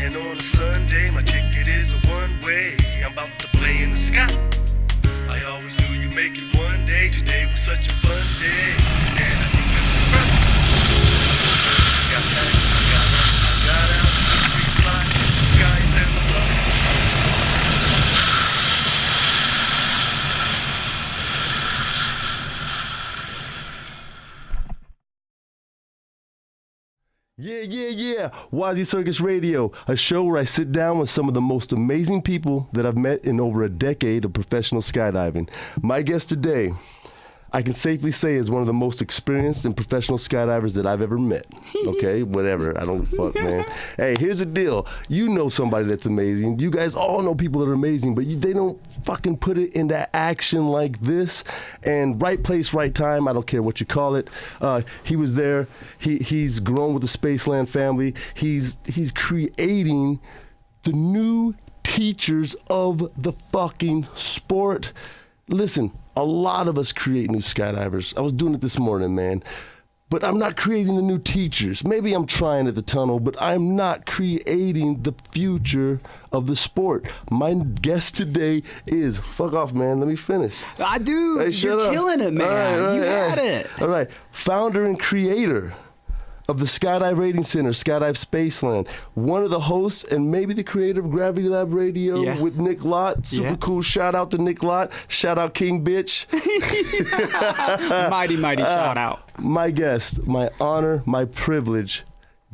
And on a Sunday, my ticket is a one-way. I'm about to play in the sky. I always knew you'd make it one day. Today was such a fun day. And I think I'm the first. I got out, free fly, just the sky and the love. Yeah. WazzyCircus Radio, a show where I sit down with some of the most amazing people that I've met in over a decade of professional skydiving. My guest today, I can safely say, is one of the most experienced and professional skydivers that I've ever met. Okay, whatever. I don't fuck, man. Hey, here's the deal. You know somebody that's amazing. You guys all know people that are amazing, but they don't fucking put it into action like this. And right place, right time. I don't care what you call it. He was there. He's grown with the Spaceland family. He's creating the new teachers of the fucking sport. Listen, a lot of us create new skydivers. I was doing it this morning, man. But I'm not creating the new teachers. Maybe I'm trying at the tunnel, but I'm not creating the future of the sport. My guest today is, fuck off, man, let me finish. Dude, hey, you're killing it, man. All right, you had it. All right, founder and creator of the Skydive Rating Center, Skydive Spaceland, one of the hosts and maybe the creator of Gravity Lab Radio with Nick Lott. Super cool. Shout out to Nick Lott. Shout out King Bitch. mighty shout out. My guest, my honor, my privilege,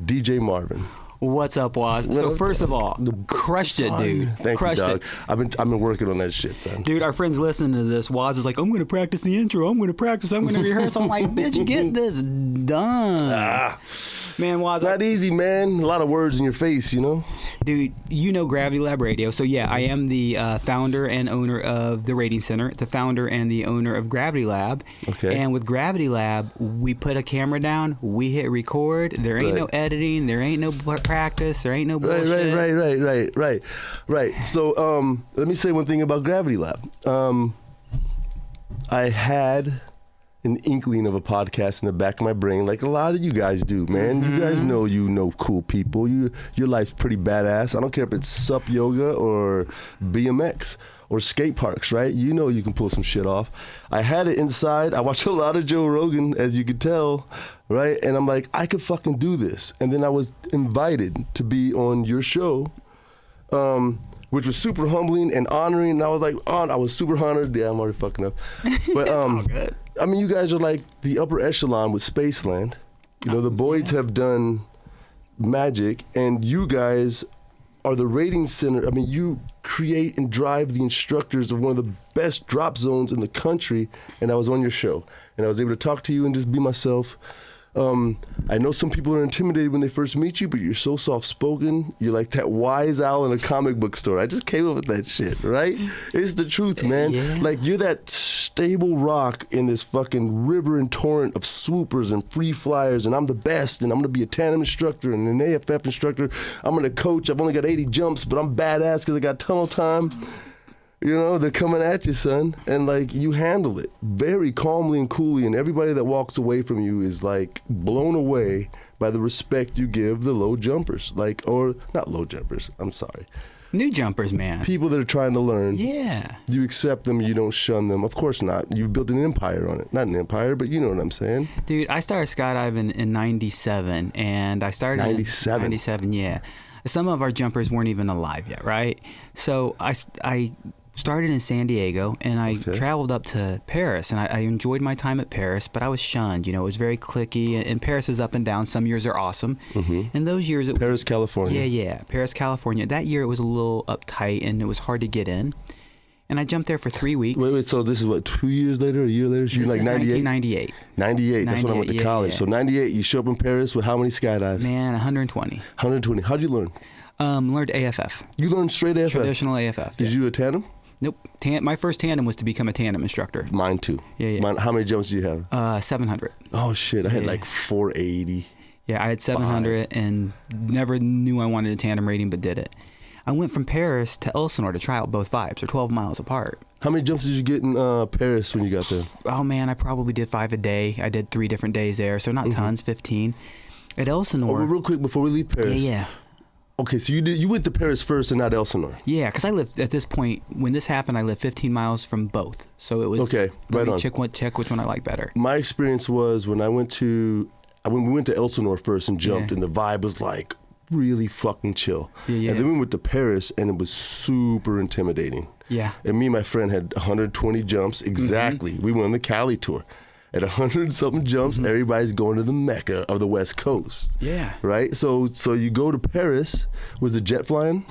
DJ Marvin. What's up, Waz? So first of all, crushed it, dude. Thank you, dog. I've been working on that shit, son. Dude, our friends listening to this, Waz is like, I'm going to practice the intro. I'm going to rehearse. I'm like, bitch, get this done. Man, Waz. It's not easy, man. A lot of words in your face, you know? Dude, you know Gravity Lab Radio. So yeah, I am the founder and owner of the Rating Center, the founder and the owner of Gravity Lab. Okay. And with Gravity Lab, we put a camera down, we hit record. There ain't no editing. There ain't no practice. There ain't no bullshit. Right. So let me say one thing about Gravity Lab. I had an inkling of a podcast in the back of my brain, like a lot of you guys do, man. You guys know cool people. Your life's pretty badass. I don't care if it's SUP yoga or BMX or skate parks, right? You know you can pull some shit off. I had it inside. I watch a lot of Joe Rogan, as you could tell, right? And I'm like, I could fucking do this. And then I was invited to be on your show, which was super humbling and honoring. And I was like, I was super honored. Yeah, I'm already fucking up. But all good. I mean, you guys are like the upper echelon with Spaceland. You know, the Boyds have done magic, and you guys are the rating center. I mean, you create and drive the instructors of one of the best drop zones in the country, and I was on your show, and I was able to talk to you and just be myself. I know some people are intimidated when they first meet you, but you're so soft-spoken. You're like that wise owl in a comic book store. I just came up with that shit, right? It's the truth, man. Yeah. Like, you're that stable rock in this fucking river and torrent of swoopers and free flyers, and I'm the best, and I'm going to be a tandem instructor and an AFF instructor. I'm going to coach. I've only got 80 jumps, but I'm badass because I got tunnel time. You know, they're coming at you, son. And, like, you handle it very calmly and coolly. And everybody that walks away from you is, like, blown away by the respect you give the low jumpers. Like, or not low jumpers. I'm sorry. New jumpers, man. People that are trying to learn. Yeah. You accept them. You don't shun them. Of course not. You've built an empire on it. Not an empire, but you know what I'm saying. Dude, I started skydiving in 97. And I started 97? 97, yeah. Some of our jumpers weren't even alive yet, right? So I started in San Diego, and I traveled up to Paris, and I enjoyed my time at Paris, but I was shunned. You know, it was very cliquey, and Paris is up and down. Some years are awesome. And those years... Paris, California. Yeah, Paris, California. That year, it was a little uptight, and it was hard to get in. And I jumped there for 3 weeks. Wait, so this is what, 2 years later, a year later? So you're like 98? 1998. 98, that's when I went to college. Yeah. So 98, you show up in Paris with how many skydives? Man, 120. 120. How'd you learn? Learned AFF. You learned straight AFF? Traditional AFF. Did you do a tandem? Nope. My first tandem was to become a tandem instructor. Mine too. Yeah. How many jumps do you have? 700. Oh shit! I had like 480. Yeah, I had 700 and never knew I wanted a tandem rating, but did it. I went from Paris to Elsinore to try out both vibes. They're 12 miles apart. How many jumps did you get in Paris when you got there? Oh man, I probably did 5 a day. I did 3 different days there, so not tons, 15. At Elsinore. Real quick before we leave Paris. Yeah. Okay, so you went to Paris first and not Elsinore. Yeah, because I lived at this point when this happened. I lived 15 miles from both, so it was okay. Right on. Check which one I like better. My experience was when we went to Elsinore first and jumped, and the vibe was like really fucking chill. Yeah. And then we went to Paris, and it was super intimidating. Yeah. And me and my friend had 120 jumps exactly. We went on the Cali tour. At 100-something jumps, everybody's going to the Mecca of the West Coast. Yeah. Right? So you go to Paris. Was the jet flying?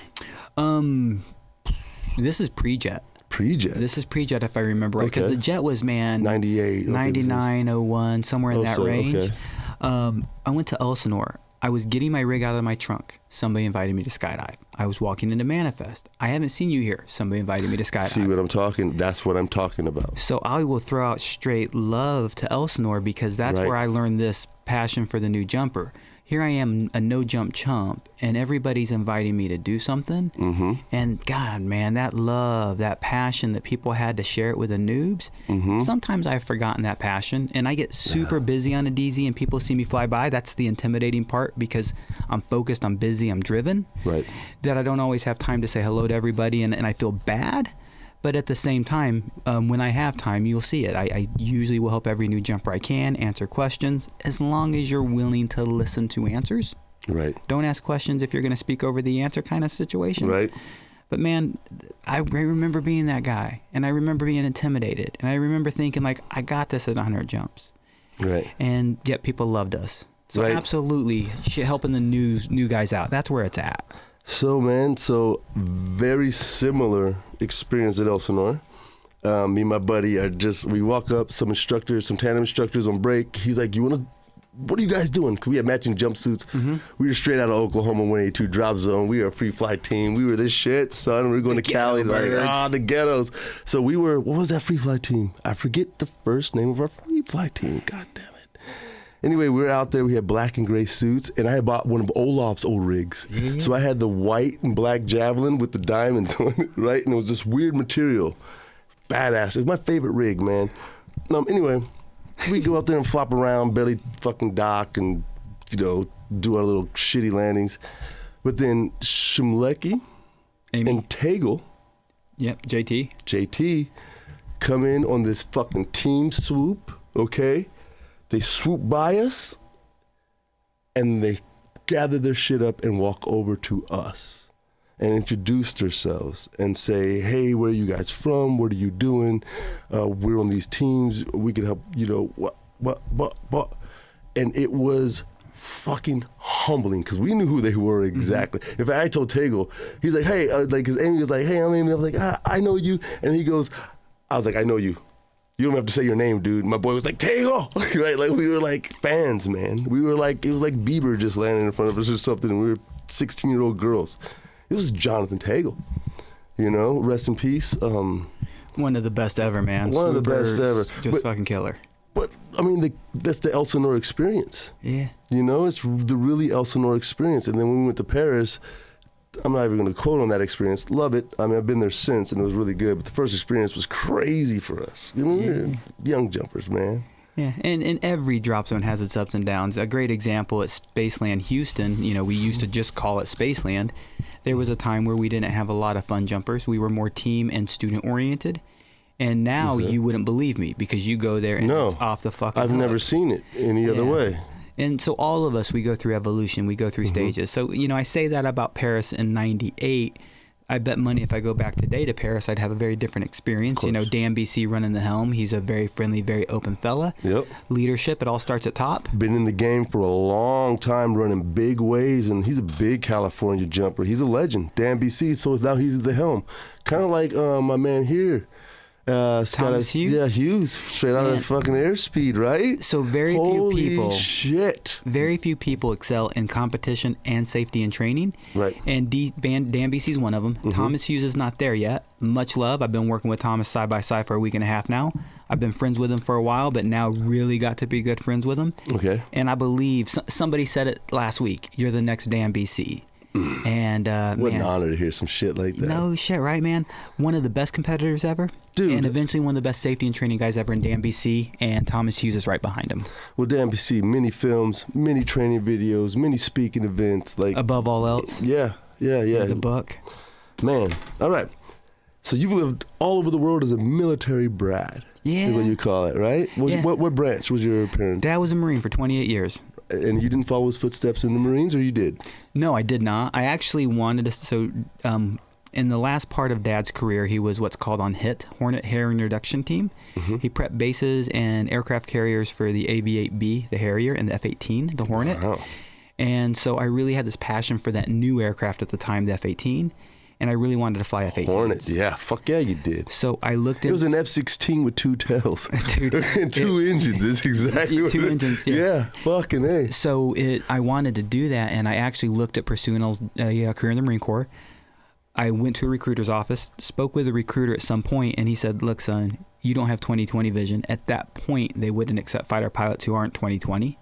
This is pre-jet. Pre-jet? This is pre-jet, if I remember right. Because the jet was, 98. 99, 01, somewhere in that range. Okay. I went to Elsinore. I was getting my rig out of my trunk. Somebody invited me to skydive. I was walking into Manifest. I haven't seen you here. Somebody invited me to skydive. See what I'm talking? That's what I'm talking about. So I will throw out straight love to Elsinore because that's where I learned this passion for the new jumper. Here I am, a no-jump chump, and everybody's inviting me to do something. And God, man, that love, that passion that people had to share it with the noobs, sometimes I've forgotten that passion, and I get super busy on a DZ, and people see me fly by. That's the intimidating part because I'm focused, I'm busy, I'm driven. Right. That I don't always have time to say hello to everybody, and I feel bad. But at the same time, when I have time, you'll see it. I usually will help every new jumper I can, answer questions, as long as you're willing to listen to answers. Right. Don't ask questions if you're going to speak over the answer kind of situation. Right. But man, I remember being that guy, and I remember being intimidated, and I remember thinking like, I got this at 100 jumps. Right. And yet people loved us. So absolutely, helping the new guys out. That's where it's at. So, man, very similar experience at Elsinore. Me and my buddy we walk up, some tandem instructors on break. He's like, what are you guys doing? Because we had matching jumpsuits. We were straight out of Oklahoma 182 drop zone. We were a free fly team. We were this shit, son. We were going to Cali. The ghettos. So what was that free fly team? I forget the first name of our free fly team. God damn it. Anyway, we were out there. We had black and gray suits, and I had bought one of Olaf's old rigs. Yeah. So I had the white and black Javelin with the diamonds on it, right? And it was this weird material. Badass. It was my favorite rig, man. Anyway, we go out there and flop around, barely fucking dock, and, do our little shitty landings. But then Shimlecki and Tegel. Yep, JT. Come in on this fucking team swoop, okay? They swoop by us, and they gather their shit up and walk over to us and introduce themselves and say, hey, where are you guys from? What are you doing? We're on these teams. We could help, what. And it was fucking humbling because we knew who they were exactly. If I told Tegel, he's like, hey, because Amy was like, hey, I'm Amy. I was like, I know you. And he goes, I was like, I know you. You don't have to say your name, dude. My boy was like, Tegel, right? Like, we were like fans, man. We were like, it was like Bieber just landing in front of us or something, and we were 16-year-old girls. It was Jonathan Tegel, rest in peace. One of the best ever, man. One of the best ever. Just fucking killer. But, that's the Elsinore experience. Yeah. It's the really Elsinore experience. And then when we went to Paris, I'm not even going to quote on that experience. Love it. I've been there since, and it was really good. But the first experience was crazy for us. We were young jumpers, man. Yeah, and every drop zone has its ups and downs. A great example at Spaceland Houston, we used to just call it Spaceland. There was a time where we didn't have a lot of fun jumpers. We were more team and student oriented. And now you wouldn't believe me because you go there and it's off the fucking I've hook. Never seen it any other way. And so all of us, we go through evolution. We go through stages. So, I say that about Paris in 98. I bet money if I go back today to Paris, I'd have a very different experience. Dan BC running the helm. He's a very friendly, very open fella. Yep. Leadership, it all starts at top. Been in the game for a long time, running big waves, and he's a big California jumper. He's a legend. Dan BC, so now he's at the helm. Kind of like my man here. Thomas Hughes? Yeah, Hughes. Straight out of fucking airspeed, right? So very few people. Holy shit. Very few people excel in competition and safety and training. Right. And Dan BC's one of them. Thomas Hughes is not there yet. Much love. I've been working with Thomas side by side for a week and a half now. I've been friends with him for a while, but now really got to be good friends with him. Okay. And I believe somebody said it last week. You're the next Dan BC. And what an honor to hear some shit like that. No shit, right, man? One of the best competitors ever. Dude. And eventually one of the best safety and training guys ever in Dan BC, and Thomas Hughes is right behind him. Well, Dan BC, many films, many training videos, many speaking events. Like above all else. Yeah. Yeah. The book. Man, all right. So you've lived all over the world as a military brat. Yeah. Is what you call it, right? What branch was your parents? Dad was a Marine for 28 years. And you didn't follow his footsteps in the Marines, or you did? No, I did not. I actually wanted to. So, in the last part of Dad's career, he was what's called on HIT, Hornet Harrier Introduction Team. Mm-hmm. He prepped bases and aircraft carriers for the AV-8B, the Harrier, and the F-18, the Hornet. Wow. And so I really had this passion for that new aircraft at the time, the F-18. And I really wanted to fly F-18s. Hornet, yeah. Fuck yeah, you did. So I looked at... It was an F-16 with two tails. Dude, and two engines. That's exactly what two engines, yeah. Yeah, fucking A. So I wanted to do that, and I actually looked at pursuing a career in the Marine Corps. I went to a recruiter's office, spoke with a recruiter at some point, and he said, look, son, you don't have 20/20 vision. At that point, they wouldn't accept fighter pilots who aren't 20/20.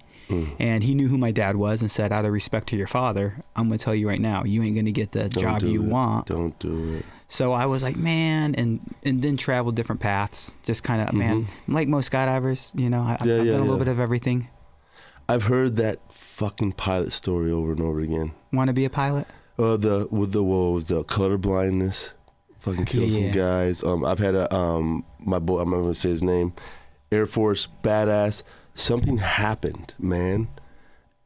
And he knew who my dad was and said, out of respect to your father, I'm going to tell you right now, you ain't going to get the job you want. Don't do it. So I was like, man, and then traveled different paths. Just kind of, man, like most skydivers, you know, I've done a little bit of everything. I've heard that fucking pilot story over and over again. Want to be a pilot? What was the color blindness? Fucking killed some guys. I've had my boy, I'm not going to say his name, Air Force, badass. Something happened, man,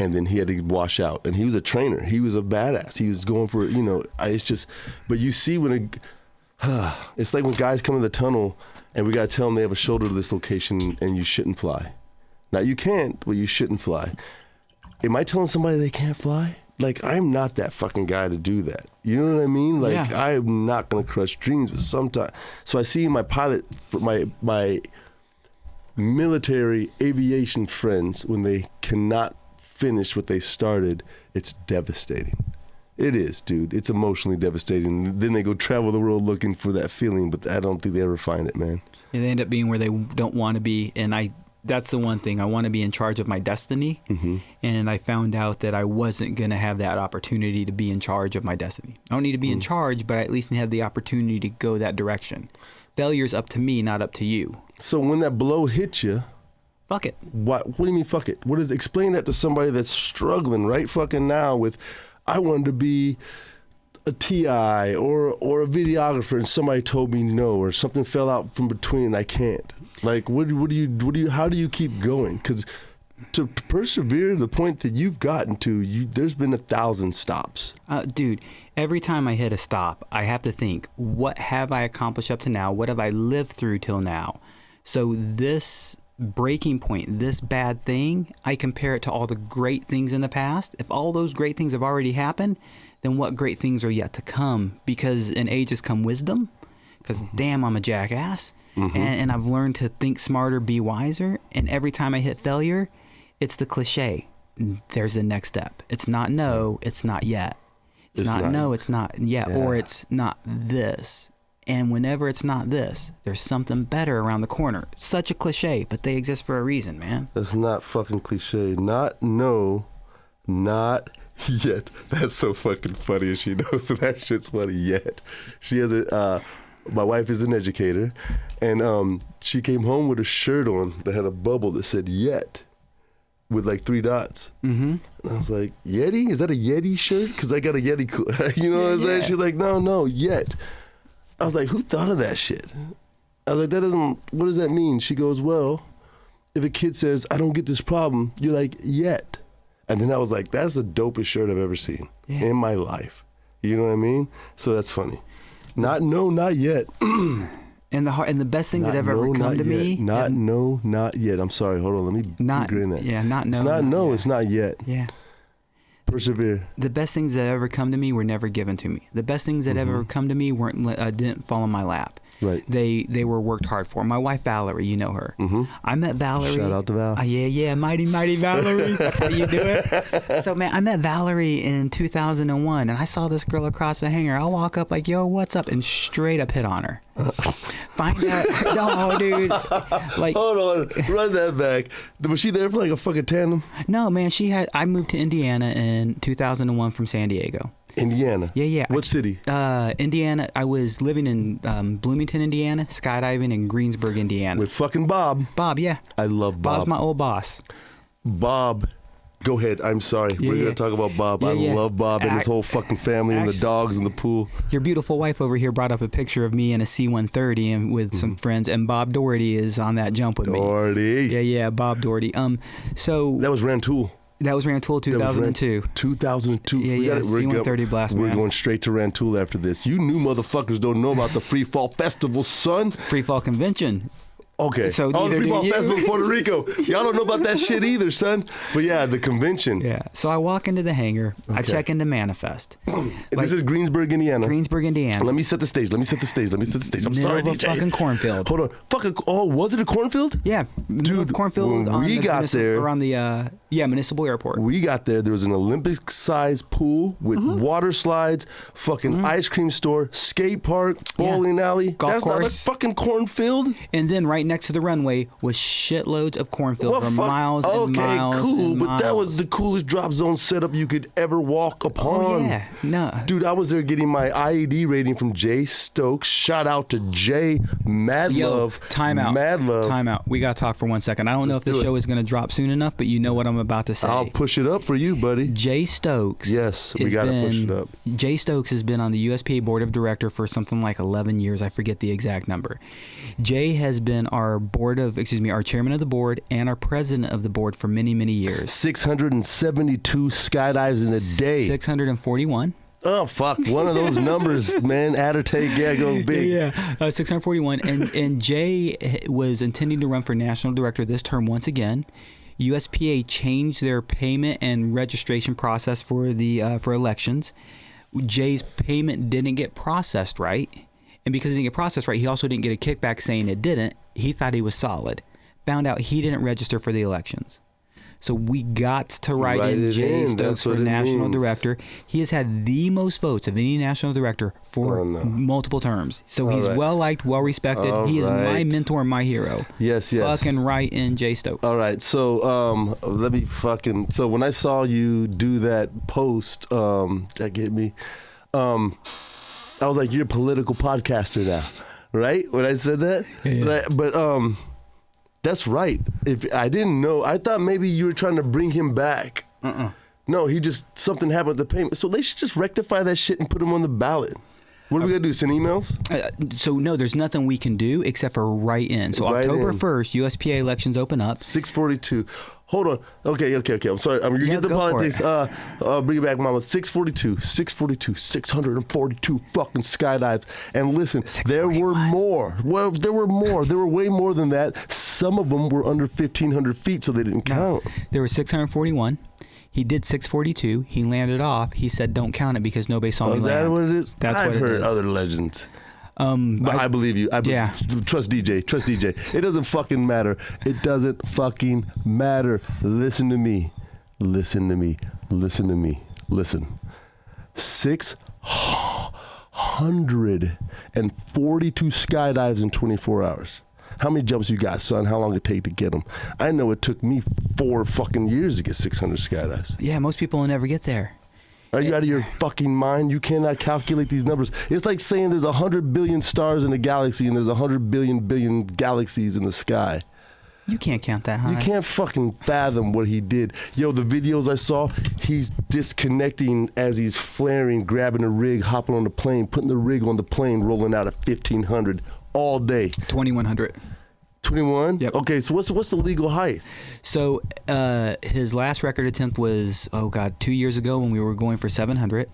and then he had to wash out. And he was a trainer. He was a badass. He was going for, you know, it's just, but you see when it's like when guys come in the tunnel and we got to tell them they have a shoulder dislocation and you shouldn't fly. Now, you can't, but you shouldn't fly. Am I telling somebody they can't fly? Like, I'm not that fucking guy to do that. You know what I mean? Like, I'm not going to crush dreams, but sometimes. So I see my pilot, my military aviation friends, when they cannot finish what they started, it's devastating. It is, dude. It's emotionally devastating. Then they go travel the world looking for that feeling, but I don't think they ever find it, man. And they end up being where they don't want to be. And that's the one thing. I want to be in charge of my destiny. Mm-hmm. And I found out that I wasn't going to have that opportunity to be in charge of my destiny. I don't need to be in charge, but I at least have the opportunity to go that direction. Failure's up to me, not up to you. So when that blow hits you, fuck it. What do you mean fuck it? Explain that to somebody that's struggling right fucking now with, I wanted to be a TI or a videographer and somebody told me no, or something fell out from between and I can't. Like, how do you keep going? Because to persevere to the point that you've gotten to, there's been 1,000 stops. Dude, every time I hit a stop, I have to think, what have I accomplished up to now? What have I lived through till now? So this breaking point, this bad thing, I compare it to all the great things in the past. If all those great things have already happened, then what great things are yet to come? Because in age has come wisdom. Because damn, I'm a jackass. Mm-hmm. And I've learned to think smarter, be wiser. And every time I hit failure, it's the cliche. There's the next step. It's not no, it's not yet. It's not no, it's not yet. Yeah. Or it's not this. And whenever it's not this, there's something better around the corner. Such a cliche, but they exist for a reason, man. That's not fucking cliche. Not no, not yet. That's so fucking funny, and she knows that shit's funny. Yet she has my wife is an educator, and she came home with a shirt on that had a bubble that said yet with like 3 dots. Mm-hmm. And I was like, Yeti? Is that a Yeti shirt? Because I got a Yeti. You know what I'm saying? She's like, no, yet. I was like, who thought of that shit? I was like, what does that mean? She goes, well, if a kid says, I don't get this problem, you're like, yet. And then I was like, that's the dopest shirt I've ever seen in my life. You know what I mean? So that's funny. Not yet. And the best thing that ever come to me. Not yet. I'm sorry. Hold on. Let me regrain that. Yeah, not no. It's not no. It's not yet. Yeah. Persevere. The best things that ever come to me were never given to me. The best things that ever come to me didn't fall in my lap. Right. They were worked hard for. My wife Valerie, you know her. Mm-hmm. I met Valerie. Shout out to Val. Yeah, mighty Valerie. That's how you do it. So man, I met Valerie in 2001, and I saw this girl across the hangar. I'll walk up like, yo, what's up, and straight up hit on her. Find out, no, dude. Like, hold on, run that back. Was she there for like a fucking tandem? No, man. I moved to Indiana in 2001 from San Diego. Indiana. Yeah. What city? Indiana. I was living in Bloomington, Indiana, skydiving in Greensburg, Indiana. With fucking Bob. Bob, yeah. I love Bob. Bob's my old boss. Bob Go ahead. I'm sorry. We're going to talk about Bob. I love Bob and his whole fucking family and the dogs in the pool. Your beautiful wife over here brought up a picture of me in a C-130 and with some friends, and Bob Doherty is on that jump with me. Doherty. Yeah, Bob Doherty. So that was Rantoul. That was Rantoul 2002. 2002. Yeah, C-130 blast, We're man. going straight to Rantoul after this. You new motherfuckers don't know about the Free Fall Festival, son. Free Fall Convention. Okay. So the Free Fall Festival in Puerto Rico. Y'all don't know about that shit either, son. But yeah, the convention. Yeah. So I walk into the hangar. Okay. I check into Manifest. This is Greensburg, Indiana. Greensburg, Indiana. Let me set the stage. I'm sorry, DJ. Fucking cornfield. Hold on. Was it a cornfield? Yeah. Dude, cornfield when we got there. Around the, municipal airport. We got there. There was an Olympic-sized pool with water slides, fucking ice cream store, skate park, bowling alley. Golf course. Not a fucking cornfield. And then right next to the runway was shitloads of cornfield for miles and miles. Okay, cool. And but miles. that was the coolest drop zone setup you could ever walk upon. Oh, yeah. No. Dude, I was there getting my IED rating from Jay Stokes. Shout out to Jay. Mad love. Time out. Mad love. Time out. We got to talk for 1 second. I don't know if the show is going to drop soon enough, but you know what I'm about to say. I'll push it up for you, buddy. Jay Stokes. Yes, we got to push it up. Jay Stokes has been on the USPA board of director for something like 11 years. I forget the exact number. Jay has been our chairman of the board and our president of the board for many, many years. 672 skydives in a day. 641. Oh, fuck. One of those numbers, man. Add or take, go big. Yeah, 641. And Jay was intending to run for national director this term once again. USPA changed their payment and registration process for elections. Jay's payment didn't get processed right. And because it didn't get processed right, he also didn't get a kickback saying it didn't. He thought he was solid. Found out he didn't register for the elections. So we got to write in Jay Stokes for national director. He has had the most votes of any national director for multiple terms. So he's well-liked, well-respected. He is my mentor and my hero. Yes. Fucking write in Jay Stokes. All right. So so when I saw you do that post, that get me, I was like, you're a political podcaster now, right? When I said that? Yeah. But that's right. If I didn't know, I thought maybe you were trying to bring him back. No, something happened with the payment. So they should just rectify that shit and put him on the ballot. What are we going to do, send emails? So no, there's nothing we can do except for write in. So October 1st, USPA elections open up. 642. Hold on. Okay. I'm sorry. I'm going to get the politics. Bring it back, mama. 642, 642 fucking skydives. And listen, there were more. Well, there were more. There were way more than that. Some of them were under 1,500 feet, so they didn't count. There were 641. He did 642. He landed off. He said, "Don't count it because nobody saw me land." Is that what it is? That's I've what heard it is. Other legends. But I believe you. Trust DJ. It doesn't fucking matter. It doesn't fucking matter. Listen to me. Listen. 642 skydives in 24 hours. How many jumps you got, son? How long did it take to get them? I know it took me 4 fucking years to get 600 skydives. Yeah, most people will never get there. Are you out of your fucking mind? You cannot calculate these numbers. It's like saying there's 100 billion stars in a galaxy and there's 100 billion galaxies in the sky. You can't count that high. You can't fucking fathom what he did. Yo, the videos I saw, he's disconnecting as he's flaring, grabbing a rig, hopping on the plane, putting the rig on the plane, rolling out at 1,500 all day. 2,100. 21? Yep. Okay, so what's the legal height? So his last record attempt was, 2 years ago when we were going for 700.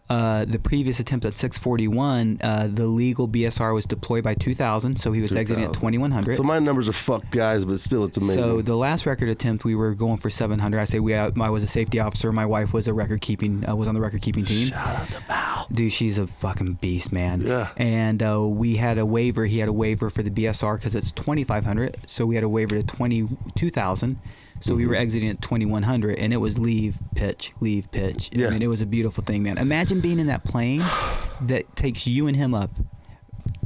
The previous attempt at 641, the legal BSR was deployed by 2,000, so he was exiting at 2,100. So my numbers are fucked, guys, but still, it's amazing. So the last record attempt, we were going for 700. I say I was a safety officer. My wife was was on the record keeping team. Shout out to Val. Dude, she's a fucking beast, man. Yeah. And we had a waiver. He had a waiver for the BSR because it's 2,500. So we had a waiver to 22,000. So we were exiting at 2,100, and it was leave, pitch. Yeah. I mean, it was a beautiful thing, man. Imagine being in that plane that takes you and him up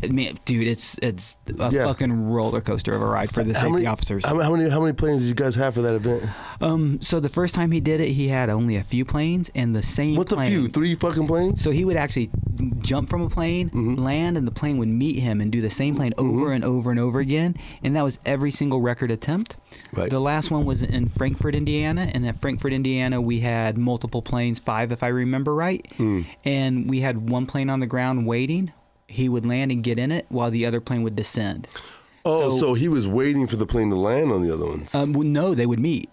Man, dude, it's a fucking roller coaster of a ride for the safety officers. How many planes did you guys have for that event? So the first time he did it, he had only a few planes and the same What's plane. a few? 3 fucking planes? So he would actually jump from a plane, land, and the plane would meet him and do the same plane over and over and over again. And that was every single record attempt. Right. The last one was in Frankfurt, Indiana. And at Frankfurt, Indiana, we had multiple planes, 5 if I remember right. And we had one plane on the ground waiting. He would land and get in it while the other plane would descend. Oh, so he was waiting for the plane to land on the other ones? Well, no, they would meet.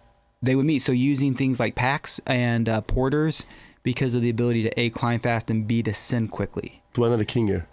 So using things like packs and porters because of the ability to A, climb fast, and B, descend quickly. Why not a King Air?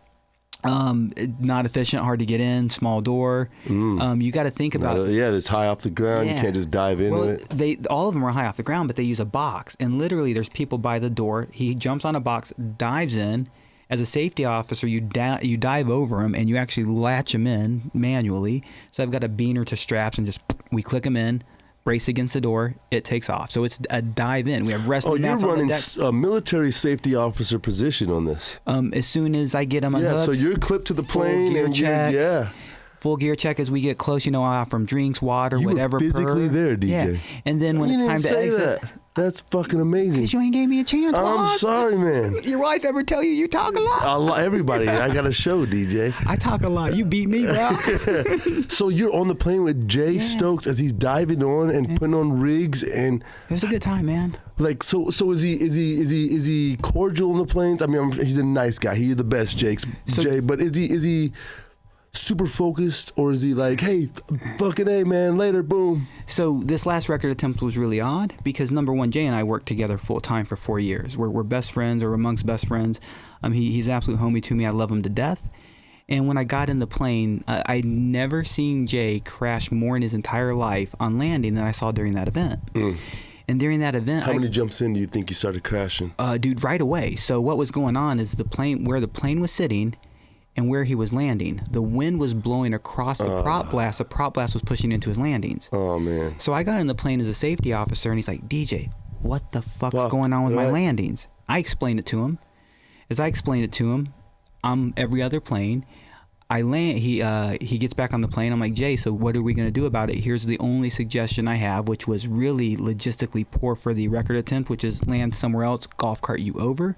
Not efficient, hard to get in, small door. You got to think about it. Yeah, it's high off the ground. Yeah. You can't just dive into it. All of them are high off the ground, but they use a box. And literally, there's people by the door. He jumps on a box, dives in. As a safety officer, you dive over him and you actually latch him in manually. So I've got a beaner to straps and we click him in, brace against the door, it takes off. So it's a dive in. We have wrestling mats on the deck. You're running a military safety officer position on this. As soon as I get him unhooked. Yeah, so you're clipped to the plane. Full gear check. Full gear check as we get close. I offer them drinks, water, whatever. You were physically there, DJ. Yeah. And then when it's time to exit. That's fucking amazing. Because you ain't gave me a chance. I'm sorry, man. Your wife ever tell you talk a lot? Everybody, I got a show, DJ. I talk a lot. You beat me, bro. So you're on the plane with Jay Stokes as he's diving on and putting on rigs, and it was a good time, man. Like, so is he cordial on the planes? I mean, he's a nice guy. He's the best, Jay. But is he super focused, or is he like, hey, fucking A, man, later, boom? So this last record attempt was really odd because number one, Jay and I worked together full time for 4 years. We're best friends, or amongst best friends. He's absolute homie to me. I love him to death. And when I got in the plane, I'd never seen Jay crash more in his entire life on landing than I saw during that event. And during that event, how many jumps in do you think you started crashing? Dude, right away. So what was going on is where the plane was sitting and where he was landing, the wind was blowing across the prop blast. The prop blast was pushing into his landings. Oh, man. So I got in the plane as a safety officer, and he's like, DJ, what the fuck's going on with my landings? I explained it to him. As I explained it to him, I'm every other plane. I land. He gets back on the plane. I'm like, Jay, so what are we going to do about it? Here's the only suggestion I have, which was really logistically poor for the record attempt, which is land somewhere else, golf cart you over.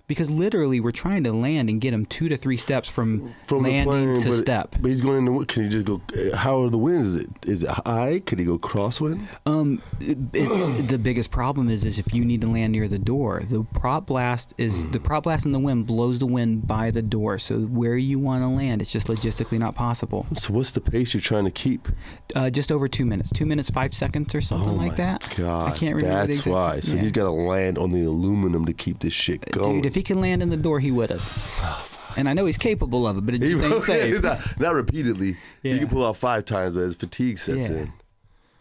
Because literally, we're trying to land and get him 2 to 3 steps from landing plane, to step. But he's going into. Can he just go? How are the winds? Is it high? Could he go crosswind? It's the biggest problem is if you need to land near the door, the prop blast and the wind blows the wind by the door. So where you want to land, it's just logistically not possible. So what's the pace you're trying to keep? Just over 2 minutes, 2 minutes 5 seconds or something like that. God, I can't remember. That's why. So he's got to land on the aluminum to keep this shit going. Dude, if he could land in the door, he would have. And I know he's capable of it, but it just ain't safe. Not repeatedly. Yeah. You can pull out 5 times, but as fatigue sets in.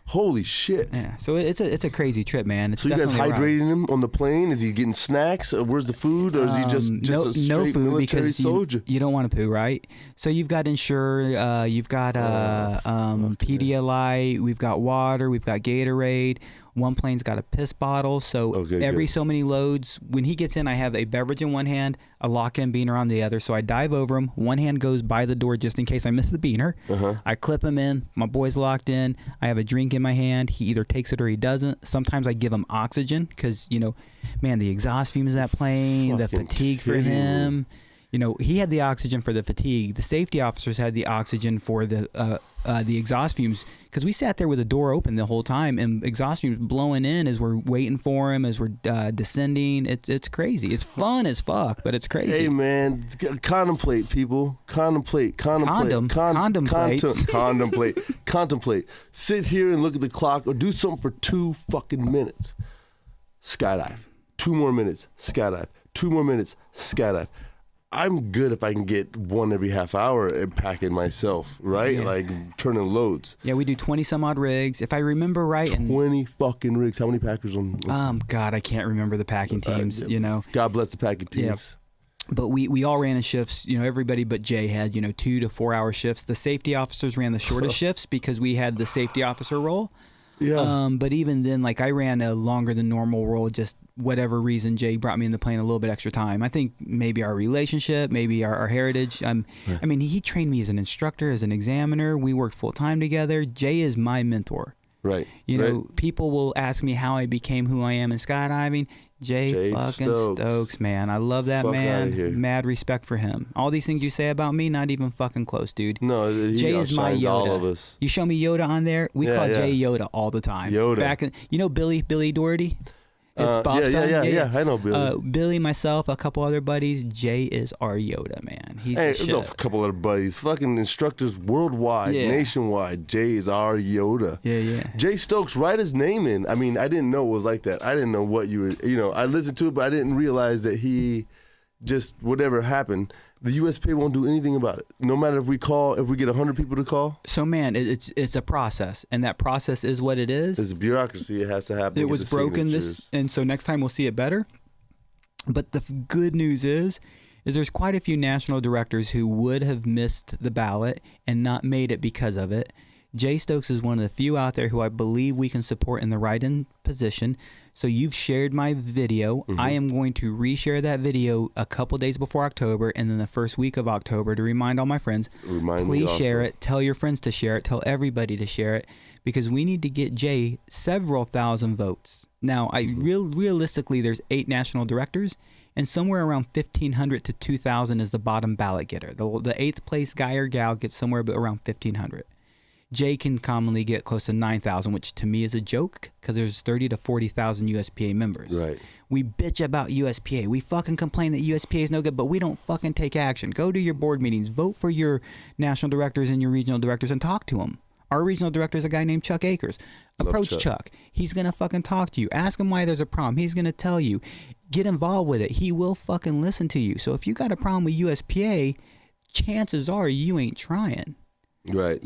Holy shit. Yeah. So it's a crazy trip, man. It's so you guys hydrating him on the plane? Is he getting snacks? Where's the food? Or is he just a straight military soldier? You don't want to poo, right? So you've got Ensure, you've got Pedialyte, we've got water, we've got Gatorade. One plane's got a piss bottle. So so many loads. When he gets in, I have a beverage in one hand, a lock-in beaner on the other. So I dive over him. One hand goes by the door just in case I miss the beaner. I clip him in. My boy's locked in. I have a drink in my hand. He either takes it or he doesn't. Sometimes I give him oxygen because, man, the exhaust fumes of that plane, the fatigue for him. He had the oxygen for the fatigue. The safety officers had the oxygen for the exhaust fumes because we sat there with the door open the whole time and exhaust fumes blowing in as we're waiting for him, as we're descending. It's crazy. It's fun as fuck, but it's crazy. Hey, man, contemplate, people. Contemplate. Contemplate. Sit here and look at the clock or do something for 2 fucking minutes. Skydive. 2 more minutes. Skydive. 2 more minutes. Skydive. I'm good if I can get one every half hour and pack it myself, right? Yeah. Like turning loads. Yeah, we do 20 some odd rigs. If I remember right. 20 fucking rigs. How many packers on? God, I can't remember the packing teams, God bless the packing teams. Yeah. But we all ran in shifts, everybody but Jay had, 2 to 4 hour shifts. The safety officers ran the shortest shifts because we had the safety officer role. Yeah. But even then, like, I ran a longer than normal roll, just whatever reason. Jay brought me in the plane a little bit extra time. I think maybe our relationship, maybe our heritage. I mean, he trained me as an instructor, as an examiner. We worked full time together. Jay is my mentor. Right. You know, people will ask me how I became who I am in skydiving. Jay fucking Stokes, man. I love that man. Mad respect for him. All these things you say about me, not even fucking close, dude. No, Jay is my Yoda. All of us. You show me Yoda on there, we call Jay Yoda all the time. Yoda. Back in, you know Billy Doherty? It's Bob's son. Yeah, I know Billy. Billy, myself, a couple other buddies. Jay is our Yoda, man. He's the shit. No, a couple other buddies. Fucking instructors worldwide, nationwide. Jay is our Yoda. Yeah. Jay Stokes, write his name in. I mean, I didn't know it was like that. I didn't know what you were, I listened to it, but I didn't realize that he just, whatever happened, the USPA won't do anything about it. No matter if we get 100 people to call. So, man, it's a process, and that process is what it is. It's a bureaucracy. It has to happen. It was broken and so next time we'll see it better. But the good news is there's quite a few national directors who would have missed the ballot and not made it because of it. Jay Stokes is one of the few out there who I believe we can support in the write-in position. So you've shared my video. Mm-hmm. I am going to reshare that video a couple days before October and then the first week of October to remind all my friends. Please share it. Tell your friends to share it. Tell everybody to share it because we need to get Jay several thousand votes. Now, realistically, there's 8 national directors and somewhere around 1,500 to 2,000 is the bottom ballot getter. The 8th place guy or gal gets somewhere around 1,500. Jay can commonly get close to 9,000, which to me is a joke because there's 30 to 40,000 USPA members. Right. We bitch about USPA. We fucking complain that USPA is no good, but we don't fucking take action. Go to your board meetings. Vote for your national directors and your regional directors and talk to them. Our regional director is a guy named Chuck Akers. Approach Chuck. He's going to fucking talk to you. Ask him why there's a problem. He's going to tell you. Get involved with it. He will fucking listen to you. So if you got a problem with USPA, chances are you ain't trying. Right.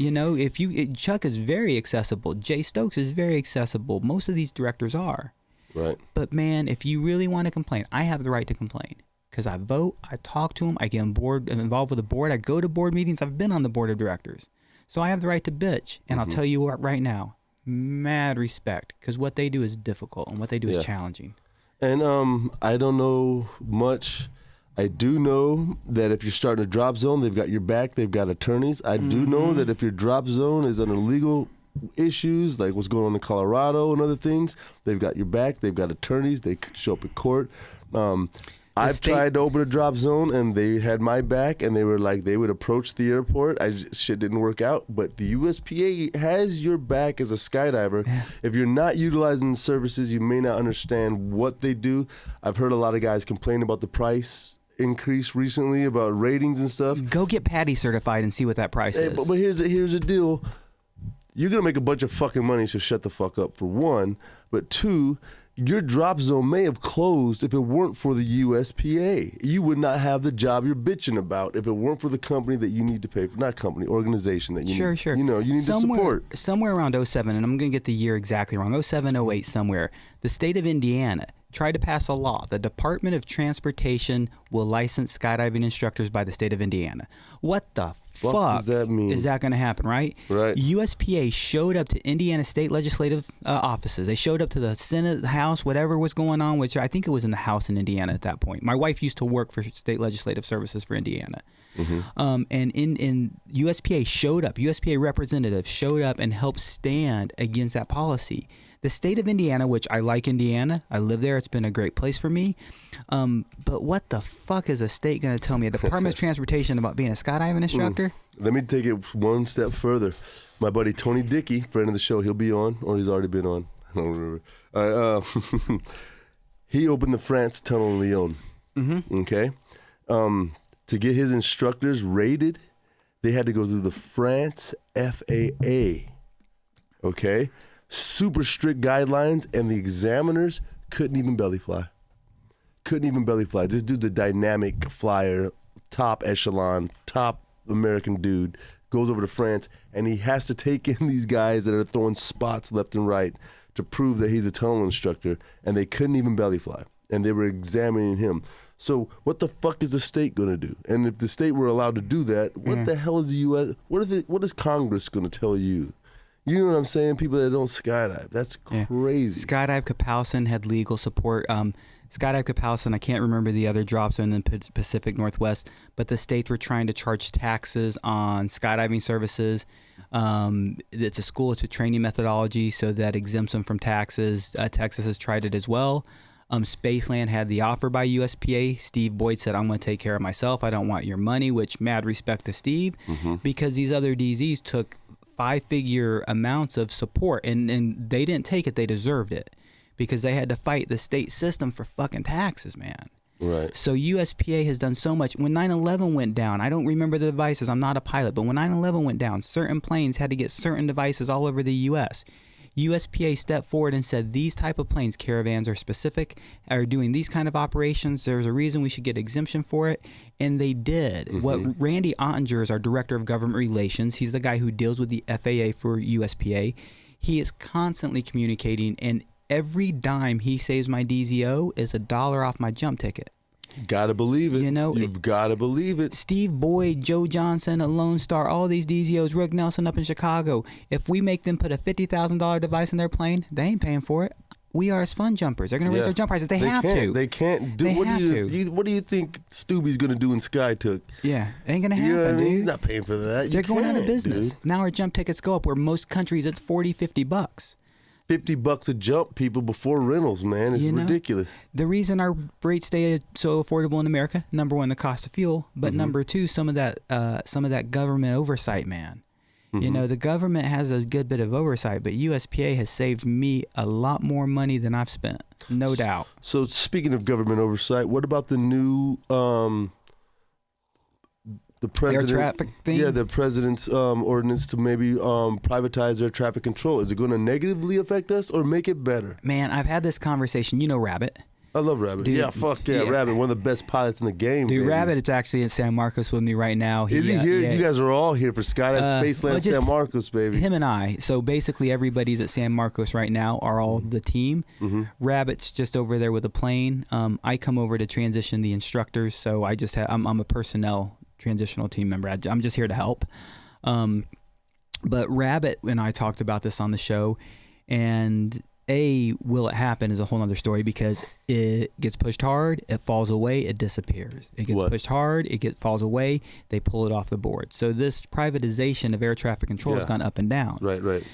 Chuck is very accessible. Jay Stokes is very accessible. Most of these directors are. Right. But man, if you really want to complain, I have the right to complain because I vote, I talk to them, I get involved with the board, I go to board meetings, I've been on the board of directors. So I have the right to bitch. And I'll tell you what right now, mad respect because what they do is difficult and what they do is challenging. And I don't know much. I do know that if you're starting a drop zone, they've got your back. They've got attorneys. I do know that if your drop zone is under legal issues, like what's going on in Colorado and other things, they've got your back. They've got attorneys. They show up at court. I've tried to open a drop zone, and they had my back, and they were like, they would approach the airport. Shit didn't work out, but the USPA has your back as a skydiver. Yeah. If you're not utilizing the services, you may not understand what they do. I've heard a lot of guys complain about the price increase recently about ratings and stuff. Go get Patty certified and see what that price is. But here's the deal. You're going to make a bunch of fucking money, so shut the fuck up, for one. But two, your drop zone may have closed if it weren't for the USPA. You would not have the job you're bitching about if it weren't for the company that you need to pay for. Not company, organization that you need. Sure. You need to support. Somewhere around 07, and I'm going to get the year exactly wrong, 07, 08 somewhere, the state of Indiana tried to pass a law. The Department of Transportation will license skydiving instructors by the state of Indiana. What the fuck does that mean? Is that going to happen, right? Right. USPA showed up to Indiana state legislative offices. They showed up to the Senate, the House, whatever was going on, which I think it was in the House in Indiana at that point. My wife used to work for state legislative services for Indiana. Mm-hmm. And in USPA showed up, USPA representatives showed up and helped stand against that policy. The state of Indiana, which I like Indiana, I live there, it's been a great place for me. But what the fuck is a state going to tell me, a Department of Transportation, about being a skydiving instructor? Let me take it one step further. My buddy Tony Dickey, friend of the show, he'll be on, or he's already been on. I don't remember. All right, he opened the France Tunnel in Lyon. Mm-hmm. Okay? To get his instructors rated, they had to go through the France FAA. Okay? Super strict guidelines, and the examiners couldn't even belly fly. This dude's a dynamic flyer, top echelon, top American dude, goes over to France, and he has to take in these guys that are throwing spots left and right to prove that he's a tunnel instructor, and they couldn't even belly fly, and they were examining him. So what the fuck is the state going to do? And if the state were allowed to do that, what the hell is the U.S., what is Congress going to tell you? You know what I'm saying? People that don't skydive. That's crazy. Skydive Kapowsin had legal support. Skydive Kapowsin, I can't remember the other drops in the Pacific Northwest, but the states were trying to charge taxes on skydiving services. It's a school, it's a training methodology, so that exempts them from taxes. Texas has tried it as well. Spaceland had the offer by USPA. Steve Boyd said, I'm going to take care of myself. I don't want your money, which mad respect to Steve, because these other DZs took 5-figure amounts of support, and they didn't take it. They deserved it because they had to fight the state system for fucking taxes, man. Right. So USPA has done so much. When 9/11 went down, I don't remember the devices. I'm not a pilot, but when 9/11 went down, certain planes had to get certain devices all over the U.S. USPA stepped forward and said, these type of planes, caravans are specific, are doing these kind of operations. There's a reason we should get exemption for it. And they did. What Randy Ottinger is our director of government relations. He's the guy who deals with the FAA for USPA. He is constantly communicating, and every dime he saves my DZO is $1 off my jump ticket. Gotta believe it. You know, You've gotta believe it. Steve Boyd, Joe Johnson, a Lone Star, all these DZOs, Rick Nelson up in Chicago. If we make them put a $50,000 device in their plane, they ain't paying for it. We are as fun jumpers. They're going to raise our jump prices. They have to. They can't do. What do you think Stubby's going to do in SkyTook? Yeah, it ain't going to happen, You know what I mean? dude. He's not paying for that. They're going out of business. Dude. Now our jump tickets go up where most countries it's $40-$50. $50 a jump, people, before rentals, man. It's ridiculous. The reason our rates stay so affordable in America, number one, the cost of fuel, but number two, some of that government oversight, man. You know, the government has a good bit of oversight, but USPA has saved me a lot more money than I've spent, no doubt. So speaking of government oversight, what about the new the president, air traffic thing? Yeah, the president's ordinance to maybe privatize air traffic control. Is it going to negatively affect us or make it better? Man, I've had this conversation. You know Rabbit. I love Rabbit. Dude, yeah, fuck yeah, Rabbit. One of the best pilots in the game. Dude, baby. Rabbit is actually in San Marcos with me right now. Is he here? Yeah. You guys are all here for Skydive Spaceland just San Marcos, baby. Him and I. So basically, everybody's at San Marcos right now. Are all the team. Rabbit's just over there with a plane. I come over to transition the instructors. So I just have. I'm a personnel transitional team member. I'm just here to help. But Rabbit and I talked about this on the show, and will it happen is a whole other story because it gets pushed hard, it falls away, it disappears. It gets pushed hard, falls away, they pull it off the board. So this privatization of air traffic control has gone up and down. Right.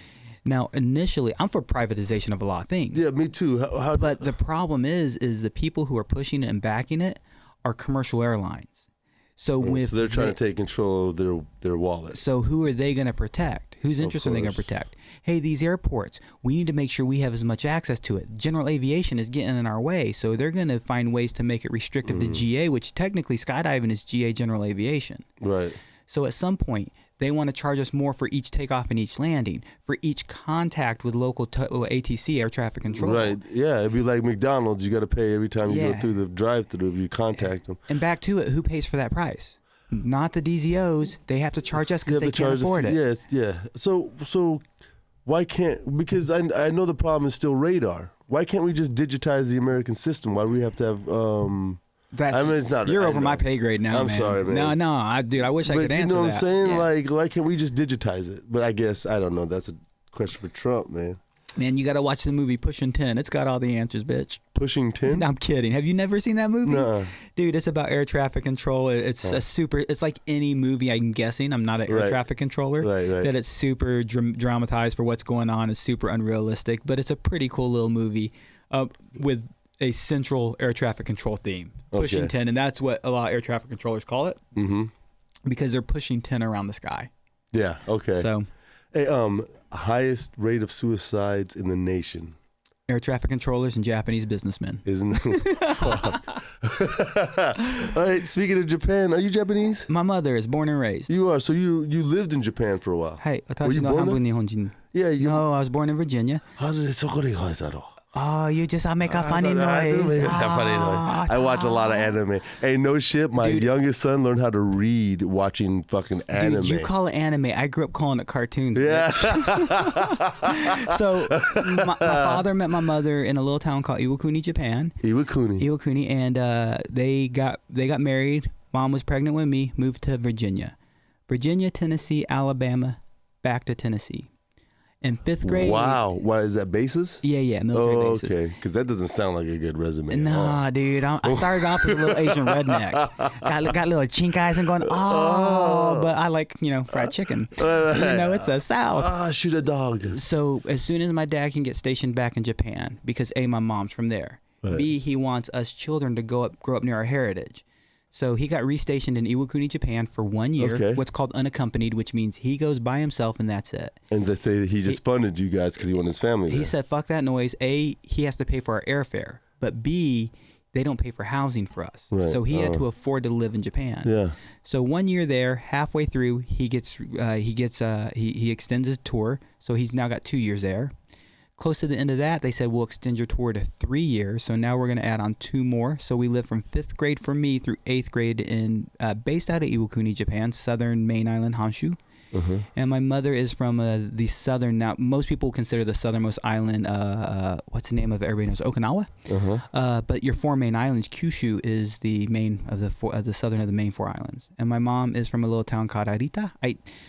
Now, initially, I'm for privatization of a lot of things. Yeah, me too. But the problem is the people who are pushing it and backing it are commercial airlines. So they're trying to take control of their wallet. So who are they going to protect? Whose interest are they going to protect? Hey, these airports, we need to make sure we have as much access to it. General aviation is getting in our way, so they're going to find ways to make it restrictive to GA, which technically skydiving is GA general aviation. Right. So at some point, they want to charge us more for each takeoff and each landing, for each contact with local ATC, air traffic control. Right. Yeah, it'd be like McDonald's. You got to pay every time you go through the drive-thru if you contact them. And back to it, who pays for that price? Not the DZOs. They have to charge us because they can't afford it. Yeah. So why can't? Because I know the problem is still radar. Why can't we just digitize the American system? Why do we have to have? It's not. You're over my pay grade now, I'm man. sorry, man. No, I wish I could answer that. You know what I'm saying? Yeah. Like, why can't we just digitize it? But I guess I don't know. That's a question for Trump, man. Man, you got to watch the movie Pushing 10. It's got all the answers, bitch. Pushing 10? I'm kidding. Have you never seen that movie? No. Dude, it's about air traffic control. It's it's like any movie, I'm guessing. I'm not an air traffic controller. Right. That it's super dramatized for what's going on. It's super unrealistic. But it's a pretty cool little movie with a central air traffic control theme. Pushing 10. And that's what a lot of air traffic controllers call it. Mm-hmm. Because they're pushing 10 around the sky. Yeah, okay. So... Hey, highest rate of suicides in the nation. Air traffic controllers and Japanese businessmen. Isn't it? Fuck. All right, speaking of Japan, are you Japanese? My mother is born and raised. You are, so you lived in Japan for a while. Hey, were you born there? Yeah, No, I was born in Virginia. Oh, you just make a funny noise. I do make a funny noise. I watch a lot of anime. Hey, no shit, my youngest son learned how to read watching fucking anime. Dude, you call it anime. I grew up calling it cartoons. Yeah. So my father met my mother in a little town called Iwakuni, Japan. Iwakuni, and they got married. Mom was pregnant with me. Moved to Virginia, Tennessee, Alabama, back to Tennessee. In 5th grade. Wow. Why is that bases? Yeah, military bases. Okay. Because that doesn't sound like a good resume. Nah, dude. I started off with a little Asian redneck. Got little chink eyes and going, but I like, fried chicken. It's a South. Shoot a dog. So as soon as my dad can get stationed back in Japan, because A, my mom's from there. Right. B, he wants us children to grow up near our heritage. So he got restationed in Iwakuni, Japan for 1 year, what's called unaccompanied, which means he goes by himself and that's it. And they say he just funded you guys because he wanted his family there. He said, fuck that noise. A, he has to pay for our airfare. But B, they don't pay for housing for us. Right. So he had to afford to live in Japan. Yeah. So 1 year there, halfway through, he extends his tour. So he's now got 2 years there. Close to the end of that, they said, we'll extend your tour to 3 years. So now we're going to add on 2 more. So we lived from 5th grade for me through 8th grade based out of Iwakuni, Japan, southern main island, Honshu. And my mother is from the southern, now most people consider the southernmost island, what's the name of it? Everybody knows Okinawa. But your 4 main islands, Kyushu is the main of the southern of the main 4 islands. And my mom is from a little town called Arita.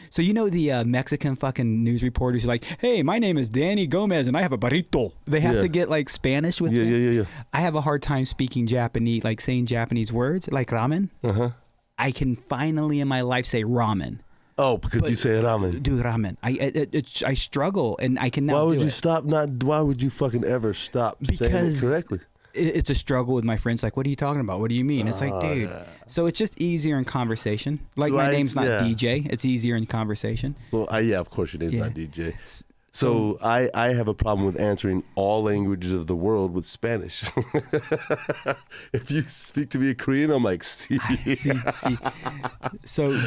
So the Mexican fucking news reporters are like, hey, my name is Danny Gomez and I have a burrito. They have to get like Spanish with me. Yeah. I have a hard time speaking Japanese, like saying Japanese words, like ramen. I can finally in my life say ramen. Oh, because you say ramen. Dude, ramen. I struggle and I can now Why would you stop? Why would you fucking ever stop saying it correctly? It's a struggle with my friends. Like, what are you talking about? What do you mean? It's like, dude. Yeah. So it's just easier in conversation. Like so my name's not DJ. It's easier in conversation. So of course your name's not DJ. So I have a problem with answering all languages of the world with Spanish. If you speak to me in Korean, I'm like, see. So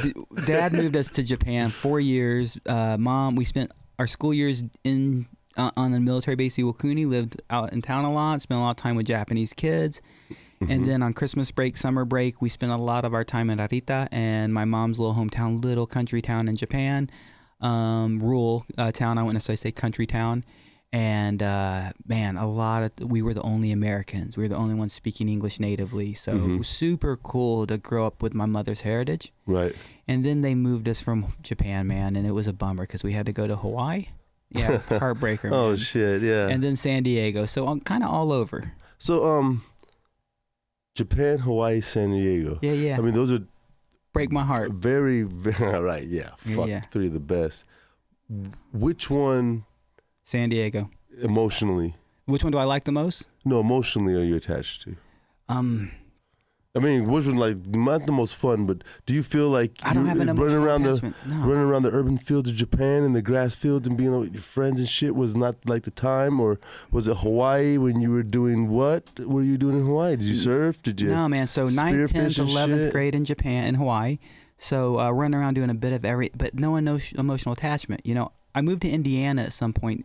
Dad moved us to Japan 4 years. Mom, we spent our school years on the military base Iwakuni, lived out in town a lot, spent a lot of time with Japanese kids. And then on Christmas break, summer break, we spent a lot of our time in Arita and my mom's little hometown, little country town in Japan. Rural town, I wouldn't necessarily say country town. And we were the only Americans. We were the only ones speaking English natively. So it was super cool to grow up with my mother's heritage. Right. And then they moved us from Japan, man, and it was a bummer because we had to go to Hawaii. Yeah, heartbreaker, man. Oh, shit, yeah. And then San Diego. So I'm kind of all over. So, Japan, Hawaii, San Diego. Yeah. I mean, those are... Break my heart. Very, very right. Yeah. Fuck. Yeah. 3 of the best. Which one? San Diego. Emotionally. Which one do I like the most? No, emotionally are you attached to? I mean, which one, like, not the most fun, but do you feel like I don't have an emotional running around the urban fields of Japan and the grass fields and being with your friends and shit was not like the time? Or was it Hawaii when you were doing what were you doing in Hawaii? Did you surf? Did you? No, man. So 9th, 10th, 11th grade in Japan, in Hawaii. So running around doing a bit of but no emotional attachment. I moved to Indiana at some point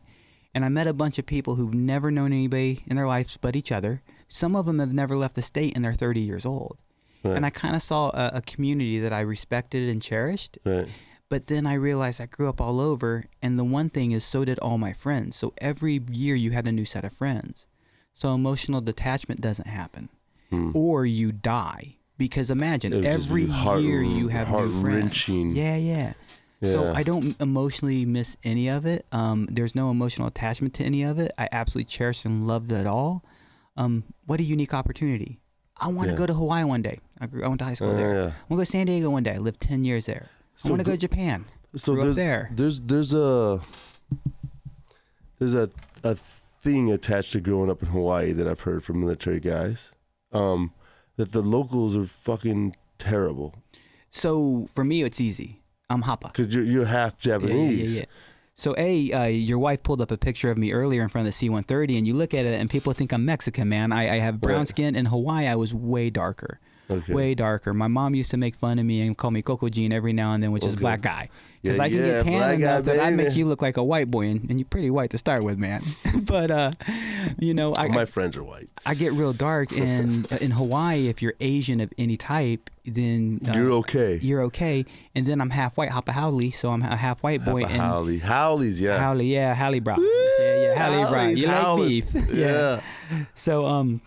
and I met a bunch of people who've never known anybody in their lives but each other. Some of them have never left the state and they're 30 years old. Right. And I kind of saw a community that I respected and cherished. Right. But then I realized I grew up all over. And the one thing is, so did all my friends. So every year you had a new set of friends. So emotional detachment doesn't happen. Or you die. Because imagine, every year you have new friends. Yeah. So I don't emotionally miss any of it. There's no emotional attachment to any of it. I absolutely cherish and loved it all. What a unique opportunity. I want to go to Hawaii one day. I went to high school there. I want to go to San Diego one day. I lived 10 years there. I want to go to Japan. So grew up there. There's a thing attached to growing up in Hawaii that I've heard from military guys, that the locals are fucking terrible. So for me, it's easy. I'm Hapa. Because you're half Japanese. Yeah. So your wife pulled up a picture of me earlier in front of the C-130, and you look at it, and people think I'm Mexican, man. I have brown skin. In Hawaii, I was way darker. Okay. Way darker. My mom used to make fun of me and call me Coco Jean every now and then, which is black guy. Because I can get tan enough that I make you look like a white boy, and you're pretty white to start with, man. But, my friends are white. I get real dark, and in Hawaii, if you're Asian of any type, then... you're okay. You're okay. And then I'm half white, Hapa Haole, so I'm a half white boy. Howleys, yeah. Haole bra. Yeah, Haole bra. You like beef. Yeah. So,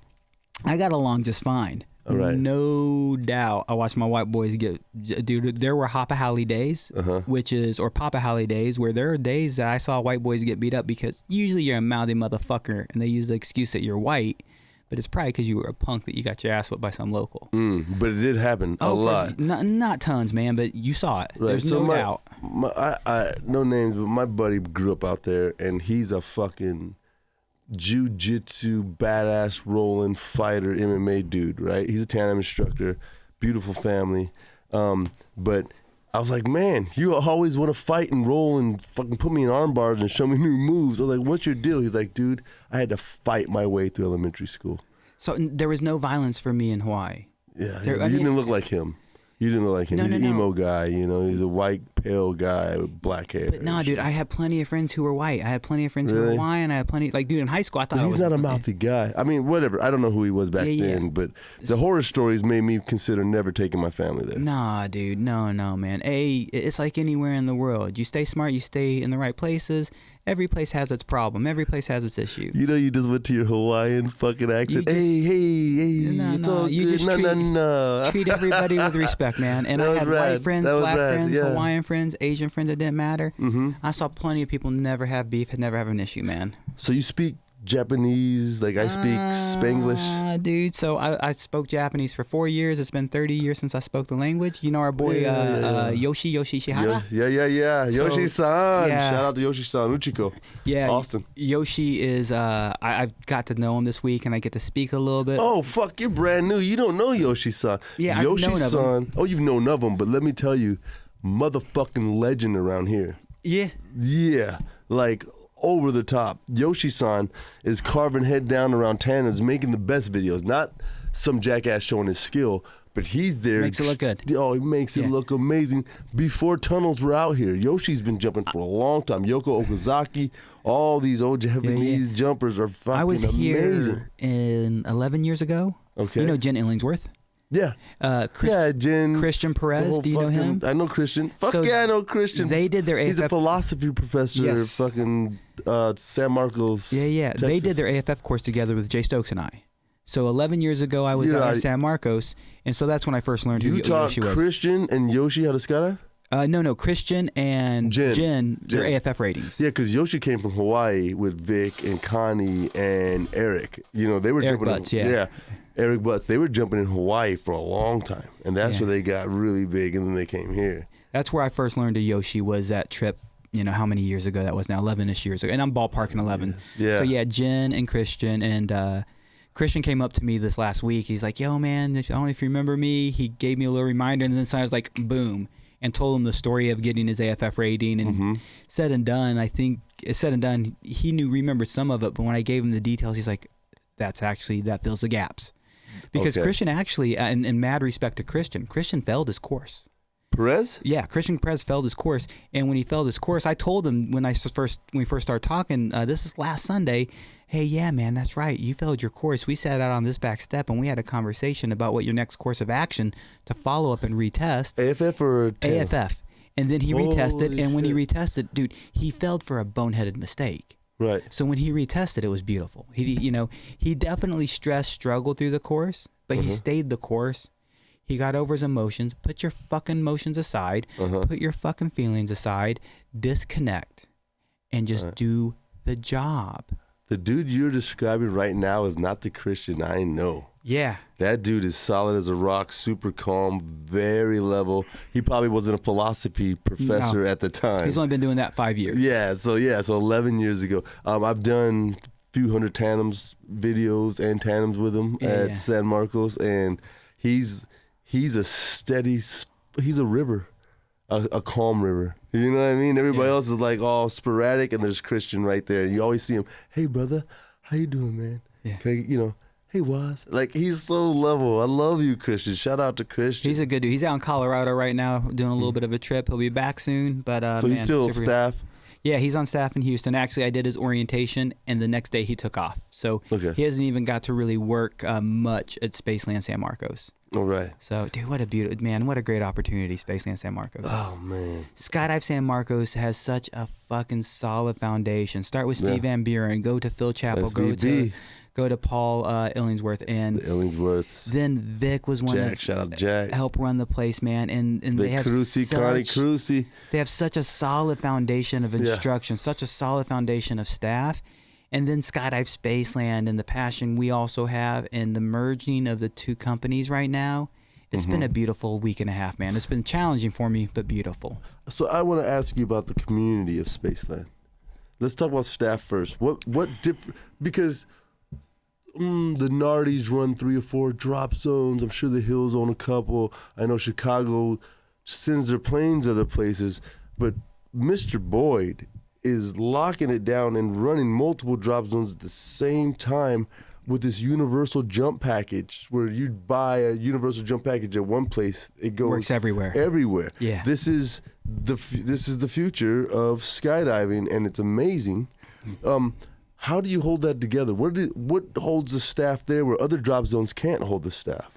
I got along just fine. All right. No doubt. I watched my white boys get, dude, there were Hoppa Hally days, or Papa Hally days, where there are days that I saw white boys get beat up because usually you're a mouthy motherfucker and they use the excuse that you're white, but it's probably because you were a punk that you got your ass whipped by some local. But it did happen a lot. Not tons, man, but you saw it. Right. There's so no doubt. I no names, but my buddy grew up out there, and he's a fucking jiu-jitsu badass rolling fighter MMA dude, right? He's a Tandem instructor, beautiful family, but I was like, man, you always want to fight and roll and fucking put me in arm bars and show me new moves. I was like, what's your deal? He's like, dude, I had to fight my way through elementary school. So there was no violence for me in Hawaii. Yeah, you didn't look like him. You didn't look like him. He's an emo guy, you know. He's a white, pale guy with black hair. But no, dude, I had plenty of friends who were white. I had plenty of friends who were Hawaiian. I had plenty, like, dude, in high school, I thought he's not a mouthy guy. I mean, whatever. I don't know who he was back then, but the horror stories made me consider never taking my family there. Nah, dude, no, man. It's like anywhere in the world. You stay smart, you stay in the right places. Every place has its problem. Every place has its issue. You know, you just went to your Hawaiian fucking accent. Hey, it's all you good. Just treat everybody with respect, man. And I had white friends, black friends, Hawaiian friends, Asian friends. It didn't matter. I saw plenty of people never have beef, never have an issue, man. So you speak Japanese, like I speak Spanglish? Dude, so I spoke Japanese for 4 years. It's been 30 years since I spoke the language. You know our boy Yoshi Shihara? Yeah. Yoshi-san. Shout out to Yoshi-san. Uchiko. Yeah. Austin. Yoshi is, I've got to know him this week and I get to speak a little bit. Oh, fuck, you're brand new. You don't know Yoshi-san. Yeah, I've known of him. Oh, you've known of him, but let me tell you, motherfucking legend around here. Yeah. Yeah. Like, over the top. Yoshi-san is carving head down around tandems, making the best videos. Not some jackass showing his skill, but he's there. Makes it look good. Oh, he makes it look amazing. Before tunnels were out here, Yoshi's been jumping for a long time. Yoko Okazaki, all these old Japanese jumpers are fucking amazing. I was here 11 years ago. Okay. You know Jen Illingsworth? Yeah. Jen. Christian Perez, do you know him? I know Christian. I know Christian. They did their AFF. He's a philosophy professor, fucking San Marcos. Yeah. Texas. They did their AFF course together with Jay Stokes and I. So 11 years ago, I was out at San Marcos, and so that's when I first learned who Yoshi was. You taught Christian and Yoshi how to skydive? No, Christian and Jen, their AFF ratings. Yeah, because Yoshi came from Hawaii with Vic and Connie and Eric. You know, they were Eric jumping. Butts, Eric Butts. They were jumping in Hawaii for a long time, and that's where they got really big, and then they came here. That's where I first learned of Yoshi, was that trip, you know, how many years ago that was now? 11-ish years ago. And I'm ballparking 11. Yeah. So, Jen and Christian, and Christian came up to me this last week. He's like, yo, man, I don't know if you remember me. He gave me a little reminder, and then I was like, boom, and told him the story of getting his AFF rating. And said and done, I think, said and done, he remembered some of it, but when I gave him the details, he's like, that fills the gaps. Because Christian actually, in mad respect to Christian failed his course. Perez? Yeah, Christian Perez failed his course, and when he failed his course, I told him when we first started talking, this is last Sunday, hey, yeah, man, that's right, you failed your course. We sat out on this back step, and we had a conversation about what your next course of action to follow up and retest. AFF or TAM? AFF. And then he retested, and when he retested, dude, he failed for a boneheaded mistake. Right. So when he retested, it was beautiful. He definitely struggled through the course, but he stayed the course. He got over his emotions. Put your fucking emotions aside. Put your fucking feelings aside. Disconnect, and just do the job. The dude you're describing right now is not the Christian I know. Yeah. That dude is solid as a rock, super calm, very level. He probably wasn't a philosophy professor at the time. He's only been doing that 5 years. Yeah, so 11 years ago. I've done a few hundred tandems videos and tandems with him at San Marcos, and he's a river, a calm river. You know what I mean? Everybody else is like all sporadic, and there's Christian right there. And you always see him, hey, brother, how you doing, man? Yeah. Hey, Waz. Like, he's so level. I love you, Christian. Shout out to Christian. He's a good dude. He's out in Colorado right now doing a little bit of a trip. He'll be back soon. But so he's still staff? Yeah, he's on staff in Houston. Actually, I did his orientation, and the next day he took off. So he hasn't even got to really work much at Spaceland San Marcos. All right. So, dude, what a great opportunity, Spaceland San Marcos. Oh, man. Skydive San Marcos has such a fucking solid foundation. Start with Steve Van Buren, go to Phil Chappell, go to Paul Illingsworth, and the Illingsworths. Then Vic was one Jack, shout out Jack. Help run the place, man. And they have Connie Crucy. They have such a solid foundation of instruction, such a solid foundation of staff. And then Skydive Spaceland and the passion we also have, and the merging of the two companies right now. It's been a beautiful week and a half, man. It's been challenging for me, but beautiful. So I want to ask you about the community of Spaceland. Let's talk about staff first. What different? Because the Nardies run 3 or 4 drop zones. I'm sure the Hills own a couple. I know Chicago sends their planes other places, but Mr. Boyd is locking it down and running multiple drop zones at the same time with this universal jump package, where you buy a universal jump package at one place, it goes works everywhere. Yeah, this is the future of skydiving, and it's amazing. How do you hold that together? What holds the staff there where other drop zones can't hold the staff?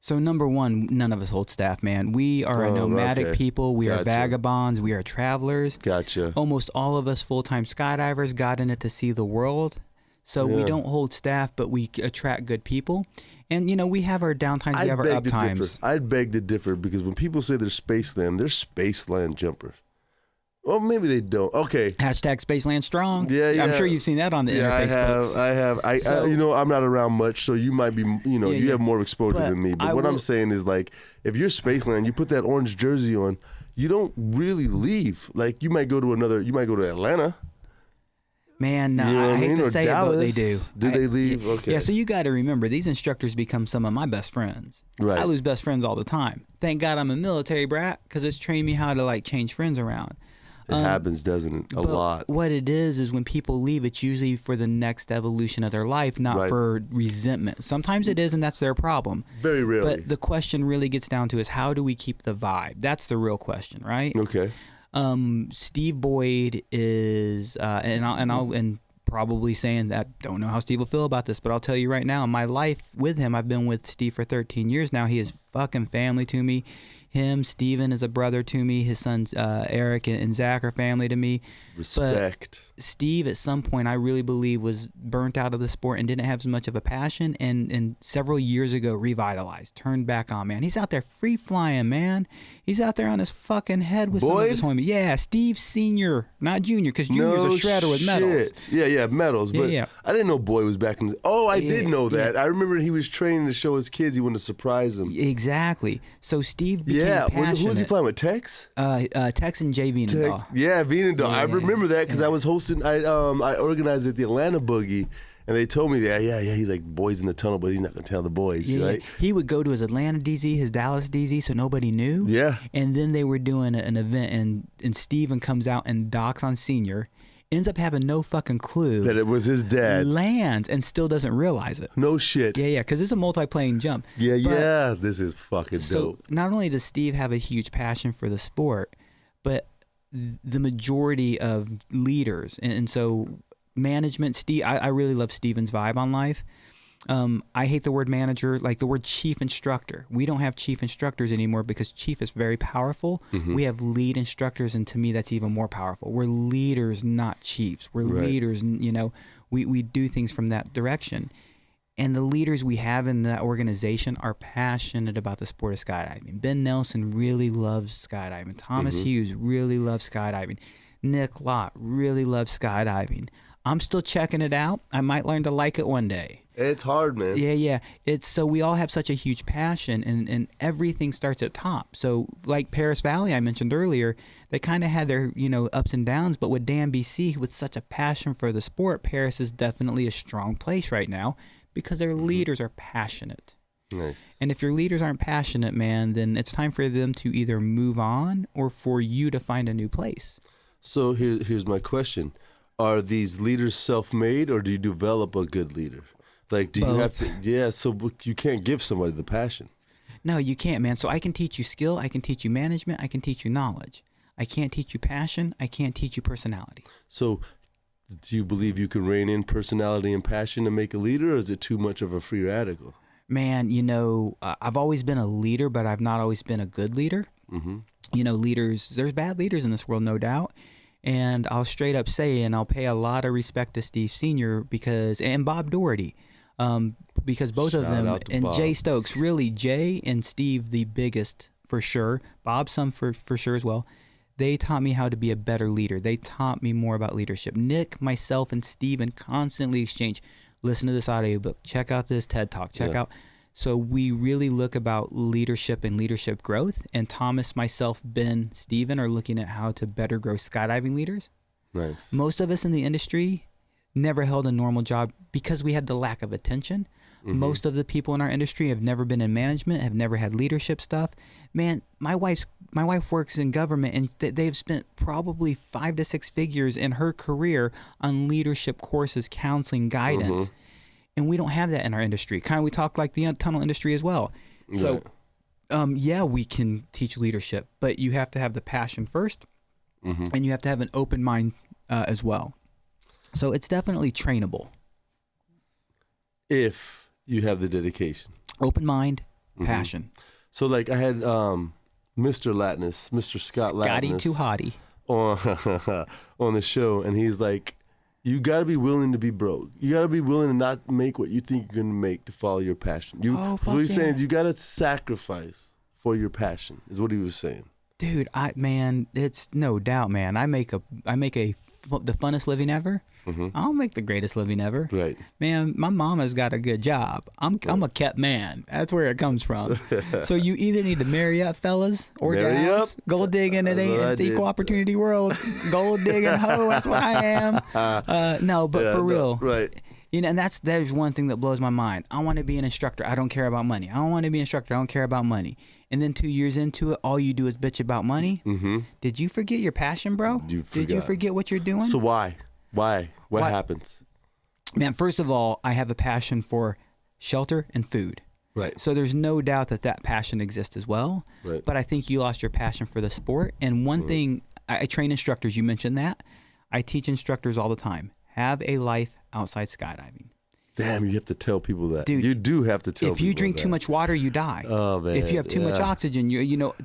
So number one, none of us hold staff, man. We are a nomadic people. We are vagabonds. We are travelers. Gotcha. Almost all of us full-time skydivers got in it to see the world. So we don't hold staff, but we attract good people. And, we have our downtimes, we have our uptimes. I'd beg to differ, because when people say they're Spaceland jumpers. Well, maybe they don't. Okay. Hashtag Spaceland Strong. Yeah. I'm sure you've seen that on the interface. I have. I'm not around much, so you might be, you have more exposure than me. But what I'm saying is, like, if you're Spaceland, you put that orange jersey on, you don't really leave. Like, you might go to Atlanta. Man, no, I hate to say it, but they do. Do they leave? Okay. Yeah, so you got to remember, these instructors become some of my best friends. Right. I lose best friends all the time. Thank God I'm a military brat, because it's trained me how to, like, change friends around. It happens, doesn't it? A lot. What it is when people leave, it's usually for the next evolution of their life, not for resentment. Sometimes it is, and that's their problem. Very rarely. But the question really gets down to is, how do we keep the vibe? That's the real question, right? Okay. Steve Boyd is, and probably saying that, don't know how Steve will feel about this, but I'll tell you right now, in my life with him, I've been with Steve for 13 years now. He is fucking family to me. Steven is a brother to me. His sons, Eric and Zach, are family to me. Respect. But Steve, at some point, I really believe, was burnt out of the sport and didn't have as much of a passion, and several years ago revitalized, turned back on, man. He's out there free flying, man. He's out there on his fucking head with some of his homies. Yeah, Steve Sr., not Junior, because Junior's a shredder with medals. Yeah, medals. But I didn't know Boyd was back in the... Oh, I did know that. I remember he was training to show his kids he wanted to surprise them. Exactly. So Steve became passionate. Who was he flying with, Tex? Tex and Jay Vienendahl. Yeah, Vienendahl. I remember that, because I was hosting... I organized at the Atlanta Boogie, and they told me that, he's like, boys in the tunnel, but he's not going to tell the boys, right? He would go to his Atlanta DZ, his Dallas DZ, so nobody knew. Yeah. And then they were doing an event, and Steven comes out and docks on Senior, ends up having no fucking clue that it was his dad. Lands and still doesn't realize it. No shit. Yeah, because it's a multi-plane jump. Yeah, this is fucking dope. So not only does Steve have a huge passion for the sport, but the majority of leaders, and so management, Steve, I really love Steven's vibe on life. I hate the word manager, like the word chief instructor. We don't have chief instructors anymore, because chief is very powerful. We have lead instructors, and to me, that's even more powerful. We're leaders, not chiefs. We're leaders, we do things from that direction. And the leaders we have in that organization are passionate about the sport of skydiving. Ben Nelson really loves skydiving. Thomas Hughes really loves skydiving. Nick Lott really loves skydiving. I'm still checking it out. I might learn to like it one day. It's hard, man. Yeah. It's so we all have such a huge passion, and everything starts at top. So like Paris Valley I mentioned earlier, they kind of had their, ups and downs, but with Dan BC, with such a passion for the sport, Paris is definitely a strong place right now, because their leaders are passionate. Nice. And if your leaders aren't passionate, man, then it's time for them to either move on or for you to find a new place. So here's my question. Are these leaders self-made, or do you develop a good leader? Like, do you have to... Yeah, so you can't give somebody the passion. No, you can't, man. So I can teach you skill, I can teach you management, I can teach you knowledge. I can't teach you passion, I can't teach you personality. So do you believe you can rein in personality and passion to make a leader, or is it too much of a free radical? Man, I've always been a leader, but I've not always been a good leader. Mm-hmm. Leaders, there's bad leaders in this world, no doubt. And I'll straight up say, and I'll pay a lot of respect to Steve Sr. and Bob Doherty, because both of them, and Bob. Jay Stokes, really, Jay and Steve, the biggest for sure, Bob some for sure as well. They taught me how to be a better leader. They taught me more about leadership. Nick, myself, and Steven constantly exchange. Listen to this audiobook. Check out this TED Talk. Check out. So we really look about leadership and leadership growth. And Thomas, myself, Ben, Steven are looking at how to better grow skydiving leaders. Nice. Most of us in the industry never held a normal job because we had the lack of attention. Mm-hmm. Most of the people in our industry have never been in management, have never had leadership stuff. Man, my wife works in government, and they've spent probably 5 to 6 figures in her career on leadership courses, counseling, guidance. Mm-hmm. And we don't have that in our industry. Kind of, we talk like the tunnel industry as well. So, we can teach leadership, but you have to have the passion first, and you have to have an open mind as well. So it's definitely trainable. If you have the dedication. Open mind, passion. So like I had Mr. Latness, Mr. Scott Scotty Latness Too Hottie on the show, and he's like, you got to be willing to be broke. You got to be willing to not make what you think you're going to make to follow your passion. What he's saying is you got to sacrifice for your passion, is what he was saying. Dude, it's no doubt, man. I make the funnest living ever. I don't make the greatest living ever. Right. Man, my mama's got a good job. I'm a kept man. That's where it comes from. So you either need to marry up, fellas, or marry gals. up. Gold digging. It ain't it's equal opportunity world. Gold digging hoe. That's what I am. No, but for real. Right. And there's one thing that blows my mind. I want to be an instructor. I don't care about money. I don't want to be an instructor. I don't care about money. And then 2 years into it, all you do is bitch about money. Mm-hmm. Did you forget your passion, bro? Did you forget what you're doing? So why? What happens? Man, first of all, I have a passion for shelter and food. Right. So there's no doubt that passion exists as well. Right. But I think you lost your passion for the sport. And one thing, I train instructors. You mentioned that. I teach instructors all the time. Have a life outside skydiving. Damn, you have to tell people that. Dude, you do have to tell people that. If you drink too much water, you die. Oh, man. If you have too much oxygen,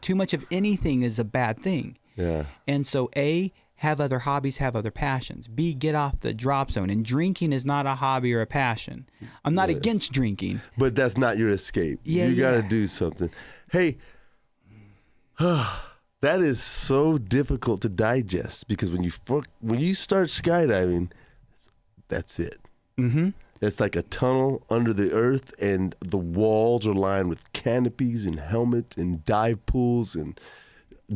too much of anything is a bad thing. Yeah. And so A, have other hobbies, have other passions. B, get off the drop zone. And drinking is not a hobby or a passion. I'm not against drinking. But that's not your escape. Yeah, you got to do something. Hey, that is so difficult to digest because when you start skydiving, that's it. Mm-hmm. It's like a tunnel under the earth, and the walls are lined with canopies and helmets and dive pools and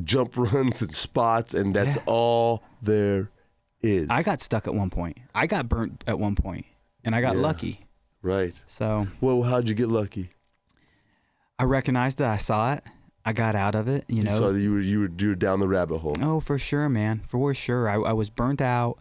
jump runs and spots, and that's all there is. I got stuck at one point. I got burnt at one point, and I got lucky. Right. So. Well, how'd you get lucky? I recognized it. I saw it. I got out of it. You know. So you were down the rabbit hole. Oh, for sure, man. For sure. I was burnt out.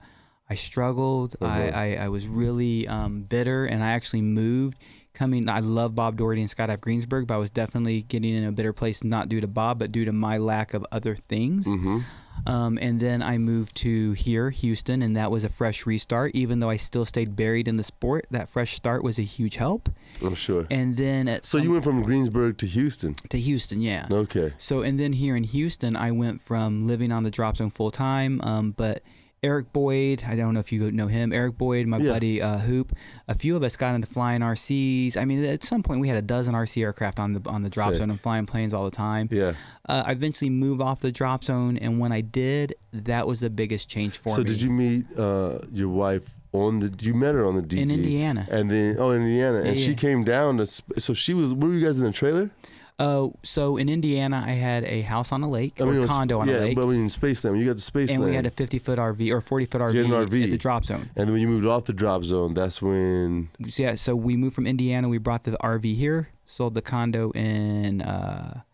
I struggled. I was really bitter, and I actually moved. I love Bob Doherty and Skydive Greensburg, but I was definitely getting in a bitter place, not due to Bob, but due to my lack of other things. Mm-hmm. And then I moved to Houston, and that was a fresh restart. Even though I still stayed buried in the sport, that fresh start was a huge help. I'm sure. And then you went from Greensburg to Houston? To Houston, yeah. Okay. So, and then here in Houston, I went from living on the drop zone full time, but Eric Boyd, I don't know if you know him. Eric Boyd, my buddy Hoop. A few of us got into flying RCs. I mean, at some point we had a dozen RC aircraft on the drop zone and flying planes all the time. Yeah. I eventually moved off the drop zone, and when I did, that was the biggest change for me. So did you meet your wife you met her on the DT? In Indiana. And then, in Indiana. And she came down were you guys in a trailer? So in Indiana, I had a house on a lake, condo on a lake. Yeah, but when you Space Land, you got the Space Land. And we had a 50-foot RV or 40-foot RV at the drop zone. And then when you moved off the drop zone, that's when... So we moved from Indiana. We brought the RV here, sold the condo in...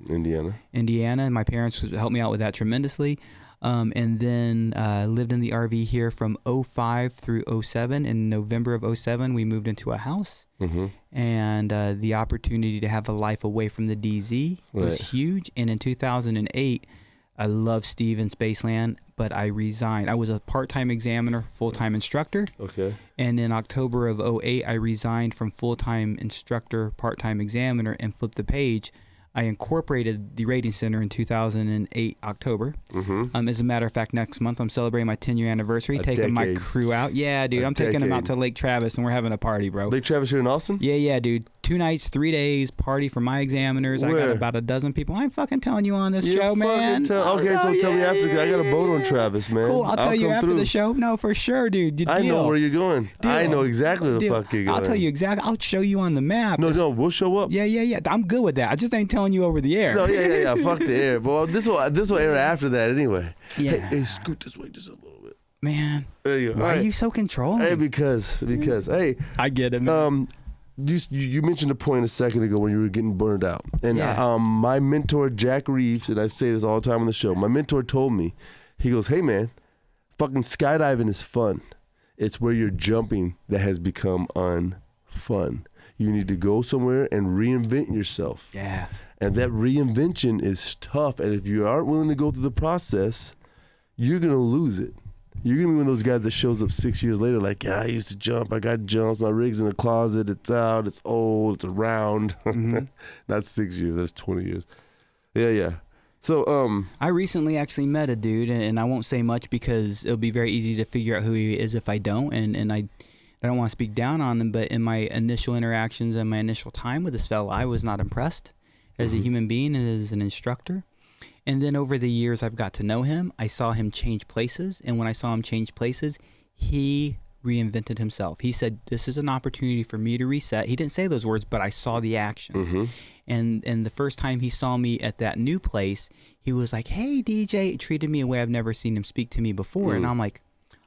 Indiana. And my parents helped me out with that tremendously. And then lived in the RV here from 05 through 07. In November of 07, we moved into a house. Mm-hmm. And the opportunity to have a life away from the DZ was huge. And in 2008, I love Steve in Spaceland, but I resigned. I was a part-time examiner, full-time instructor. Okay. And in October of 2008, I resigned from full-time instructor, part-time examiner, and flipped the page. I incorporated the Rating Center in 2008, October. As a matter of fact, next month I'm celebrating my 10-year anniversary, taking my crew out. Yeah, dude, I'm taking them out to Lake Travis, and we're having a party, bro. Lake Travis here in Austin? Yeah, dude. 2 nights, 3 days, party for my examiners. Where? I got about a dozen people. I'm fucking telling you on this show, man. Okay, so tell me after. I got a boat on Travis, man. Cool, I'll tell you after the show. No, for sure, dude. I know where you're going. Deal. I know exactly where the fuck you're going. I'll tell you exactly. I'll show you on the map. No, we'll show up. Yeah. I'm good with that. I just ain't telling you over the air. No, yeah. Fuck the air. Well, this will air after that anyway. Yeah. Hey, scoot this way just a little bit. Man. There you go. Why are you so controlling? Hey, because hey. I get it, man. You mentioned a point a second ago when you were getting burned out, and my mentor Jack Reeves, and I say this all the time on the show. My mentor told me, he goes, "Hey man, fucking skydiving is fun. It's where you're jumping that has become unfun. You need to go somewhere and reinvent yourself. Yeah, and that reinvention is tough. And if you aren't willing to go through the process, you're gonna lose it." You're going to be one of those guys that shows up 6 years later like, yeah, I used to jump. I got jumps. My rig's in the closet. It's out. It's old. It's around. Not 6 years. That's 20 years. Yeah. So, I recently actually met a dude, and I won't say much because it'll be very easy to figure out who he is if I don't. And I don't want to speak down on him, but in my initial interactions and my initial time with this fella, I was not impressed as a human being and as an instructor. And then over the years, I've got to know him. I saw him change places. And when I saw him change places, he reinvented himself. He said, this is an opportunity for me to reset. He didn't say those words, but I saw the actions. And the first time he saw me at that new place, he was like, hey, DJ. He treated me a way I've never seen him speak to me before. And I'm like,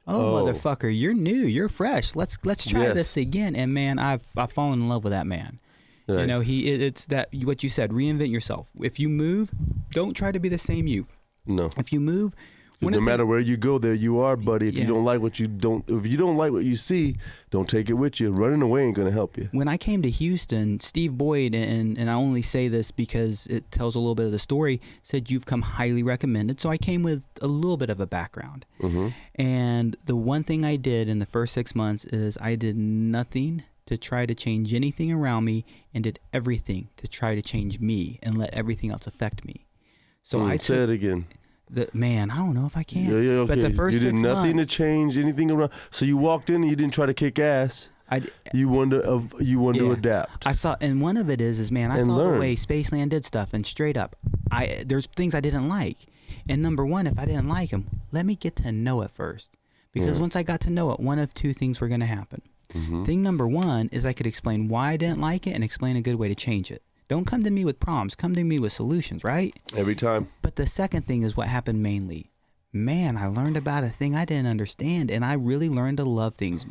oh, motherfucker, you're new. You're fresh. Let's try this again. And, man, I've fallen in love with that man. Right. You know, it's that what you said, reinvent yourself. If you move, don't try to be the same you. No. If you move, no matter where you go, there you are, buddy. If you don't like what you see, don't take it with you. Running away ain't gonna help you. When I came to Houston, Steve Boyd, and I only say this because it tells a little bit of the story, said you've come highly recommended. So I came with a little bit of a background. And the one thing I did in the first 6 months is I did nothing to try to change anything around me, and did everything to try to change me and let everything else affect me. So I say it again. Man, I don't know if I can. Yeah, okay. But the first you did 6 nothing months, to change anything around. So you walked in and you didn't try to kick ass. You wanted to adapt. I saw, and one of it is man, I saw the way Spaceland did stuff, and straight up, there's things I didn't like. And number one, if I didn't like them, let me get to know it first, because once I got to know it, one of two things were going to happen. Thing number one is I could explain why I didn't like it and explain a good way to change it. Don't come to me with problems. Come to me with solutions, right? Every time. But the second thing is what happened mainly. Man, I learned about a thing I didn't understand, and I really learned to love things.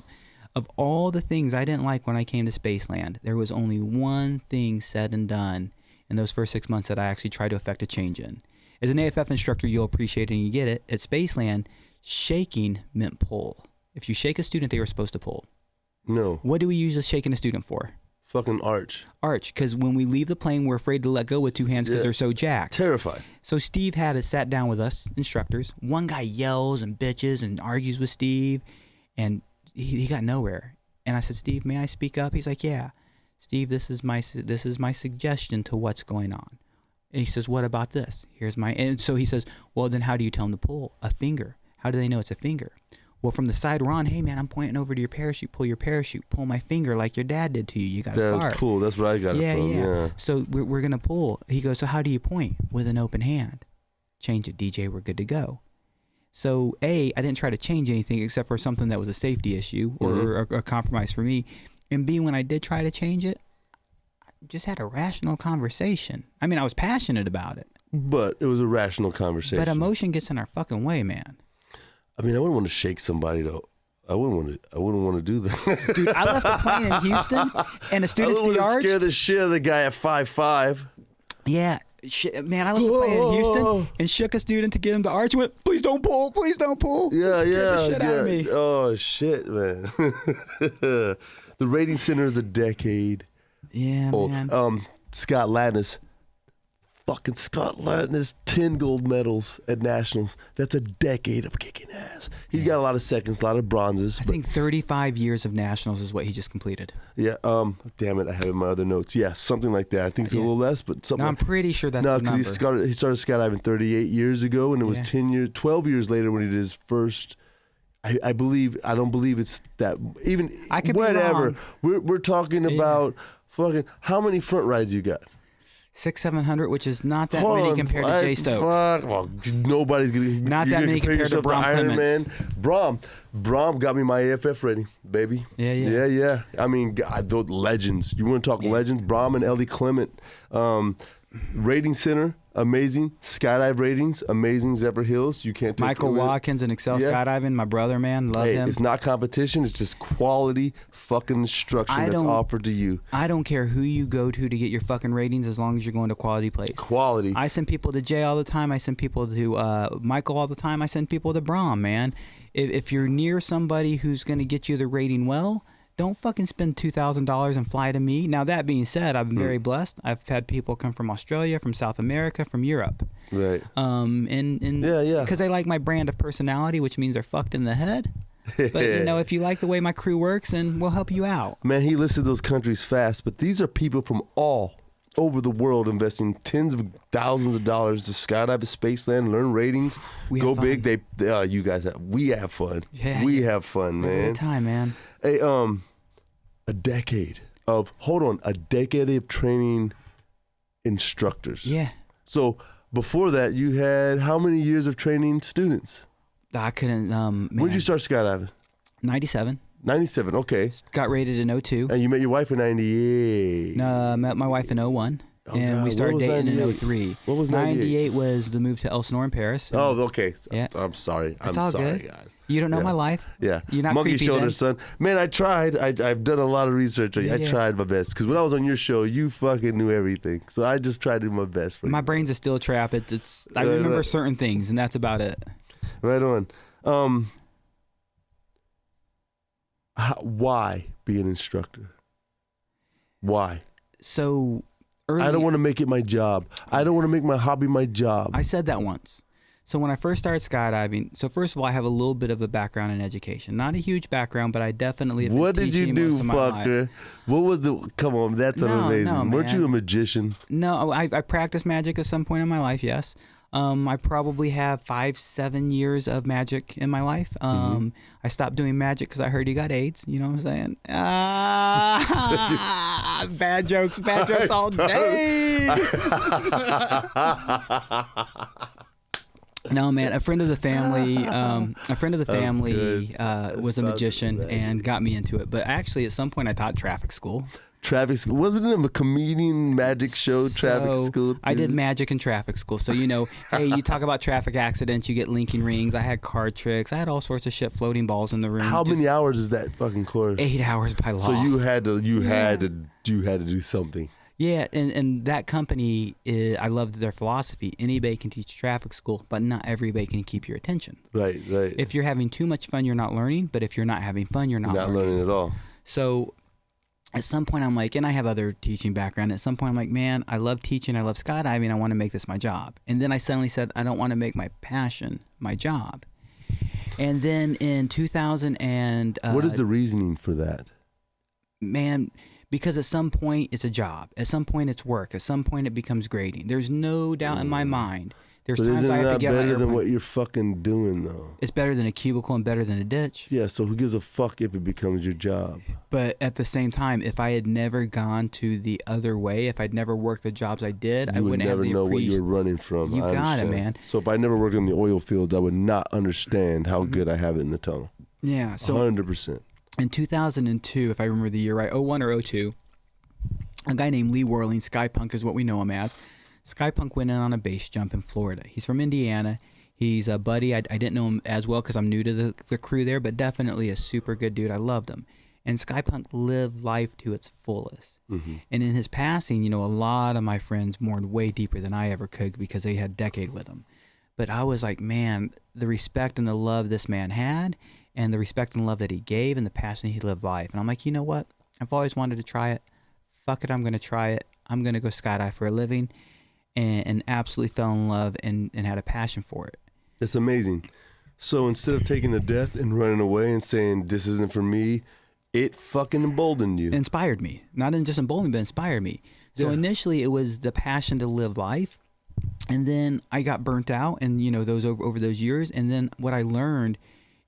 Of all the things I didn't like when I came to Spaceland, there was only one thing said and done in those first 6 months that I actually tried to affect a change in. As an AFF instructor, you'll appreciate it and you get it. At Spaceland, shaking meant pull. If you shake a student, they were supposed to pull. No. What do we use shaking a student for? Fucking arch, because when we leave the plane, we're afraid to let go with two hands because they're so jacked. Terrified. So Steve had us sat down with us instructors. One guy yells and bitches and argues with Steve, and he got nowhere. And I said, Steve, may I speak up? He's like, yeah. Steve, this is my suggestion to what's going on. And he says, what about this? And so he says, well, then how do you tell them to pull? A finger. How do they know it's a finger? Well, from the side we're on, hey, man, I'm pointing over to your parachute. Pull your parachute. Pull my finger like your dad did to you. You got a fart. That's cool. That's where I got it from. Yeah. So we're going to pull. He goes, so how do you point? With an open hand. Change it, DJ. We're good to go. So, A, I didn't try to change anything except for something that was a safety issue or a compromise for me. And B, when I did try to change it, I just had a rational conversation. I mean, I was passionate about it. But it was a rational conversation. But emotion gets in our fucking way, man. I mean, I wouldn't want to shake somebody though. I wouldn't want to do that. Dude, I left a plane in Houston, and a student's the arch. Scare the shit out of the guy at 5'5". Yeah, man, I left a plane in Houston and shook a student to get him to arch. And went, please don't pull, please don't pull. Yeah. The shit out of me. Oh shit, man. The Rating Center is a decade. Yeah, old. man. Scott Ladnis, fucking Scotland has 10 gold medals at nationals. That's a decade of kicking ass. He's got a lot of seconds, a lot of bronzes. I think 35 years of nationals is what he just completed. Yeah. Damn it, I have it in my other notes. Yeah, something like that. I think it's a little less, but something. No, I'm pretty sure that's the number. No, he started skydiving 38 years ago, and it was 12 years later when he did his first. I don't believe it's that. Even I could whatever. be wrong. We're talking about fucking how many front rides you got? 600-700, which is not that many compared to Jay Stokes. Well, nobody's gonna. Not that many compared to Brom Clements. Brom got me my AFF rating, baby. Yeah. I mean, God, those legends. You want to talk legends? Brom and Ellie Clement. Rating Center, amazing. Skydive ratings, amazing. Zephyr Hills, you can't take Michael Watkins and Excel Skydiving, my brother, man, love him. It's not competition, it's just quality fucking instruction that's offered to you. I don't care who you go to get your fucking ratings as long as you're going to quality place. Quality. I send people to Jay all the time. I send people to Michael all the time. I send people to Brom, man. If you're near somebody who's going to get you the rating well, don't fucking spend $2,000 and fly to me. Now, that being said, I've been very blessed. I've had people come from Australia, from South America, from Europe. Right. Because they like my brand of personality, which means they're fucked in the head. But, if you like the way my crew works, then we'll help you out. Man, he listed those countries fast, but these are people from all over the world investing tens of thousands of dollars to skydive at Spaceland, learn ratings, go big. You guys we have fun. Yeah, we have fun, man. Good time, man. Hey, a decade of training instructors. Yeah. So before that, you had how many years of training students? I couldn't. When did you start skydiving? 97. 97. Okay. Got rated in 02. And you met your wife in 98. No, I met my wife in 01. And we started dating in 03. What was 98? 98 was the move to Elsinore in Paris. Oh, okay. Yeah. I'm sorry. It's I'm all sorry, good. guys. You don't know my life. Yeah. You're not Monkey creepy shoulders, then. son. Man, I tried. I've done a lot of research. I tried my best. Because when I was on your show, you fucking knew everything. So I just tried to do my best for you. My brain's a steel trap. I remember certain things, and that's about it. Right on. Why be an instructor? Why? So early, I don't want to make it my job. I don't want to make my hobby my job. I said that once. So when I first started skydiving, so first of all, I have a little bit of a background in education. Not a huge background, but I definitely have been What did you do, fucker? What was the... Come on, that's amazing. No, Weren't you a magician? No, I practiced magic at some point in my life, yes. I probably have 5-7 years of magic in my life. I stopped doing magic because I heard you got AIDS. You know what I'm saying? Bad jokes all day. No, man. A friend of the family, was a magician and got me into it. But actually, at some point, I taught traffic school. Traffic school? Wasn't it a comedian magic show, traffic school? Too? I did magic in traffic school. So, hey, you talk about traffic accidents, you get linking rings. I had card tricks. I had all sorts of shit, floating balls in the room. How many hours is that fucking course? 8 hours by law. So you had to do something. Yeah, and that company, I loved their philosophy. Anybody can teach traffic school, but not everybody can keep your attention. Right. If you're having too much fun, you're not learning. But if you're not having fun, you're not learning at all. So at some point, I'm like, and I have other teaching background. At some point, I'm like, man, I love teaching. I love skydiving. I want to make this my job. And then I suddenly said, I don't want to make my passion my job. And then in 2000 and... what is the reasoning for that? Man... Because at some point, it's a job. At some point, it's work. At some point, it becomes grading. There's no doubt in my mind. There's times I have to get my airplane. But isn't it better than what you're fucking doing, though? It's better than a cubicle and better than a ditch. Yeah, so who gives a fuck if it becomes your job? But at the same time, if I had never gone to the other way, if I'd never worked the jobs I did, I wouldn't have the never know what you were running from. You got it, man. So if I never worked in the oil fields, I would not understand how good I have it in the tunnel. Yeah. So 100%. In 2002, if I remember the year right, 01 or 02, a guy named Lee Whirling, Skypunk is what we know him as. Skypunk went in on a base jump in Florida. He's from Indiana. He's a buddy. I didn't know him as well because I'm new to the crew there, but definitely a super good dude. I loved him. And Skypunk lived life to its fullest. Mm-hmm. And in his passing, a lot of my friends mourned way deeper than I ever could because they had a decade with him. But I was like, man, the respect and the love this man had and the respect and love that he gave and the passion he lived life. And I'm like, you know what? I've always wanted to try it. Fuck it, I'm going to try it. I'm going to go skydive for a living. and absolutely fell in love and had a passion for it. It's amazing. So instead of taking the death and running away and saying, this isn't for me, it fucking emboldened you. Inspired me. Not just emboldened, but inspired me. So initially it was the passion to live life. And then I got burnt out and, those over those years. And then what I learned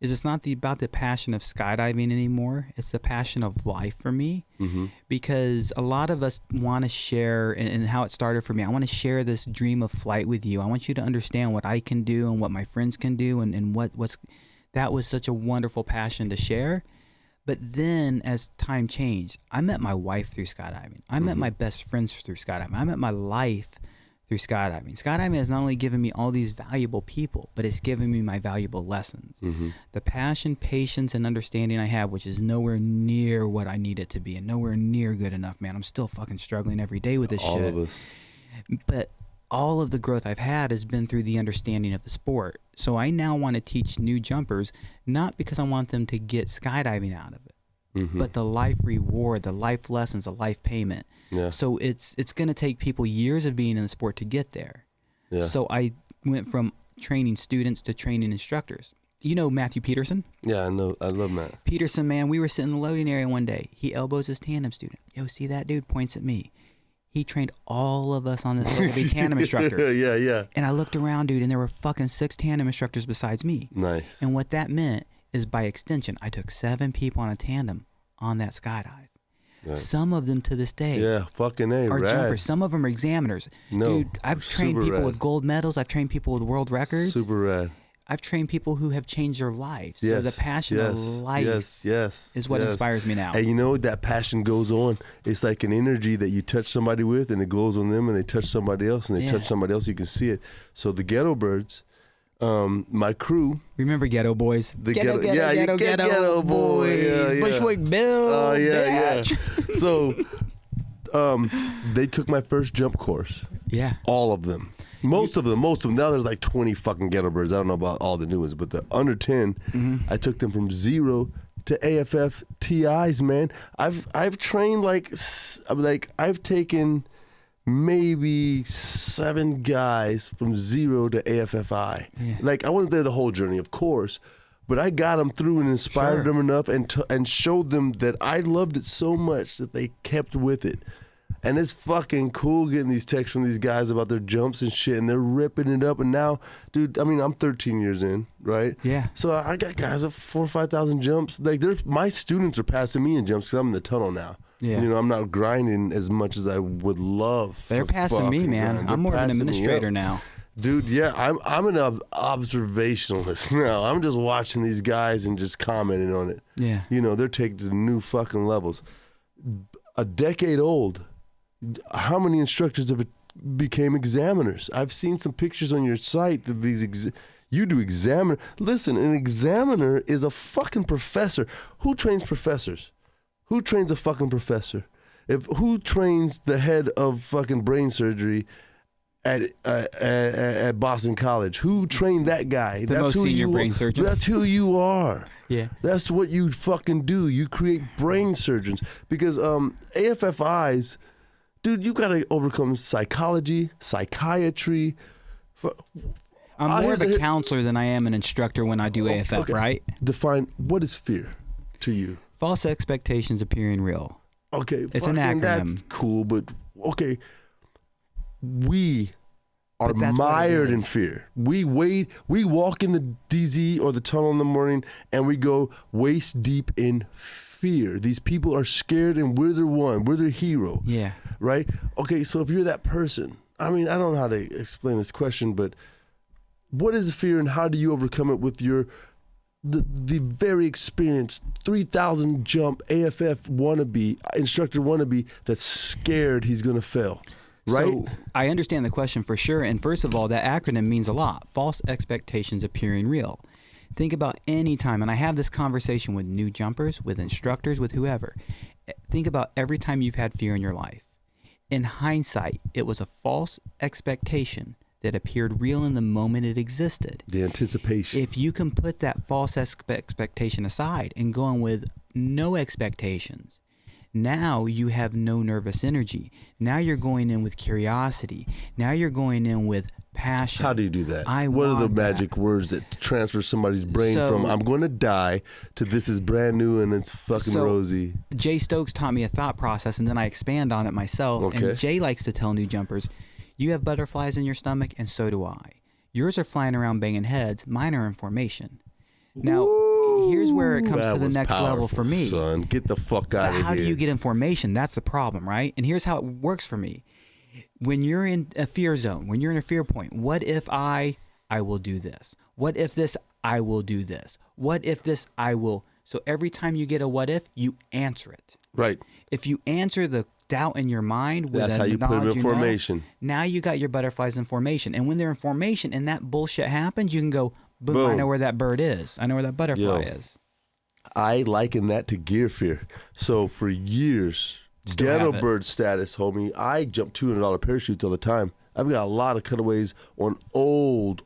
is it's not about the passion of skydiving anymore. It's the passion of life for me. Mm-hmm. Because a lot of us want to share, and how it started for me, I want to share this dream of flight with you. I want you to understand what I can do and what my friends can do, and that was such a wonderful passion to share. But then as time changed, I met my wife through skydiving. I met my best friends through skydiving. I met my life through skydiving. Skydiving has not only given me all these valuable people, but it's given me my valuable lessons. Mm-hmm. The passion, patience, and understanding I have, which is nowhere near what I need it to be and nowhere near good enough, man. I'm still fucking struggling every day with this shit. All of us. But all of the growth I've had has been through the understanding of the sport. So I now want to teach new jumpers, not because I want them to get skydiving out of it, but the life reward, the life lessons, the life payment. Yeah. So it's going to take people years of being in the sport to get there. Yeah. So I went from training students to training instructors. You know Matthew Peterson? Yeah, I know. I love Matt. Peterson, man, we were sitting in the loading area one day. He elbows his tandem student. Yo, see that dude? Points at me. He trained all of us on this to be tandem instructors. Yeah. And I looked around, dude, and there were fucking 6 tandem instructors besides me. Nice. And what that meant is, by extension, I took 7 people on a tandem on that skydive. Right. Some of them to this day are jumpers. Some of them are examiners. Dude, I've trained people with gold medals. I've trained people with world records. Super rad. I've trained people who have changed their lives. Yes, so the passion of life is what inspires me now. And that passion goes on. It's like an energy that you touch somebody with, and it goes on them, and they touch somebody else, and they touch somebody else. You can see it. So the Ghetto Birds, my crew. Remember Ghetto Boys? The Ghetto Boys. Bushwick Bill. Oh, yeah. So they took my first jump course. Yeah. All of them. Most of them. Now there's like 20 fucking Ghetto Birds. I don't know about all the new ones, but the under 10, I took them from 0 to AFF TIs, man. I've trained I've taken maybe 7 guys from 0 to AFFI. Yeah. Like, I wasn't there the whole journey, of course, but I got them through and inspired them enough and showed them that I loved it so much that they kept with it. And it's fucking cool getting these texts from these guys about their jumps and shit, and they're ripping it up. And now, dude, I mean, I'm 13 years in, right? Yeah. So I got guys with 4,000 or 5,000 jumps. Like, my students are passing me in jumps because I'm in the tunnel now. Yeah. I'm not grinding as much as I would love. They're passing me, man. I'm more of an administrator now. Dude, yeah, I'm an observationalist now. I'm just watching these guys and just commenting on it. Yeah. They're taking to new fucking levels. A decade old. How many instructors have became examiners? I've seen some pictures on your site that you do examiner. Listen, an examiner is a fucking professor. Who trains professors? Who trains a fucking professor? Who trains the head of fucking brain surgery at Boston College? Who trained that guy? That's most senior brain surgeon. That's who you are. Yeah. That's what you fucking do. You create brain surgeons. Because AFFIs, dude, you got to overcome psychology, psychiatry. I'm more of a counselor than I am an instructor when I do AFF, right? Define, what is fear to you? False expectations appearing real. Okay. It's an acronym. That's cool, but okay. We are mired in fear. We walk in the DZ or the tunnel in the morning and we go waist deep in fear. These people are scared and we're their one. We're their hero. Yeah. Right? Okay, so if you're that person, I mean, I don't know how to explain this question, but what is fear and how do you overcome it with the very experienced 3,000 jump AFF wannabe, instructor wannabe that's scared he's going to fail? Right? So I understand the question for sure. And first of all, that acronym means a lot. False expectations appearing real. Think about any time, and I have this conversation with new jumpers, with instructors, with whoever. Think about every time you've had fear in your life. In hindsight, it was a false expectation that appeared real in the moment it existed. The anticipation. If you can put that false expectation aside and go on with no expectations, Now you have no nervous energy. Now you're going in with curiosity. Now you're going in with passion. How do you do that? What are the magic words that transfer somebody's brain from I'm going to die to this is brand new and it's fucking rosy? Jay Stokes taught me a thought process, and then I expand on it myself. Okay. And Jay likes to tell new jumpers, you have butterflies in your stomach, and so do I. Yours are flying around banging heads. Mine are in formation. Now, here's where it comes to the next level for me. Son, get the fuck out of here. How do you get in formation? That's the problem, right? And here's how it works for me. When you're in a fear zone, when you're in a fear point, what if I will do this? What if this, I will do this? What if this, I will? So every time you get a what if, you answer it. Right. If you answer the doubt in your mind with that's how you put them in formation. Now you got your butterflies in formation. And when they're in formation and that bullshit happens, you can go, boom, I know where that bird is. I know where that butterfly is. I liken that to gear fear. So for years, ghetto bird status, homie, I jump $200 parachutes all the time. I've got a lot of cutaways on old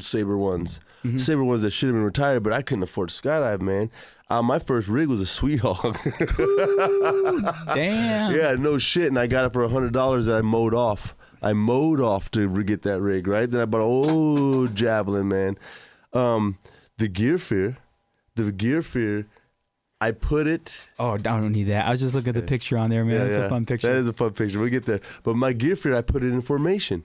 Sabre ones. Mm-hmm. Sabre ones that should have been retired, but I couldn't afford to skydive, man. My first rig was a Sweet Hog. Damn. Yeah, no shit. And I got it for $100 that I mowed off. I mowed off to get that rig, right? Then I bought an old Javelin, man. The gear fear, I put it. Oh, I don't need that. I was just looking at the picture on there, man. That's a fun picture. That is a fun picture. We'll get there. But my gear fear, I put it in formation.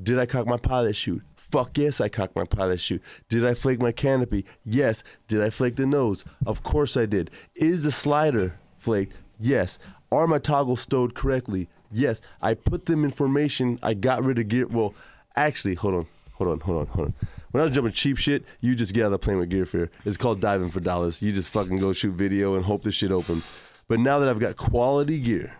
Did I cock my pilot chute? Fuck yes, I cocked my pilot chute. Did I flake my canopy? Yes. Did I flake the nose? Of course I did. Is the slider flaked? Yes. Are my toggles stowed correctly? Yes. I put them in formation. I got rid of gear. Well, actually, hold on. When I was jumping cheap shit, you just get out of the plane with gear fear. It's called diving for dollars. You just fucking go shoot video and hope this shit opens. But now that I've got quality gear,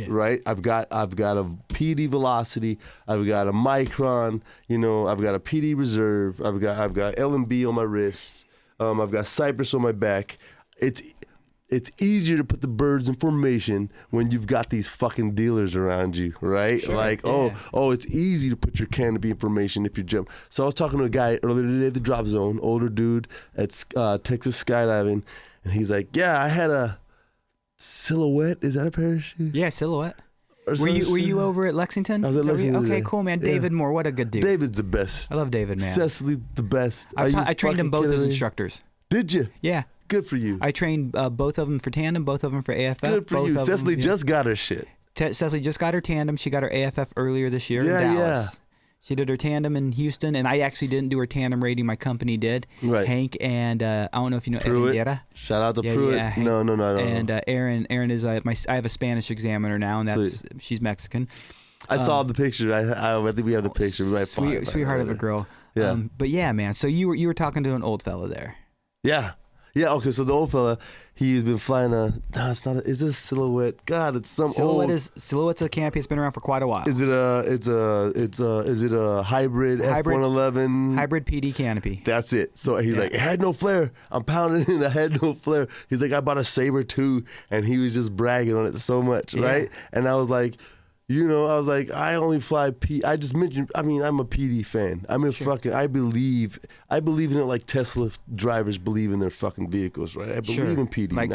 right? I've got a PD Velocity, I've got a Micron, I've got a PD Reserve, I've got L&B on my wrist, I've got Cypress on my back. It's easier to put the birds in formation when you've got these fucking dealers around you, right? Sure, oh, it's easy to put your canopy in formation if you jump. So I was talking to a guy earlier today at the drop zone, older dude at Texas Skydiving, and he's like, yeah, I had a Silhouette. Is that a parachute? Yeah, Silhouette. Were you over at Lexington? I was at Lexington. Okay, cool, man. David Moore, what a good dude. David's the best. I love David, man. Cecily, the best. I trained them both as instructors. Did you? Yeah. Good for you. I trained both of them for tandem, both of them for AFF. Good for you. Cecily just got her shit. Cecily just got her tandem. She got her AFF earlier this year in Dallas. Yeah. She did her tandem in Houston, and I actually didn't do her tandem rating. My company did. Right. Hank and I don't know if you know Aaron. Shout out to Pruitt. Yeah, no. And Aaron is I have a Spanish examiner now, and she's Mexican. I saw the picture. I think we have the picture. We might sweetheart of a girl. Yeah. But yeah, man. So you were talking to an old fella there. Yeah. Yeah, okay, so the old fella, he's been flying is it a Silhouette? God, it's some Silhouette's a canopy that's been around for quite a while. Is it a hybrid F111? Hybrid PD canopy. That's it. So he's like, it had no flare. I'm pounding it, I had no flare. He's like, I bought a Sabre too, and he was just bragging on it so much, right? And I was like, I only fly I just mentioned, I'm a PD fan. I believe in it like Tesla drivers believe in their fucking vehicles, right? I believe in PD. Like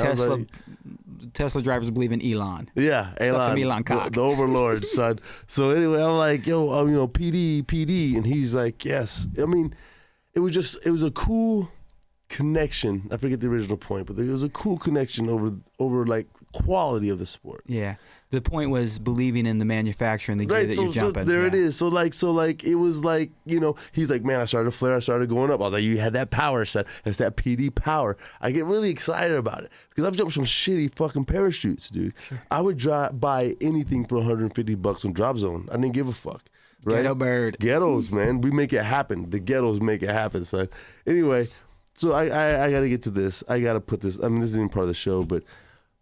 Tesla drivers believe in Elon. Yeah, Elon cock. The overlord, son. So anyway, I'm like, PD. And he's like, yes. I mean, it was a cool connection. I forget the original point, but it was a cool connection over like quality of the sport. Yeah. The point was believing in the manufacturer and the gear that you're jumping. There it is. So it was like, he's like, man, I started to flare. I started going up. I was like, you had that power set. It's that PD power. I get really excited about it because I've jumped some shitty fucking parachutes, dude. Sure. I would buy anything for $150 on Drop Zone. I didn't give a fuck. Right? Ghetto bird. Ghettos, man. We make it happen. The ghettos make it happen, son. Anyway, so I got to get to this. I got to put this. I mean, this isn't part of the show, but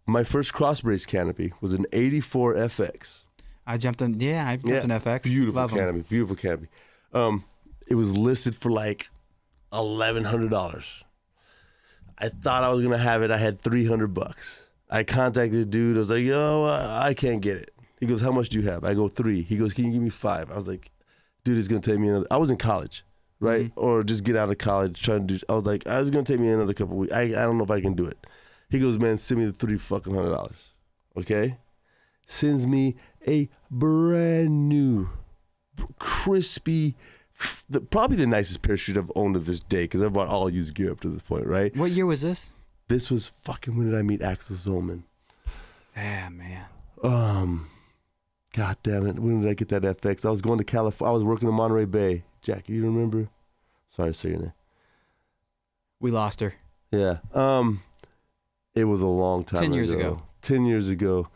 my first cross brace canopy was an 84 FX. I jumped an FX. Beautiful canopy. It was listed for like $1,100. I thought I was gonna have it. I had $300. I contacted the dude. I was like, yo, I can't get it. He goes, how much do you have? I go, 3. He goes, can you give me 5? I was like, dude, it's gonna take me another. I was in college, right? Mm-hmm. Or just get out of college trying to do. I was like, it's gonna take me another couple weeks. I don't know if I can do it. He goes, man, send me the $300. okay, sends me a brand new, crispy, probably the nicest parachute I've owned to this day because I've bought all used gear up to this point, right? What year was this? This was fucking, when did I meet Axel Zolman? Ah, man. God damn it. When did I get that FX? I was going to California. I was working in Monterey Bay. Jackie, you remember? Sorry to say your name. We lost her. Yeah. It was a long time 10 years ago. 10 years ago.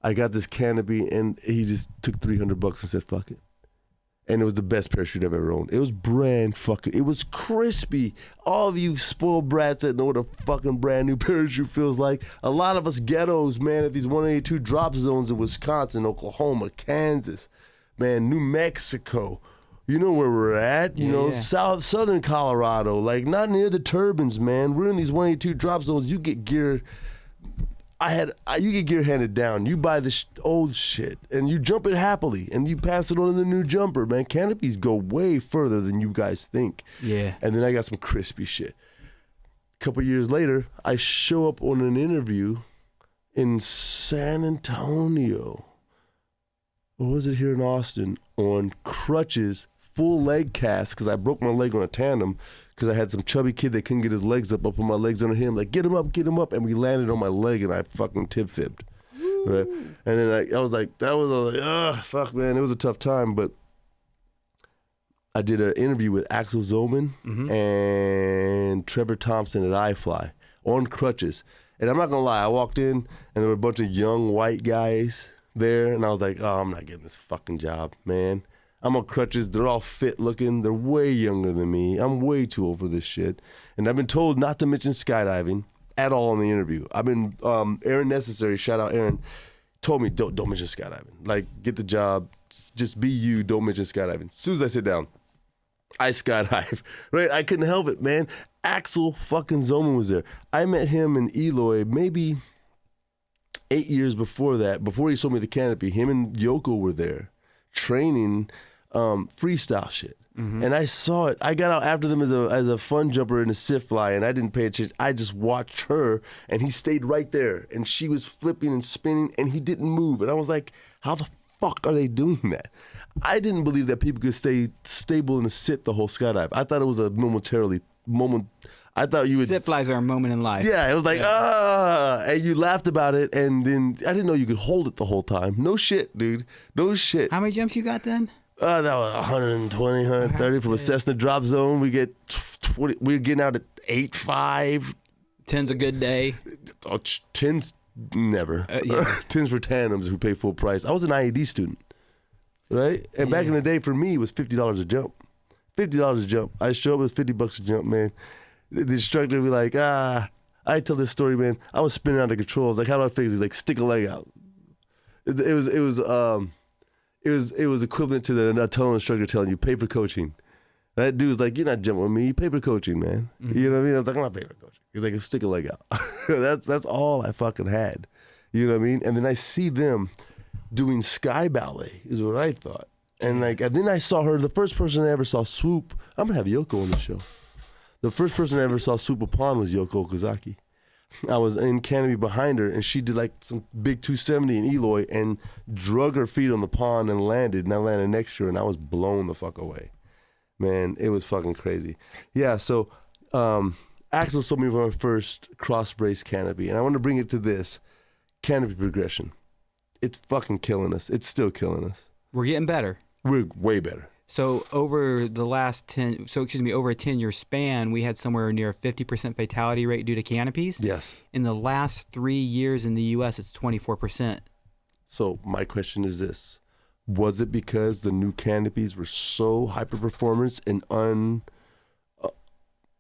I got this canopy and he just took $300 and said, fuck it. And it was the best parachute I've ever owned. It was brand fucking, it was crispy. All of you spoiled brats that know what a fucking brand new parachute feels like. A lot of us ghettos, man, at these 182 drop zones in Wisconsin, Oklahoma, Kansas, man, New Mexico. You know where we're at, you know, southern Colorado, like not near the turbines, man. We're in these 182 drop zones. You get gear. You get gear handed down. You buy the old shit and you jump it happily and you pass it on to the new jumper, man. Canopies go way further than you guys think. Yeah. And then I got some crispy shit. A couple years later, I show up on an interview in San Antonio. Or was it here in Austin? On crutches, full leg cast, because I broke my leg on a tandem because I had some chubby kid that couldn't get his legs up. I put my legs under him, like, get him up. And we landed on my leg and I fucking tib-fibbed. Right? And then I was like, fuck, man. It was a tough time, but I did an interview with Axel Zolman and Trevor Thompson at iFly on crutches. And I'm not going to lie, I walked in and there were a bunch of young white guys there, and I was like, oh, I'm not getting this fucking job, man. I'm on crutches. They're all fit looking. They're way younger than me. I'm way too old for this shit. And I've been told not to mention skydiving at all in the interview. I've been, Aaron Necessary, shout out Aaron, told me, don't mention skydiving. Like, get the job. Just be you. Don't mention skydiving. As soon as I sit down, I skydive, right? I couldn't help it, man. Axel fucking Zolman was there. I met him in Eloy maybe 8 years before that. Before he sold me the canopy, him and Yoko were there training freestyle shit. And I saw it. I got out after them as a fun jumper in a sit fly, and I didn't pay attention. I just watched her, and he stayed right there, and she was flipping and spinning, and he didn't move. And I was like, how the fuck are they doing that? I didn't believe that people could stay stable in a sit the whole skydive. I thought it was a moment. I thought you would. Sit flies are a moment in life. Yeah, it was like, and you laughed about it, and then I didn't know you could hold it the whole time. No shit, dude. No shit. How many jumps you got then? That was 120, 130 from a Cessna drop zone. We get 20. We're getting out at 8.5. 10's a good day. 10's never. 10's for tandems who pay full price. I was an IED student, right? And back in the day, for me, it was $50 a jump. $50 a jump. I show up with $50 a jump, man. The instructor would be like, I tell this story, man. I was spinning out of control. I was like, how do I fix it? He's like, stick a leg out. It was equivalent to the tunnel instructor telling you, pay for coaching. That dude's like, you're not jumping with me. You pay for coaching, man. You know what I mean? I was like, I'm not paying for coaching. He's like, stick a leg out. That's all I fucking had. You know what I mean? And then I see them doing sky ballet is what I thought. And then I saw her, the first person I ever saw swoop. I'm going to have Yoko on the show. The first person I ever saw swoop upon was Yoko Okazaki. I was in canopy behind her, and she did like some big 270 in Eloy and drug her feet on the pond and landed, and I landed next to her, and I was blown the fuck away. Man, it was fucking crazy. Yeah, so Axel sold me my first cross-brace canopy, and I want to bring it to this canopy progression. It's fucking killing us. It's still killing us. We're getting better. We're way better. So over a 10-year span, we had somewhere near a 50% fatality rate due to canopies. Yes. In the last 3 years in the U.S., it's 24%. So my question is this. Was it because the new canopies were so hyper-performance and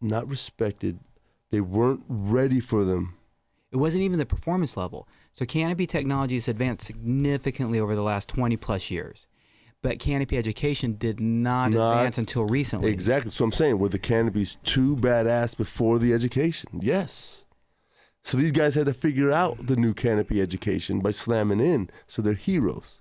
not respected? They weren't ready for them. It wasn't even the performance level. So canopy technology has advanced significantly over the last 20-plus years. But canopy education did not advance until recently. Exactly. So I'm saying, were the canopies too badass before the education? Yes. So these guys had to figure out the new canopy education by slamming in. So they're heroes.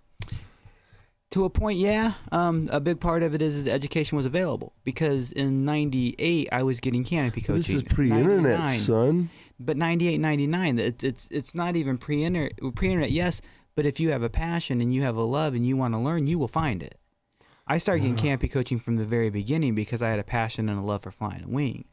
To a point, yeah. A big part of it is the education was available. Because in 98, I was getting canopy coaching. This is pre-internet, son. But 98.99, it's not even pre-internet, yes, but if you have a passion and you have a love and you want to learn, you will find it. I started getting canopy coaching from the very beginning because I had a passion and a love for flying a wing.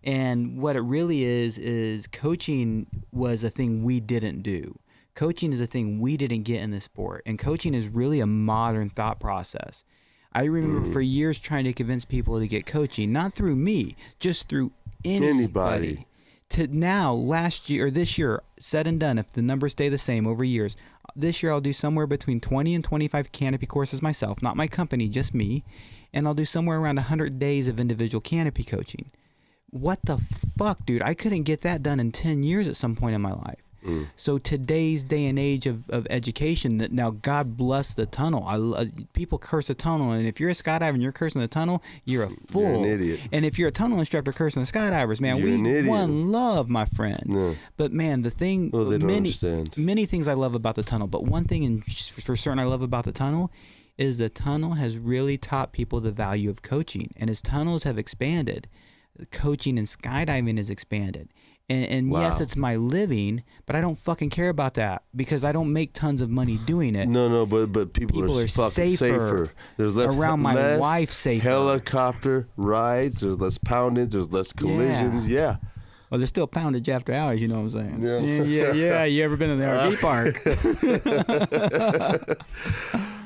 And what it really is coaching was a thing we didn't do. Coaching is a thing we didn't get in the sport. And coaching is really a modern thought process. I remember for years trying to convince people to get coaching, not through me, just through anybody. To now, last year or this year, said and done, if the numbers stay the same over years, this year I'll do somewhere between 20 and 25 canopy courses myself, not my company, just me. And I'll do somewhere around 100 days of individual canopy coaching. What the fuck, dude? I couldn't get that done in 10 years at some point in my life. So today's day and age of education, that now God bless the tunnel. People curse the tunnel, and if you're a skydiver and you're cursing the tunnel, you're a fool. You're an idiot. And if you're a tunnel instructor cursing the skydivers, man, we one love, my friend. Yeah. But man, the thing, they don't understand. Many things I love about the tunnel, but one thing for certain I love about the tunnel is the tunnel has really taught people the value of coaching, and as tunnels have expanded, coaching and skydiving has expanded. And wow. Yes, it's my living, but I don't fucking care about that because I don't make tons of money doing it. No, but people are fucking safer. There's less around my wife safer. Helicopter rides. There's less poundage. There's less collisions. Yeah. Well, there's still poundage after hours. You know what I'm saying? Yeah. Yeah. You ever been in the RV park?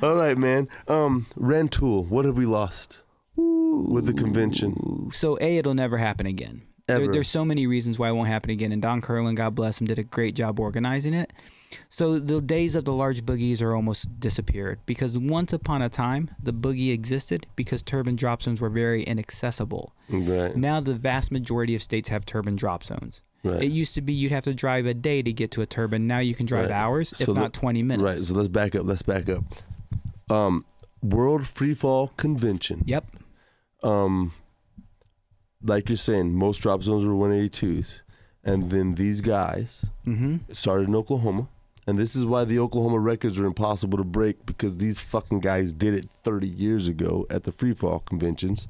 All right, man. Rentoul. What have we lost with the convention? So it'll never happen again. There's so many reasons why it won't happen again, and Don Curlin, God bless him, did a great job organizing it. So the days of the large boogies are almost disappeared because once upon a time, the boogie existed because turbine drop zones were very inaccessible. Right. Now the vast majority of states have turbine drop zones. Right. It used to be you'd have to drive a day to get to a turbine. Now you can drive hours, if not 20 minutes. Right, so let's back up. World Freefall Convention. Yep. Like you're saying, most drop zones were 182s. And then these guys started in Oklahoma. And this is why the Oklahoma records are impossible to break, because these fucking guys did it 30 years ago at the freefall conventions.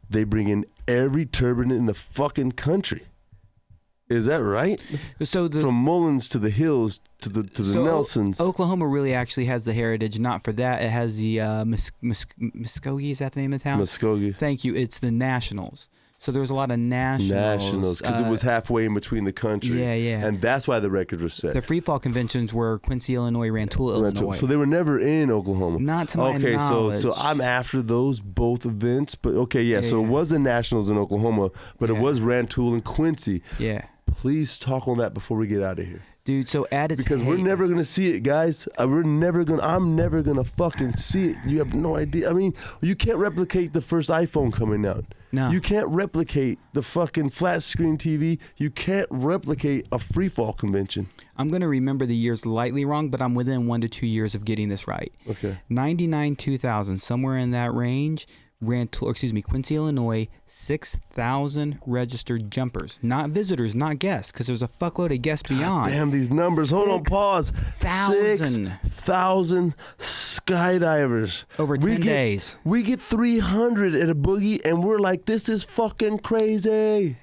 They bring in every turbine in the fucking country. Is that right? So from Mullins to the Hills to the Nelsons. Oklahoma really actually has the heritage. Not for that, it has the Muskogee. Is that the name of the town? Muskogee. Thank you. It's the Nationals. So there was a lot of nationals. Because it was halfway in between the country. Yeah. And that's why the record was set. The freefall conventions were Quincy, Illinois, Rantoul, Illinois. So they were never in Oklahoma. Not to my knowledge. Okay, so I'm after those both events. But so it was the Nationals in Oklahoma, but it was Rantoul and Quincy. Yeah. Please talk on that before we get out of here. Dude, so at its because we're never gonna see it, guys. I'm never gonna fucking see it. You have no idea. I mean, you can't replicate the first iPhone coming out. No. You can't replicate the fucking flat screen TV. You can't replicate a freefall convention. I'm gonna remember the years lightly wrong, but I'm within 1 to 2 years of getting this right. Okay. 99, 2000, somewhere in that range. Quincy, Illinois, 6,000 registered jumpers. Not visitors, not guests, because there's a fuckload of guests beyond. Damn, these numbers. Hold on, pause. 6,000 skydivers. Over 10 days. We get 300 at a boogie, and we're like, this is fucking crazy.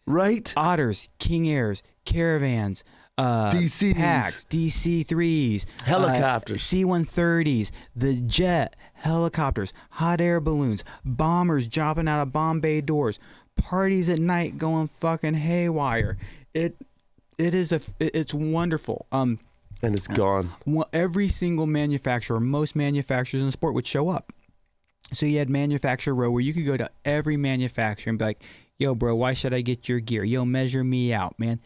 Right? Otters, King Airs, Caravans, DCs, Packs, DC-3s, helicopters, C-130s, the jet, helicopters, hot air balloons, bombers jumping out of bomb bay doors, parties at night going fucking haywire. It's wonderful. And it's gone. Every single manufacturer, most manufacturers in the sport would show up. So you had Manufacturer Row where you could go to every manufacturer and be like, yo, bro, why should I get your gear? Yo, measure me out, man.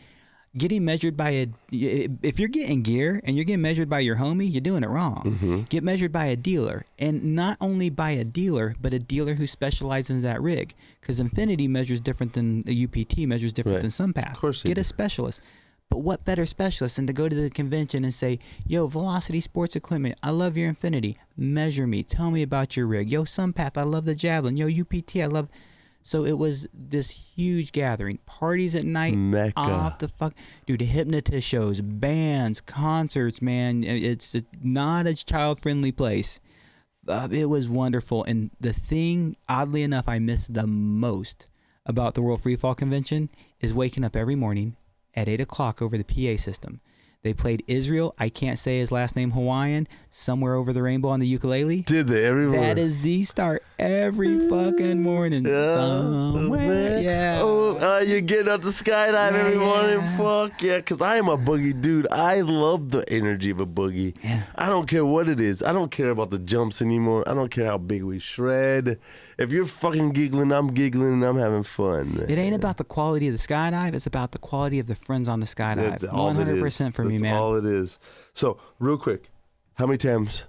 Getting measured by if you're getting gear and you're getting measured by your homie, you're doing it wrong. Mm-hmm. Get measured by a dealer, and not only by a dealer, but a dealer who specializes in that rig. Because Infinity measures different than a UPT measures different than Sunpath. Of course, get a specialist. But what better specialist than to go to the convention and say, yo, Velocity Sports Equipment, I love your Infinity. Measure me. Tell me about your rig. Yo, Sunpath, I love the Javelin. Yo, UPT, I love... So it was this huge gathering, parties at night, Mecca. off the fuck, dude. Hypnotist shows, bands, concerts, man. It's not a child-friendly place. It was wonderful, and the thing, oddly enough, I missed the most about the World Freefall Convention is waking up every morning at 8 o'clock over the PA system. They played Israel. I can't say his last name, Hawaiian, Somewhere Over the Rainbow on the ukulele. Did they? Everywhere. That is the start every fucking morning. Somewhere. Yeah. Oh, you're getting out to skydive every morning. Fuck yeah. Because I am a boogie dude. I love the energy of a boogie. Yeah. I don't care what it is. I don't care about the jumps anymore. I don't care how big we shred. If you're fucking giggling, I'm giggling and I'm having fun. It ain't about the quality of the skydive. It's about the quality of the friends on the skydive. That's all 100% for me, man. That's all it is. So, real quick, how many times?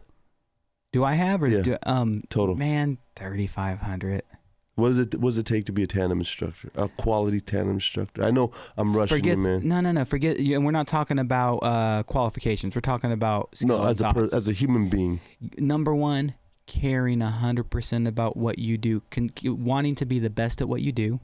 Do I have or total? Man, 3,500. What does it take to be a tandem instructor? A quality tandem instructor? I know I'm rushing you, man. No. Forget. We're not talking about qualifications. We're talking about skill as a human being. Number one, caring 100% about what you do, wanting to be the best at what you do,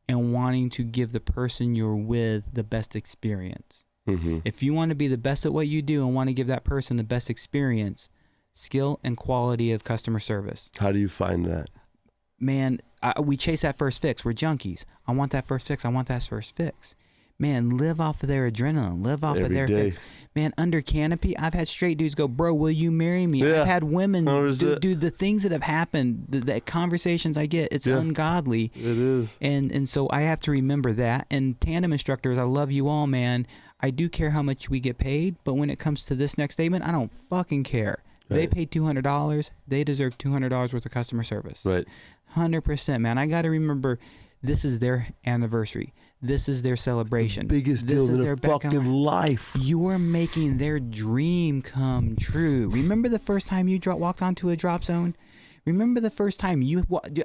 and wanting to give the person you're with the best experience. Mm-hmm. If you want to be the best at what you do and want to give that person the best experience, skill and quality of customer service. How do you find that? Man, we chase that first fix. We're junkies. I want that first fix. I want that first fix. Man, live off of their adrenaline. Live off of their fix. Man, under canopy, I've had straight dudes go, bro, will you marry me? Yeah. I've had women do the things that have happened, the conversations I get, it's ungodly. It is. And so I have to remember that. And tandem instructors, I love you all, man. I do care how much we get paid, but when it comes to this next statement, I don't fucking care. Right. They paid $200. They deserve $200 worth of customer service. Right. 100%, man. I got to remember this is their anniversary. This is their celebration. The biggest deal in their fucking life. You're making their dream come true. Remember the first time you walked onto a drop zone? Remember the first time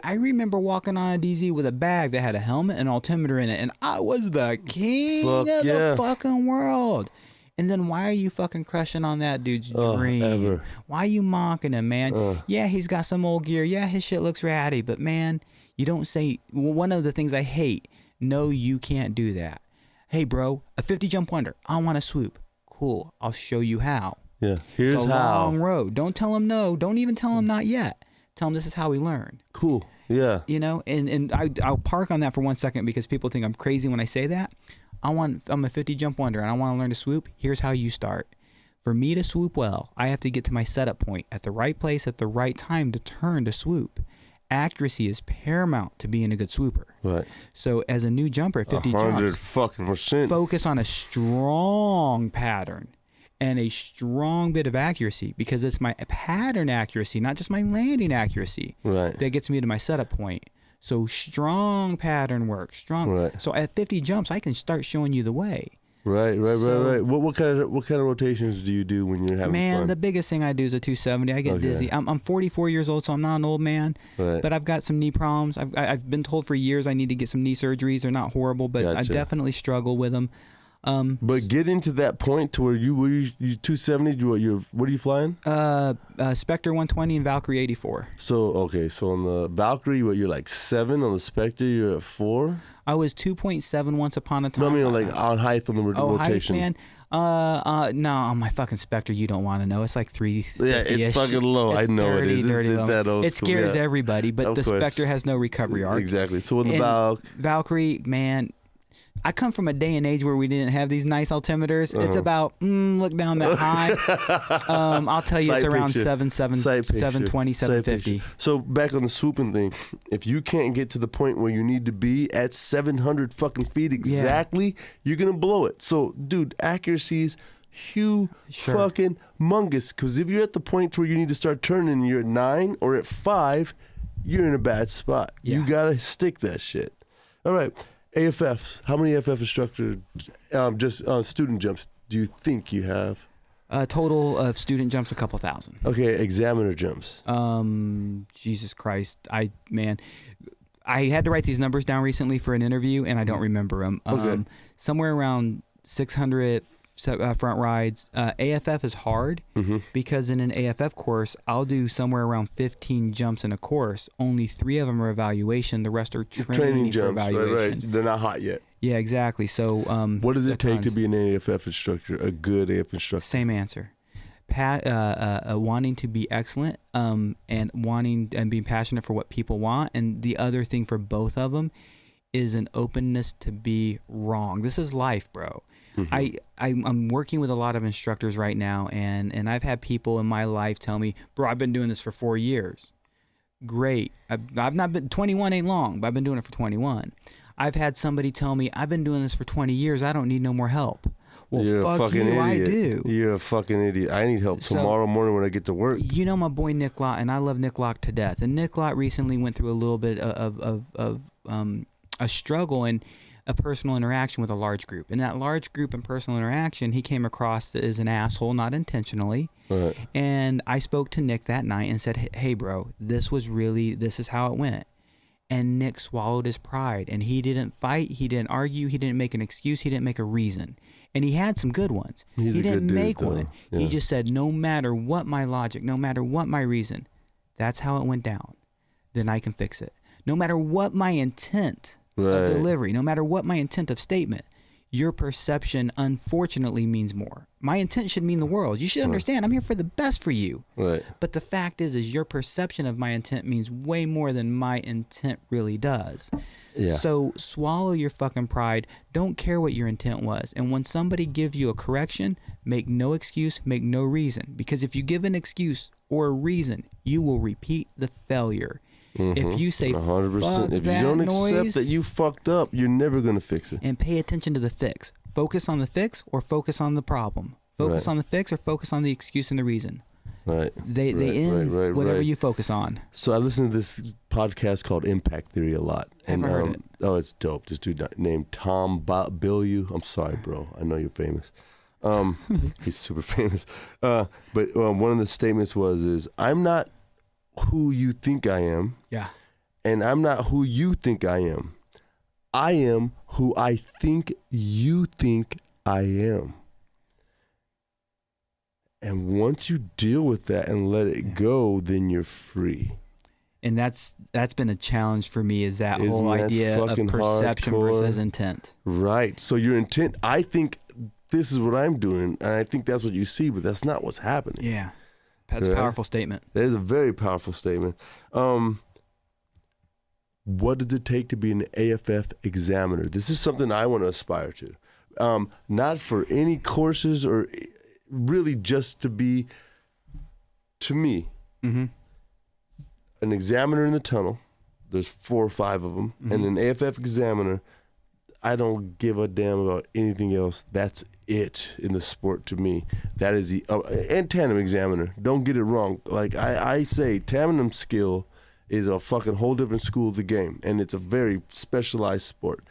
I remember walking on a DZ with a bag that had a helmet and altimeter in it, and I was the king of the fucking world. And then why are you fucking crushing on that dude's dream? Ever. Why are you mocking him, man? Yeah, he's got some old gear. Yeah, his shit looks ratty. But, man, you don't say... One of the things I hate, no, you can't do that. Hey, bro, a 50 jump wonder. I want to swoop. Cool. I'll show you how. Yeah, here's how. It's a long road. Don't tell him no. Don't even tell him not yet. Tell him this is how we learn. Cool. Yeah. You know, and I'll park on that for 1 second because people think I'm crazy when I say that. I'm a 50 jump wonder and I want to learn to swoop. Here's how you start. For me to swoop well, I have to get to my setup point at the right place at the right time to turn to swoop. Accuracy is paramount to being a good swooper. Right. So as a new jumper, 50 jumps, focus on a strong pattern and a strong bit of accuracy because it's my pattern accuracy, not just my landing accuracy, that gets me to my setup point. So strong pattern work, strong. Right. So at 50 jumps, I can start showing you the way. Right. What kind of rotations do you do when you're having fun? Man, the biggest thing I do is a 270. I get dizzy. I'm 44 years old, so I'm not an old man. Right. But I've got some knee problems. I've been told for years I need to get some knee surgeries. They're not horrible, but I definitely struggle with them. But getting to that point to where you 270, what are you flying? Spectre 120 and Valkyrie 84. So on the Valkyrie, you're like 7, on the Spectre you're at 4. I was 2.7 once upon a time. No, I mean like on height on the rotation. Height, man. No, on my fucking Spectre, you don't want to know. It's like 350-ish. Yeah, it's fucking low. I know dirty, it is. It's that old it scares everybody, but the Spectre has no recovery arc. Exactly. So in the Valkyrie, man, I come from a day and age where we didn't have these nice altimeters. It's about look down that high. I'll tell you, it's around 720, 750. So back on the swooping thing, if you can't get to the point where you need to be at 700 fucking feet exactly, you're gonna blow it. So, dude, accuracy is fucking mungus. Because if you're at the point where you need to start turning, and you're at 9 or at 5, you're in a bad spot. Yeah. You gotta stick that shit. All right. AFFs. How many AFF instructor, just student jumps, do you think you have? Total of student jumps, a couple thousand. Okay, examiner jumps. Jesus Christ, I had to write these numbers down recently for an interview, and I don't remember them. Okay. Somewhere around 600 front rides. AFF is hard because in an AFF course, I'll do somewhere around 15 jumps in a course. Only 3 of them are evaluation. The rest are training jumps, for evaluation. Right. They're not hot yet. Yeah, exactly. So what does it take to be an AFF instructor, a good AFF instructor? Same answer. Wanting to be excellent and wanting and being passionate for what people want. And the other thing for both of them is an openness to be wrong. This is life, bro. I'm working with a lot of instructors right now, and I've had people in my life tell me, bro, I've been doing this for 4 years. Great. I've not been, 21 ain't long, but I've been doing it for 21. I've had somebody tell me, I've been doing this for 20 years. I don't need no more help. Well, You're fuck a fucking you, idiot. I do. You're a fucking idiot. I need help tomorrow morning when I get to work. You know my boy Nick Lott, and I love Nick Lott to death. And Nick Lott recently went through a little bit of a struggle and a personal interaction with a large group. In that large group and personal interaction, he came across as an asshole, not intentionally. Right. And I spoke to Nick that night and said, hey, bro, this is how it went. And Nick swallowed his pride, and he didn't fight, he didn't argue, he didn't make an excuse, he didn't make a reason. And he had some good ones. He didn't make one. Yeah. He just said, no matter what my logic, no matter what my reason, that's how it went down. Then I can fix it. No matter what my intent of delivery, no matter what my intent of statement, your perception unfortunately means more. My intent should mean the world. You should understand, I'm here for the best for you. Right. But the fact is your perception of my intent means way more than my intent really does. Yeah. So swallow your fucking pride. Don't care what your intent was. And when somebody gives you a correction, make no excuse, make no reason. Because if you give an excuse or a reason, you will repeat the failure. If you say 100%, if you that don't noise, accept that you fucked up, you're never gonna fix it. and pay attention to the fix. Focus on the fix or focus on the problem. Focus on the fix or focus on the excuse and the reason. Right. They end whatever you focus on. So I listen to this podcast called Impact Theory a lot. Haven't heard it. Oh, it's dope. This dude named Tom Bilyeu. I'm sorry, bro. I know you're famous. He's super famous. But one of the statements is I'm not who you think I am. Yeah. And I'm not who you think I am. I am who I think you think I am. And once you deal with that and let it go, then you're free. And that's been a challenge for me, is that Isn't whole that idea of fucking perception hardcore? versus intent. Right. So your intent, I think this is what I'm doing, and I think that's what you see, but that's not what's happening. Yeah. That's a powerful statement. That is a very powerful statement. What does it take to be an AFF examiner? This is something I want to aspire to. Not for any courses or really just to be, to me, an examiner in the tunnel. There's 4 or 5 of them. And an AFF examiner, I don't give a damn about anything else. That's it in the sport to me. That is the and tandem examiner. Don't get it wrong. Like I say, tandem skill is a fucking whole different school of the game, and it's a very specialized sport.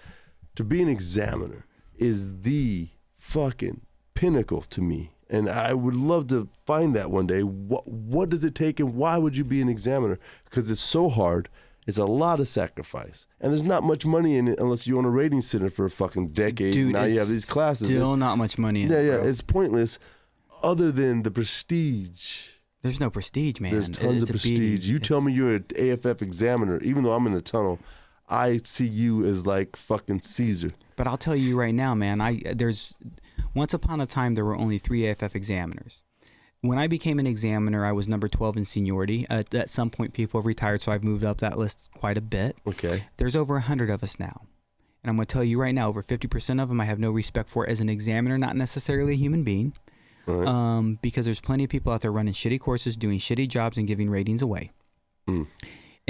To be an examiner is the fucking pinnacle to me, and I would love to find that one day. What does it take, and why would you be an examiner? Because it's so hard. It's a lot of sacrifice. And there's not much money in it unless you own a rating center for a fucking decade. Dude, now you have these classes. Still not much money in it. Yeah, bro. it's pointless other than the prestige. There's no prestige, man. There's tons of prestige. You tell me you're an AFF examiner, even though I'm in the tunnel, I see you as like fucking Caesar. But I'll tell you right now, man, there's once upon a time there were only 3 AFF examiners. When I became an examiner, I was number 12 in seniority. At some point, people have retired, so I've moved up that list quite a bit. Okay. There's over 100 of us now. And I'm going to tell you right now, over 50% of them I have no respect for as an examiner, not necessarily a human being. Right. Because there's plenty of people out there running shitty courses, doing shitty jobs, and giving ratings away.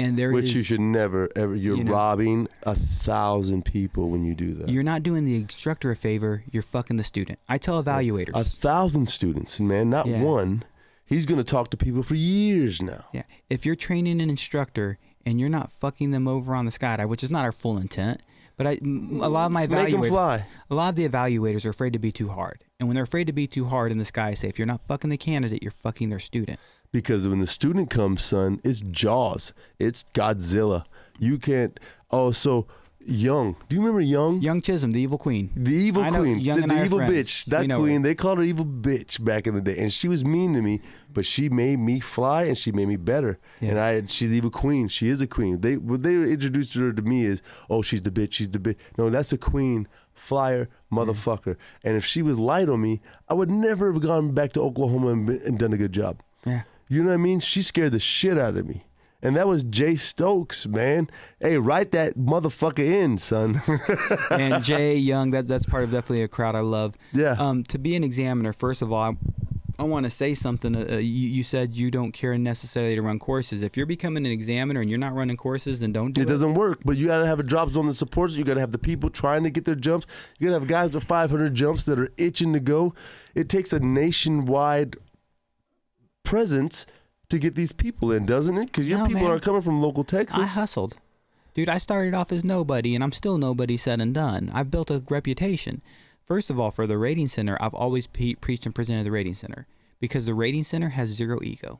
And Which you should never, ever, you're robbing 1,000 people when you do that. You're not doing the instructor a favor, you're fucking the student. I tell evaluators. 1,000 students, man, not one. He's going to talk to people for years now. Yeah. If you're training an instructor and you're not fucking them over on the skydive, which is not our full intent, but a lot of my evaluators, make them fly. A lot of the evaluators are afraid to be too hard. And when they're afraid to be too hard in the sky, I say, if you're not fucking the candidate, you're fucking their student. Because when the student comes, son, it's Jaws. It's Godzilla. You can't. Oh, so Young. Do you remember Young? Young Chisholm, the evil queen. The evil queen. Young and the I are evil friends. bitch. That queen, her. they called her evil bitch back in the day. And she was mean to me, but she made me fly and she made me better. Yeah. And she's the evil queen. She is a queen. What they introduced her to me is, oh, she's the bitch. She's the bitch. No, that's a queen. Flyer, motherfucker. And if she was light on me, I would never have gone back to Oklahoma and done a good job. Yeah. You know what I mean? She scared the shit out of me. And that was Jay Stokes, man. Hey, write that motherfucker in, son. And Jay Young, that's part of definitely a crowd I love. Yeah. To be an examiner, first of all, I want to say something. You said you don't care necessarily to run courses. If you're becoming an examiner and you're not running courses, then don't do it. It doesn't work, but you got to have a drop zone that supports it. You got to have the people trying to get their jumps. You got to have guys with 500 jumps that are itching to go. It takes a nationwide presence to get these people in, doesn't it? Because your people are coming from local Texas. I hustled. Dude, I started off as nobody, and I'm still nobody said and done. I've built a reputation. First of all, for the rating center, I've always preached and presented the rating center because the rating center has zero ego.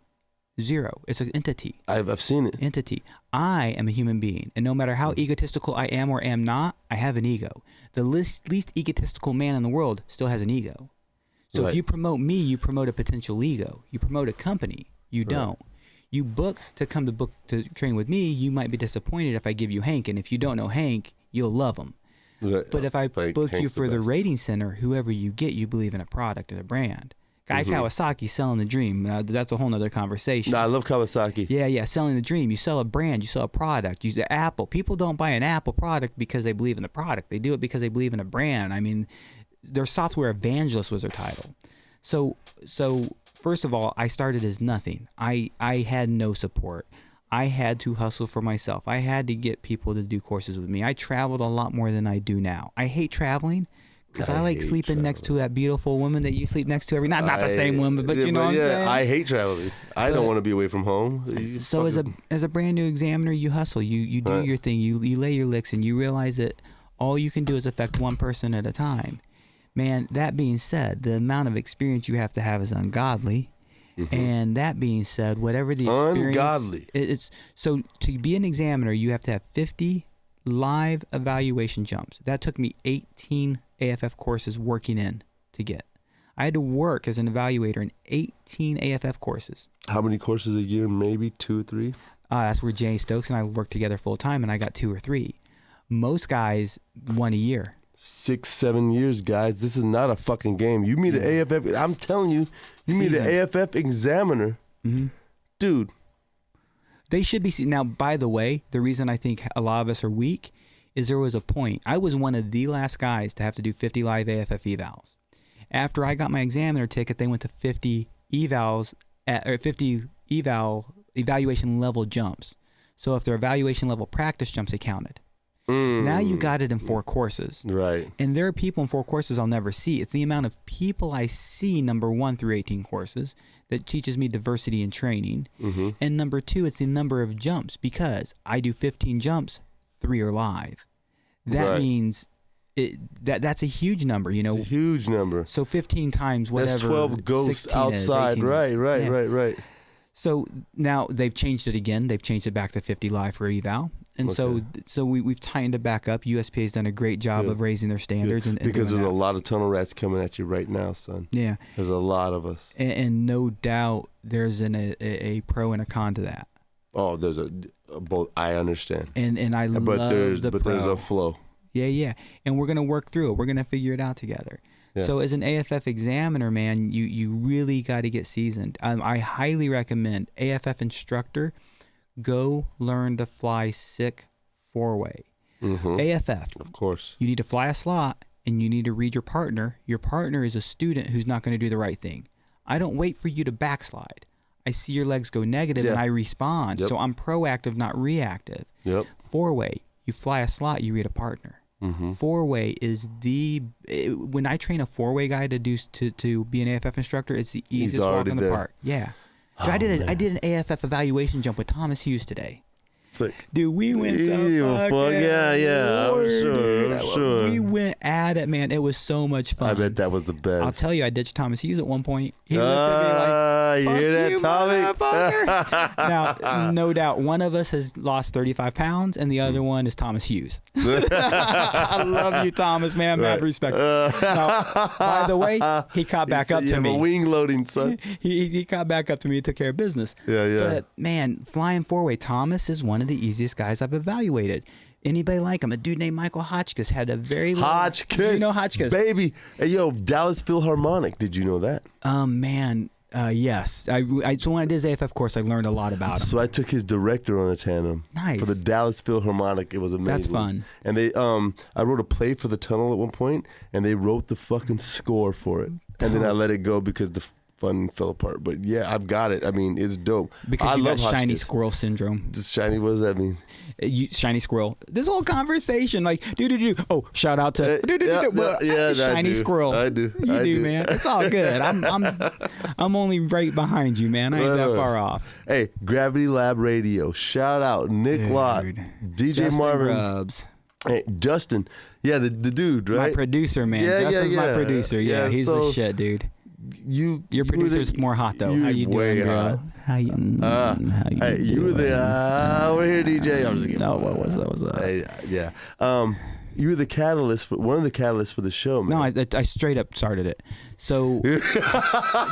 Zero. It's an entity. I've seen it. Entity. I am a human being, and no matter how egotistical I am or am not, I have an ego. The least egotistical man in the world still has an ego. So if you promote me, you promote a potential ego. You promote a company. You don't. You book to come to train with me, you might be disappointed if I give you Hank, and if you don't know Hank, you'll love him. Right. But if I book you for the rating center, whoever you get, you believe in a product and a brand. Guy Kawasaki selling the dream. That's a whole nother conversation. I love Kawasaki. Yeah, selling the dream. You sell a brand, you sell a product. You use the Apple. People don't buy an Apple product because they believe in the product. They do it because they believe in a brand. I mean, their software evangelist was their title. So first of all, I started as nothing. I had no support. I had to hustle for myself. I had to get people to do courses with me. I traveled a lot more than I do now. I hate traveling because I like sleeping next to that beautiful woman that you sleep next to every night. Not the same woman, but you know what I'm saying? I hate traveling. I don't want to be away from home. So as a brand new examiner, you hustle. You do your thing. You lay your licks, and you realize that all you can do is affect one person at a time. Man, that being said, the amount of experience you have to have is ungodly. And that being said, whatever the experience... Ungodly. It's so to be an examiner, you have to have 50 live evaluation jumps. That took me 18 AFF courses working in to get. I had to work as an evaluator in 18 AFF courses. How many courses a year? Maybe 2 or 3? That's where Jay Stokes and I worked together full time, and I got 2 or 3. Most guys, 1 a year. 6-7 years, guys. This is not a fucking game. You meet an AFF. I'm telling you, meet an AFF examiner, dude. They should be. Now, by the way, the reason I think a lot of us are weak is there was a point. I was one of the last guys to have to do 50 live AFF evals. After I got my examiner ticket, they went to 50 evals or 50 evaluation level jumps. So if they're evaluation level practice jumps, they counted. Now you got it in 4 courses. Right. And there are people in 4 courses I'll never see. It's the amount of people I see, number 1 through 18 courses, that teaches me diversity in training. And number 2, it's the number of jumps, because I do 15 jumps, 3 are live. That means that's a huge number, you know. It's a huge number. So 15 times whatever. That's 12 ghosts outside. Right. So now they've changed it again. They've changed it back to 50 live for eval. And so we've tightened it back up. USPA has done a great job of raising their standards. And because there's a lot of tunnel rats coming at you right now, son. Yeah. There's a lot of us. And no doubt there's a pro and a con to that. Oh, there's a both. I understand. And I love the pro. There's a flow. Yeah. And we're going to work through it. We're going to figure it out together. Yeah. So as an AFF examiner, man, you really got to get seasoned. I highly recommend AFF instructor, go learn to fly sick 4-way. AFF. Of course. You need to fly a slot, and you need to read your partner. Your partner is a student who's not going to do the right thing. I don't wait for you to backslide. I see your legs go negative, and I respond. So I'm proactive, not reactive. 4-way, you fly a slot, you read a partner. 4-way is when I train a 4-way guy to be an AFF instructor, it's the easiest walk in the park. Yeah. I did an AFF evaluation jump with Thomas Hughes today. Sick. Dude, we went to I'm sure. We went at it, man. It was so much fun. I bet that was the best. I'll tell you, I ditched Thomas Hughes at one point. He looked at me like, you hear that, Tommy? Now, no doubt, one of us has lost 35 pounds, and the other one is Thomas Hughes. I love you, Thomas, man. Mad respect. Now, by the way, he caught back up to me. You have a wing loading, son. He caught back up to me and took care of business. Yeah. But, man, flying 4-way, Thomas is one of the easiest guys I've evaluated. Anybody like him? A dude named Michael Hotchkiss had a very Hotchkiss. You know Hotchkiss? Baby. Hey, yo, Dallas Philharmonic. Did you know that? Man. Yes. So when I did his AFF course, I learned a lot about him. So I took his director on a tandem. Nice. For the Dallas Philharmonic. It was amazing. That's fun. And they, I wrote a play for the tunnel at one point, and they wrote the fucking score for it. And then I let it go because the fun fell apart. But yeah, I've got it. I mean, it's dope. Because you got shiny squirrel syndrome. Just shiny, what does that mean? Shiny squirrel. This whole conversation, like, oh, shout out to shiny squirrel. I do. You do, man. It's all good. I'm only right behind you, man. I ain't that far off. Hey, Gravity Lab Radio. Shout out Nick Lott, DJ Justin Marvin. Grubbs. Hey, Justin. Yeah, the dude, right? My producer, man. Justin's my producer. Yeah, he's the shit, dude. Your producer's more hot though. How you doing, girl? How you? Hey, you were the we're here, DJ. I'm just kidding. No, what was that? Hey, yeah. You were the catalyst for one of the catalysts for the show, man. No, I straight up started it. So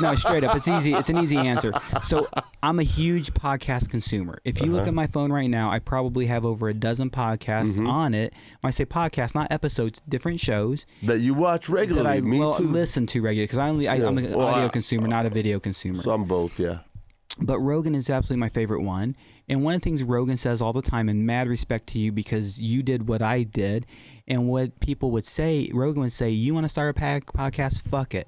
no, straight up. It's easy. It's an easy answer. So I'm a huge podcast consumer. If you look at my phone right now, I probably have over a dozen podcasts on it. When I say podcast, not episodes, different shows that you watch regularly. That I listen to regularly because I'm an audio consumer, not a video consumer. So I'm both, yeah. But Rogan is absolutely my favorite one. And one of the things Rogan says all the time, and mad respect to you because you did what I did, and what people would say, Rogan would say, you want to start a podcast? Fuck it.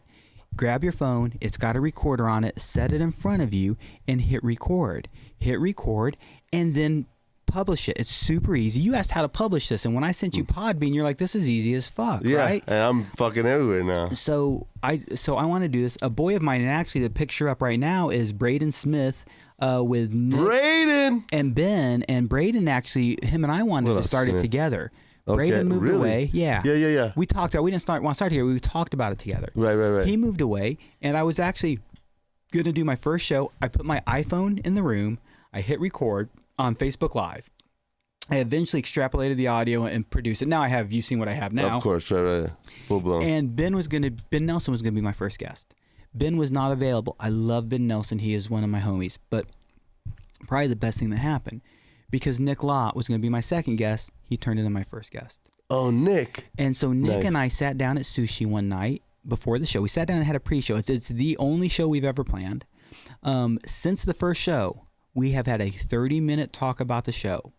Grab your phone. It's got a recorder on it. Set it in front of you and hit record. Hit record and then publish it. It's super easy. You asked how to publish this, and when I sent you Podbean, you're like, this is easy as fuck, right? And I'm fucking everywhere now. So I want to do this. A boy of mine, and actually the picture up right now is Braden Smith with Nick Braden and Ben. And Braden, actually, him and I wanted to start it together. Braden moved away. Yeah. We talked about. We didn't want to start here. We talked about it together. Right. He moved away, and I was actually gonna do my first show. I put my iPhone in the room. I hit record on Facebook Live. I eventually extrapolated the audio and produced it. Now you've seen what I have now. Of course, right. Full blown. And Ben Nelson was gonna be my first guest. Ben was not available. I love Ben Nelson. He is one of my homies. But probably the best thing that happened, because Nick Lott was going to be my second guest, he turned into my first guest. Oh, Nick. And so Nick and I sat down at Sushi one night before the show. We sat down and had a pre-show. It's the only show we've ever planned. Since the first show, we have had a 30-minute talk about the show.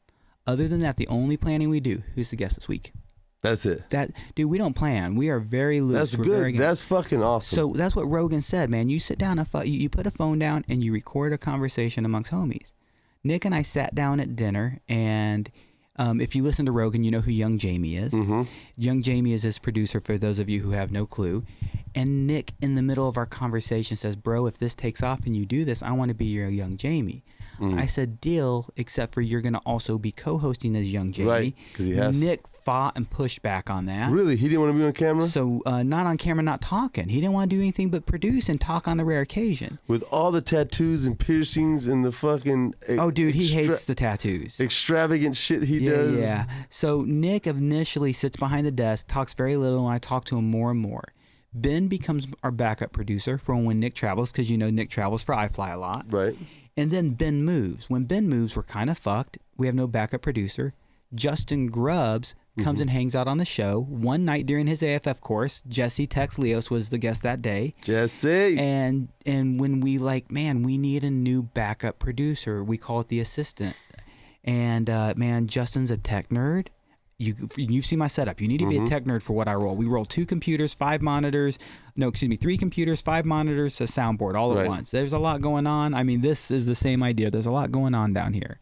Other than that, the only planning we do, who's the guest this week? That's it. Dude, we don't plan. We are very loose. That's good. That's fucking awesome. So that's what Rogan said, man. You sit down, you put a phone down, and you record a conversation amongst homies. Nick and I sat down at dinner, and if you listen to Rogan, you know who Young Jamie is. Young Jamie is his producer, for those of you who have no clue. And Nick, in the middle of our conversation, says, bro, if this takes off and you do this, I want to be your Young Jamie. I said, deal, except for you're going to also be co-hosting as Young Jamie. Right, because he has. Nick fought and pushed back on that. Really? He didn't want to be on camera? So not on camera, not talking. He didn't want to do anything but produce and talk on the rare occasion. With all the tattoos and piercings and the fucking... Oh, dude, he hates the tattoos. Extravagant shit he does. Yeah. So Nick initially sits behind the desk, talks very little, and I talk to him more and more. Ben becomes our backup producer for when Nick travels, because you know Nick travels for iFly a lot. Right. And then Ben moves. When Ben moves, we're kind of fucked. We have no backup producer. Justin Grubbs comes and hangs out on the show. One night during his AFF course, Jesse Tex Leos was the guest that day. Jesse. And when we we need a new backup producer, we call it the assistant. And man, Justin's a tech nerd. You've seen my setup. You need to be a tech nerd for what I roll. We roll 3 computers, 5 monitors, a soundboard all at once. There's a lot going on. I mean, this is the same idea. There's a lot going on down here.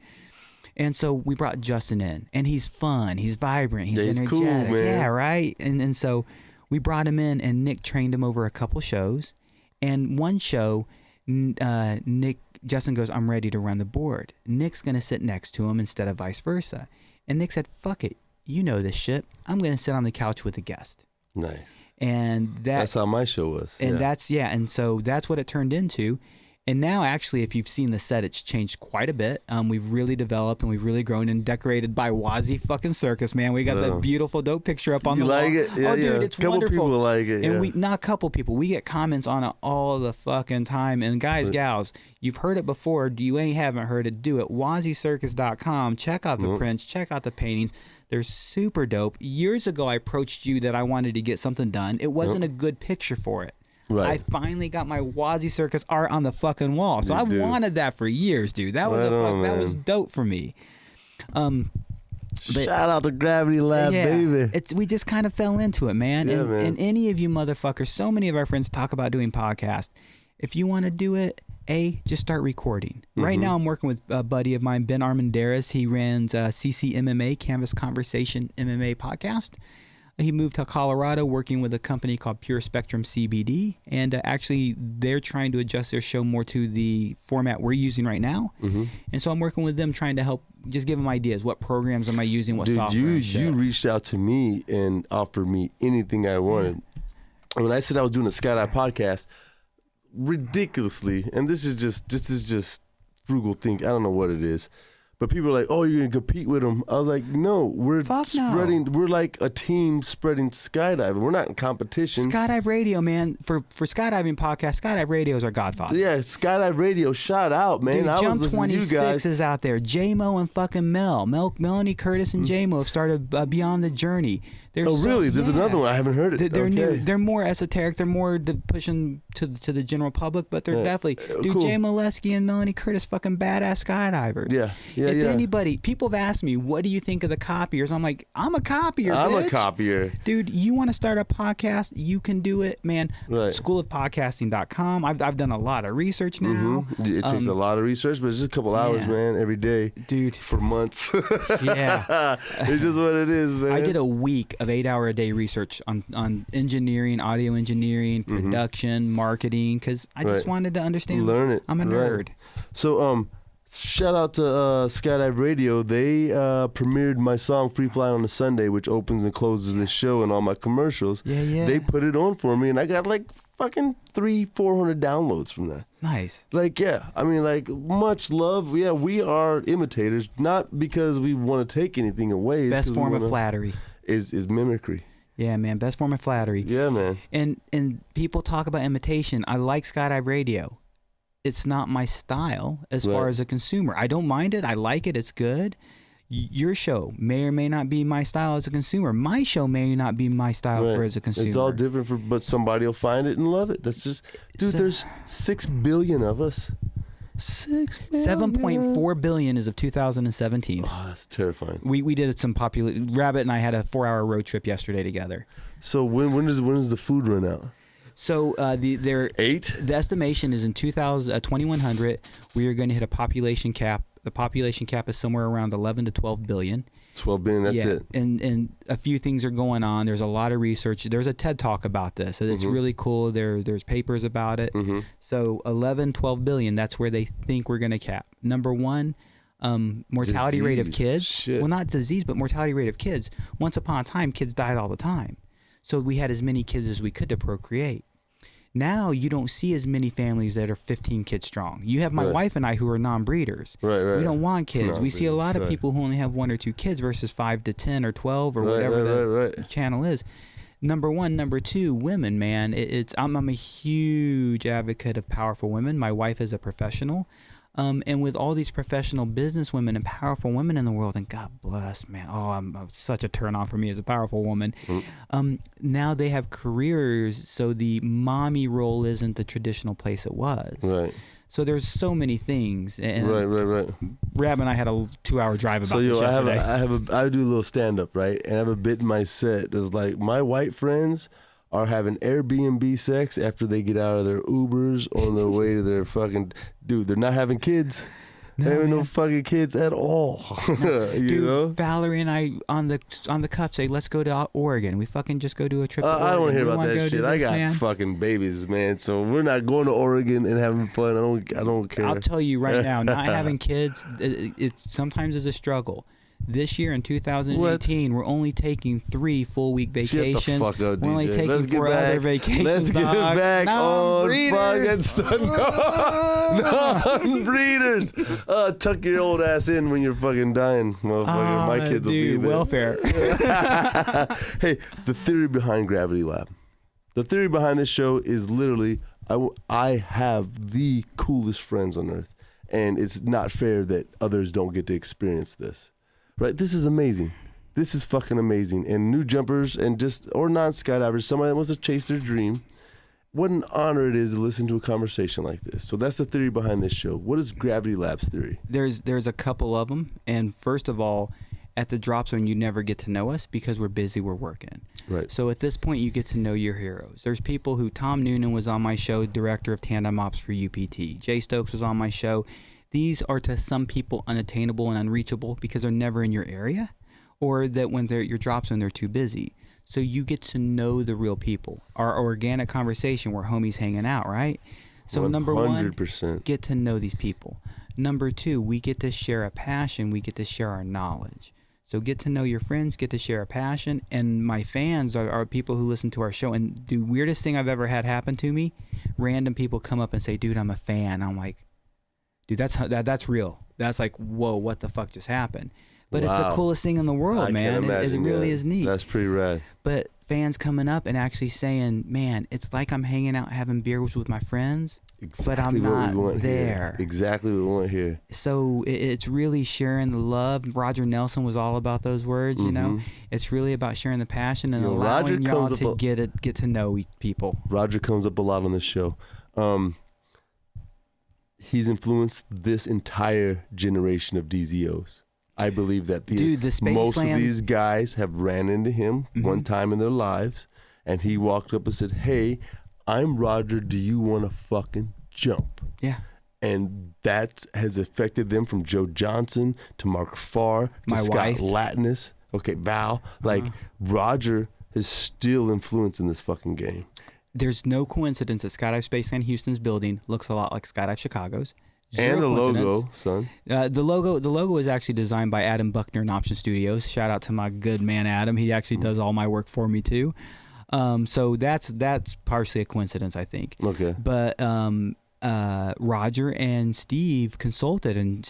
And so we brought Justin in, and he's fun. He's vibrant. He's energetic. Cool, man. Yeah, right? And so we brought him in, and Nick trained him over a couple shows. And one show, Justin goes, I'm ready to run the board. Nick's going to sit next to him instead of vice versa. And Nick said, fuck it. You know this shit. I'm going to sit on the couch with a guest. Nice. And that's how my show was. And and so that's what it turned into. And now, actually, if you've seen the set, it's changed quite a bit. We've really developed and we've really grown and decorated by WazzyCircus, man. We got that beautiful, dope picture up on the wall. You like it? Yeah, dude, it's wonderful. Couple people like it, and we not a couple people. We get comments on it all the fucking time. And guys, gals, you've heard it before. You haven't heard it, do it. WazzyCircus.com. Check out the prints. Check out the paintings. They're super dope. Years ago, I approached you that I wanted to get something done. It wasn't a good picture for it. I finally got my WazzyCircus art on the fucking wall. So I've wanted that for years, dude. That was that was dope for me. Shout out to Gravity Lab, baby. We just kind of fell into it, man. Yeah, and any of you motherfuckers, so many of our friends talk about doing podcasts. If you want to do it, just start recording. Right now I'm working with a buddy of mine, Ben Armendariz. He runs CC MMA, Canvas Conversation MMA podcast. He moved to Colorado working with a company called Pure Spectrum CBD. And actually, they're trying to adjust their show more to the format we're using right now. And so I'm working with them trying to help just give them ideas. What programs am I using? What software? You reached out to me and offered me anything I wanted. And when I said I was doing a skydive podcast, ridiculously, and this is just frugal think. I don't know what it is. But people are like, oh, you're going to compete with them. I was like, no, we're we're like a team spreading skydiving. We're not in competition. Skydive Radio, man. For skydiving podcast, Skydive Radio is our godfather. Yeah, Skydive Radio, shout out, man. Dude, I Jump was listening to you 26 guys. is out there. J-Mo and fucking Melanie Curtis and J-Mo have started Beyond the Journey. Really? There's another one. I haven't heard it. They're new. They're more esoteric. They're more pushing to the general public, but they're definitely. Dude, cool. Jay Molesky and Melanie Curtis, fucking badass skydivers. If anybody, people have asked me, what do you think of the copiers? I'm like, I'm a copier, bitch. a copier. Dude, you want to start a podcast? You can do it, man. Right. Schoolofpodcasting.com. I've done a lot of research now. It takes a lot of research, but it's just a couple hours, man, every day. Dude. For months. It's just what it is, man. I did a week of 8-hour-a-day research on engineering, audio engineering, production, marketing, because I just wanted to understand. Learn it. I'm a nerd. So, shout out to Skydive Radio. They premiered my song Free Flying on a Sunday, which opens and closes the show and all my commercials. They put it on for me, and I got like fucking 300-400 downloads from that. Nice. Like, I mean, like, much love. Yeah, we are imitators, not because we want to take anything away. Best form of flattery is mimicry. Yeah, man. Best form of flattery. Yeah, man. And people talk about imitation. I like Skydive Radio. It's not my style as far as a consumer. I don't mind it. I like it. It's good. Your show may or may not be my style as a consumer. My show may not be my style for as a consumer. It's all different, but somebody will find it and love it. That's just, dude, there's 6 billion of us. 6 billion. 7.4 billion is of 2017. Oh, that's terrifying. We did some popular. Rabbit and I had a 4-hour road trip yesterday together. So when does the food run out? So the 8. The estimation is in 2100 we are going to hit a population cap. The population cap is somewhere around 11 to 12 billion. 12 billion, that's it. And a few things are going on. There's a lot of research. There's a TED Talk about this. It's really cool. There's papers about it. So 11, 12 billion, that's where they think we're going to cap. Number one, mortality rate of kids. Shit. Well, not disease, but mortality rate of kids. Once upon a time, kids died all the time. So we had as many kids as we could to procreate. Now you don't see as many families that are 15 kids strong. You have my wife and I who are non-breeders. Right. We don't want kids. We see a lot of people who only have 1 or 2 kids versus 5 to 10 or 12 or whatever the channel is. Number one. Number two, women, man. I'm a huge advocate of powerful women. My wife is a professional. And with all these professional business women and powerful women in the world, and God bless, man. Oh, I'm such a turn on for me as a powerful woman. Now they have careers, so the mommy role isn't the traditional place it was. Right. So there's so many things. And right. Rab and I had a 2-hour drive about this yesterday. I do a little stand up, right? And I have a bit in my set that's like, my white friends are having Airbnb sex after they get out of their Ubers on their way to their fucking... Dude, they're not having kids. There ain't no fucking kids at all. You know? Valerie and I on the cuff say, let's go to Oregon. We fucking just go do a trip to Oregon. I don't want to hear about that shit. I got fucking babies, man. So we're not going to Oregon and having fun. I don't care. I'll tell you right now, not having kids, it sometimes is a struggle. This year in 2018, we're only taking 3 full-week vacations. Shut the fuck up, we're only DJ. taking 4 other vacations. Let's get back on fucking non-breeders. Tuck your old ass in when you're fucking dying, motherfucker. My kids will be there. Welfare. Hey, the theory behind Gravity Lab. The theory behind this show is literally, I have the coolest friends on earth, and it's not fair that others don't get to experience this. Right, this is amazing. This is fucking amazing. And new jumpers and or non-skydivers, somebody that wants to chase their dream what an honor it is to listen to a conversation like this. So that's the theory behind this show. What is Gravity Lab's theory? There's a couple of them, and first of all, at the drop zone, you never get to know us because we're busy, we're working. Right. So at this point, you get to know your heroes. There's people who, Tom Noonan was on my show, director of tandem ops for UPT. Jay Stokes was on my show. These are to some people unattainable and unreachable because they're never in your area, or that when they're at your drop zone, they're too busy. So you get to know the real people. Our organic conversation where homies hanging out, right? So 100%. Number one, get to know these people. Number two, we get to share a passion. We get to share our knowledge. So get to know your friends, get to share a passion. And my fans are people who listen to our show. And the weirdest thing I've ever had happen to me, random people come up and say, dude, I'm a fan. I'm like, dude, that's real. That's like, whoa, what the fuck just happened? But It's the coolest thing in the world, man. It really is neat. That's pretty rad. But fans coming up and actually saying, man, it's like I'm hanging out having beers with my friends. Exactly but I'm what we not want there. Here. Exactly what we want here. So it's really sharing the love. Roger Nelson was all about those words, you know. It's really about sharing the passion and allowing y'all to get to know people. Roger comes up a lot on this show. He's influenced this entire generation of DZOs. I believe that most of these guys have ran into him one time in their lives, and he walked up and said, "Hey, I'm Roger. Do you want to fucking jump?" Yeah. And that has affected them from Joe Johnson to Mark Farr to Scott Latnis. Okay, Val. Like, Roger is still influencing this fucking game. There's no coincidence that Skydive Spaceland Houston's building looks a lot like Skydive Chicago's. And the logo, son. The logo is actually designed by Adam Buckner in Option Studios. Shout out to my good man Adam. He actually does all my work for me too. So that's partially a coincidence, I think. Okay. But Roger and Steve consulted, and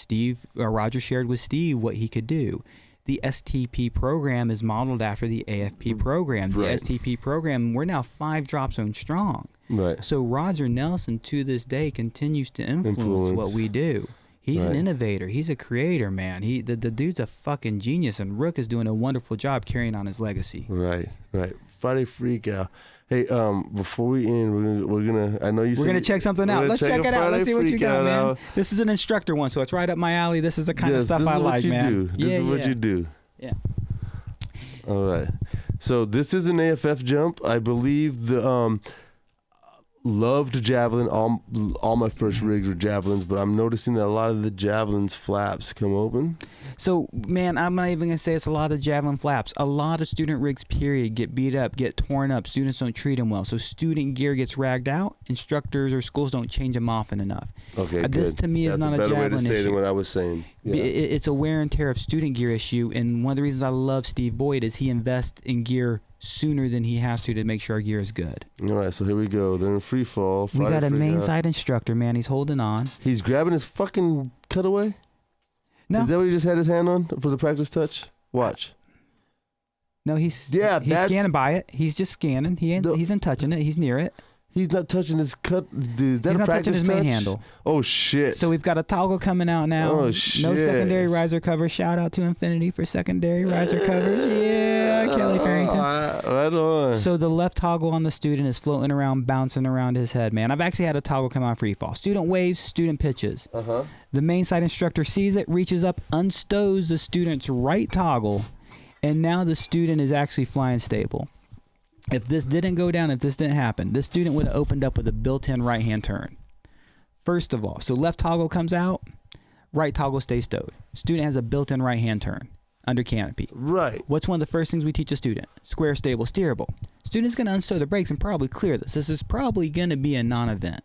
Roger shared with Steve what he could do. The STP program is modeled after the AFP program. The STP program, we're now 5 drop zones strong. Right. So Roger Nelson to this day continues to influence what we do. He's an innovator. He's a creator, man. The dude's a fucking genius, and Rook is doing a wonderful job carrying on his legacy. Right. Friday Freak Out. Hey, before we end, we're gonna. I know you. We're gonna check something out. Let's check it out. Let's see what you got, man. This is an instructor one, so it's right up my alley. This is the kind of stuff I like, man. This is what you do. Yeah. All right. So this is an AFF jump. I believe the loved javelin. All my first rigs were javelins, but I'm noticing that a lot of the javelins flaps come open. So, man, I'm not even going to say it's a lot of javelin flaps. A lot of student rigs, period, get beat up, get torn up. Students don't treat them well. So student gear gets ragged out. Instructors or schools don't change them often enough. Okay, good. This, to me, is not a javelin issue. That's a better way to say it than what I was saying. Yeah. It's a wear and tear of student gear issue. And one of the reasons I love Steve Boyd is he invests in gear sooner than he has to make sure our gear is good. All right, so here we go. They're in free fall. We got a main side instructor, man. He's holding on. He's grabbing his fucking cutaway? No. Is that what he just had his hand on for the practice touch? Watch. No, he's scanning by it. He's just scanning. He isn't touching it. He's near it. He's not touching his cut. Dude, is that he's a practice touch? He's not touching his main handle. Oh, shit. So we've got a toggle coming out now. Oh, shit. No secondary riser cover. Shout out to Infinity for secondary riser covers. Yeah, Kelly Farrington. Right on. So the left toggle on the student is floating around, bouncing around his head, man. I've actually had a toggle come out free fall. Student waves, student pitches. The main side instructor sees it, reaches up, unstows the student's right toggle, and now the student is actually flying stable. If this didn't go down, if this didn't happen, this student would have opened up with a built-in right-hand turn. First of all, so left toggle comes out, right toggle stays stowed. Student has a built-in right-hand turn under canopy. Right. What's one of the first things we teach a student? Square, stable, steerable. Student's going to unstow the brakes and probably clear this. This is probably going to be a non-event.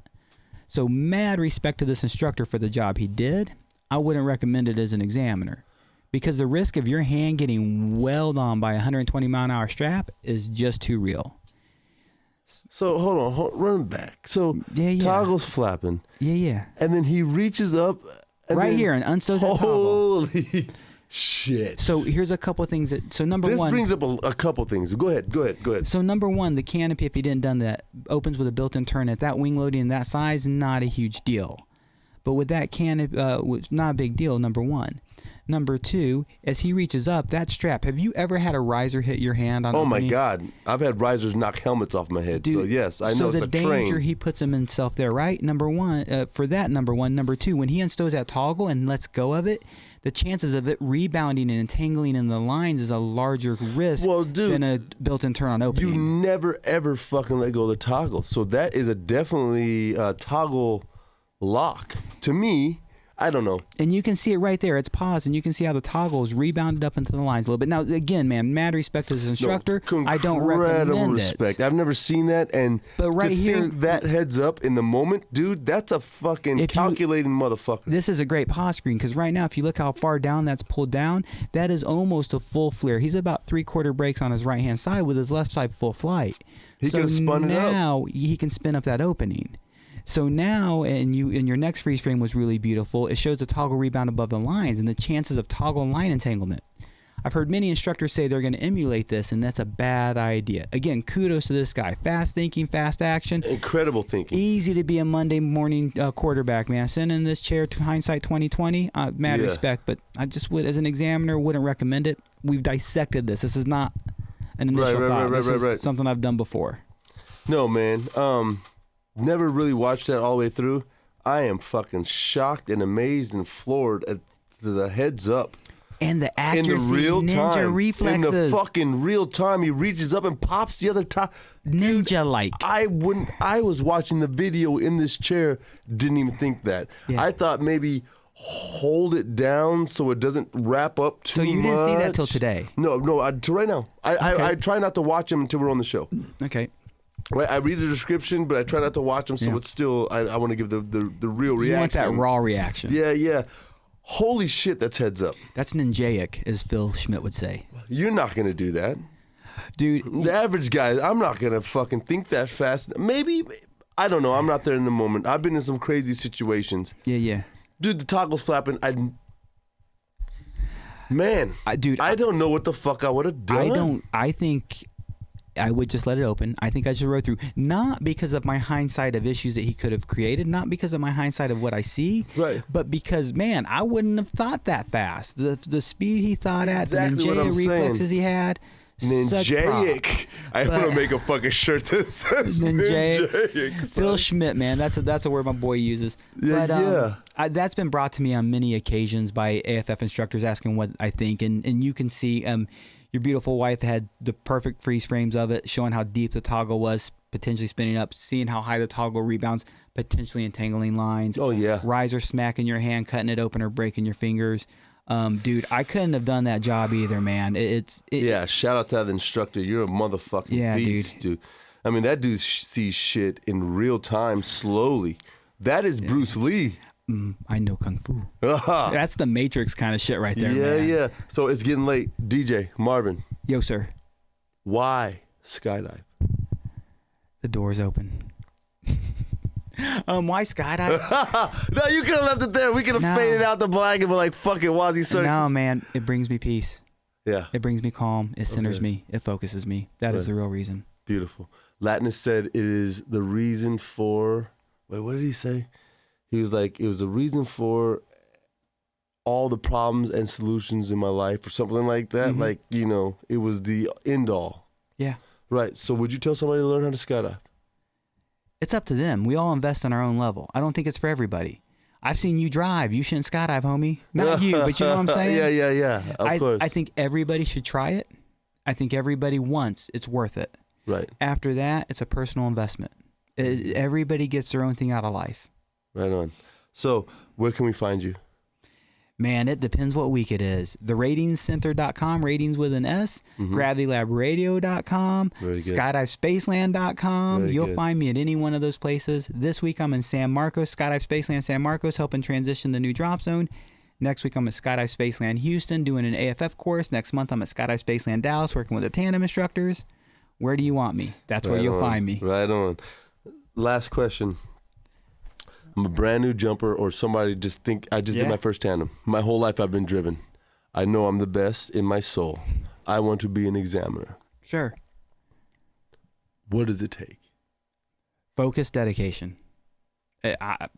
So mad respect to this instructor for the job he did. I wouldn't recommend it as an examiner, because the risk of your hand getting welled on by a 120-mile-an-hour strap is just too real. So hold on, run back. So toggle's flapping. Yeah. And then he reaches up. And here and unstows that Holy toggle. shit. So here's a couple things that. So number one. This brings up a couple things. Go ahead. So number one, the canopy, if you didn't done that, opens with a built-in turn at that wing loading and that size, not a huge deal. But with that canopy, not a big deal. Number one. Number two, as he reaches up, that strap, have you ever had a riser hit your hand on Oh my opening? God. I've had risers knock helmets off my head. Dude, so yes, I know so it's a the danger train. he puts himself there, right? Number one, for that, number one. Number two, when he unstows that toggle and lets go of it, the chances of it rebounding and entangling in the lines is a larger risk than a built-in turn-on opening. You never, ever fucking let go of the toggle. So that is a definitely toggle lock. To me, I don't know. And you can see it right there. It's paused, and you can see how the toggle is rebounded up into the lines a little bit. Now, again, man, mad respect to his instructor. I don't recommend incredible respect. it. I've never seen that, and But right to here, think that heads up in the moment, dude, that's a fucking calculating motherfucker. This is a great pause screen, because right now, if you look how far down that's pulled down, that is almost a full flare. He's about 3/4 brakes on his right-hand side with his left side full flight. He could have spun it up. Now he can spin up that opening. So now, and your next freeze frame was really beautiful. It shows the toggle rebound above the lines and the chances of toggle line entanglement. I've heard many instructors say they're going to emulate this, and that's a bad idea. Again, kudos to this guy. Fast thinking, fast action. Incredible thinking. Easy to be a Monday morning quarterback, man. Send in this chair to hindsight 2020. Mad respect, but I just would, as an examiner, wouldn't recommend it. We've dissected this. This is not an initial thought. This is something I've done before. No, man. Never really watched that all the way through. I am fucking shocked and amazed and floored at the heads up. And the accuracy, in the real ninja time, reflexes. in the fucking real time, he reaches up and pops the other time. Ninja-like. I was watching the video in this chair, didn't even think that. Yeah. I thought maybe hold it down so it doesn't wrap up too much. So you didn't see that till today? No, till right now. I try not to watch them until we're on the show. Okay. Right, I read the description, but I try not to watch them, so it's still, I want to give the real reaction. You want that raw reaction. Yeah. Holy shit, that's heads up. That's ninjaic, as Phil Schmidt would say. You're not going to do that. Dude. The average guy, I'm not going to fucking think that fast. Maybe, I don't know, I'm not there in the moment. I've been in some crazy situations. Yeah. Dude, the toggle's flapping. I don't know what the fuck I would have done. I think I would just let it open. I think I should rode through. Not because of my hindsight of issues that he could have created, not because of my hindsight of what I see, right? But because, man, I wouldn't have thought that fast. The speed he thought at, exactly the ninja reflexes he had. Ninjaic. I want to make a fucking shirt that says ninjaic. Phil Schmidt, man, that's a word my boy uses. That's been brought to me on many occasions by AFF instructors asking what I think, and you can see your beautiful wife had the perfect freeze frames of it, showing how deep the toggle was, potentially spinning up, seeing how high the toggle rebounds, potentially entangling lines. Oh, yeah. Riser smacking your hand, cutting it open, or breaking your fingers. Dude, I couldn't have done that job either, man. Yeah, shout out to that instructor. You're a motherfucking beast, dude. I mean, that dude sees shit in real time, slowly. That is Bruce Lee. I know Kung Fu. That's the Matrix kind of shit right there, man. Yeah. So it's getting late. DJ, Marvin. Yo, sir. Why skydive? The door's open. Why skydive? No, you could have left it there. We could have faded out the black and been like, fuck it, WazzyCircus. No, man. It brings me peace. Yeah. It brings me calm. It centers me. It focuses me. That is the real reason. Beautiful. Latinus said it is the reason for... Wait, what did he say? He was like, it was the reason for all the problems and solutions in my life or something like that. Mm-hmm. Like, it was the end all. Yeah. Right. So would you tell somebody to learn how to skydive? It's up to them. We all invest on our own level. I don't think it's for everybody. I've seen you drive. You shouldn't skydive, homie. Not you, but you know what I'm saying? Yeah. Of course. I think everybody should try it. I think everybody once, it's worth it. Right. After that, it's a personal investment. Everybody gets their own thing out of life. Right on. So, where can we find you? Man, it depends what week it is. TheRatingsCenter.com, ratings with an S, GravityLabRadio.com, SkydiveSpaceland.com. You'll find me at any one of those places. This week I'm in San Marcos, Skydive Spaceland San Marcos, helping transition the new drop zone. Next week I'm at Skydive Spaceland Houston doing an AFF course. Next month I'm at Skydive Spaceland Dallas working with the tandem instructors. Where do you want me? That's where you'll find me. Right on. Last question. I'm a brand new jumper, or somebody did my first tandem. My whole life I've been driven. I know I'm the best in my soul. I want to be an examiner. Sure. What does it take? Focus, dedication.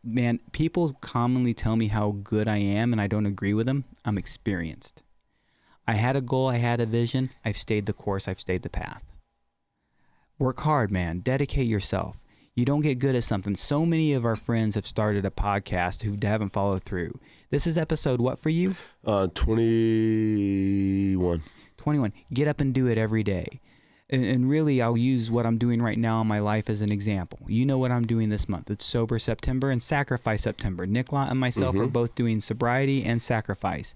Man, people commonly tell me how good I am, and I don't agree with them. I'm experienced. I had a goal. I had a vision. I've stayed the course. I've stayed the path. Work hard, man. Dedicate yourself. You don't get good at something. So many of our friends have started a podcast who haven't followed through. This is episode what for you? 21. 21. Get up and do it every day. And really, I'll use what I'm doing right now in my life as an example. You know what I'm doing this month. It's Sober September and Sacrifice September. Nick Lott and myself are both doing sobriety and sacrifice.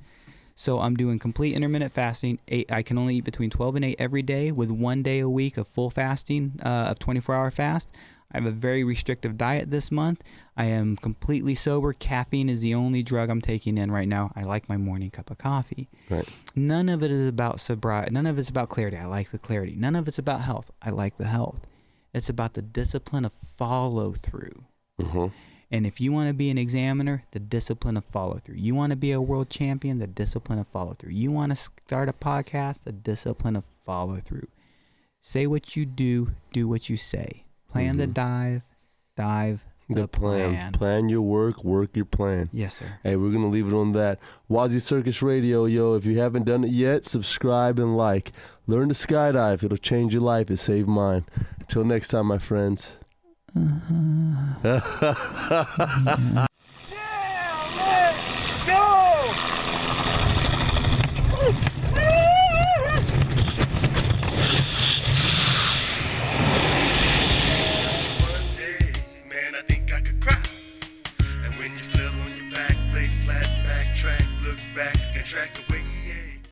So I'm doing complete intermittent fasting. I can only eat between 12 and 8 every day with 1 day a week of full fasting, of 24-hour fast. I have a very restrictive diet this month. I am completely sober. Caffeine is the only drug I'm taking in right now. I like my morning cup of coffee. Right. None of it is about sobriety. None of it's about clarity. I like the clarity. None of it's about health. I like the health. It's about the discipline of follow through. And if you want to be an examiner, the discipline of follow through. You want to be a world champion, the discipline of follow through. You want to start a podcast, the discipline of follow through. Say what you do what you say. Plan the dive the plan. Plan your work your plan. Yes, sir. Hey, we're going to leave it on that. WazzyCircus Radio, yo, if you haven't done it yet, subscribe and like. Learn to skydive. It'll change your life. It saved mine. Until next time, my friends.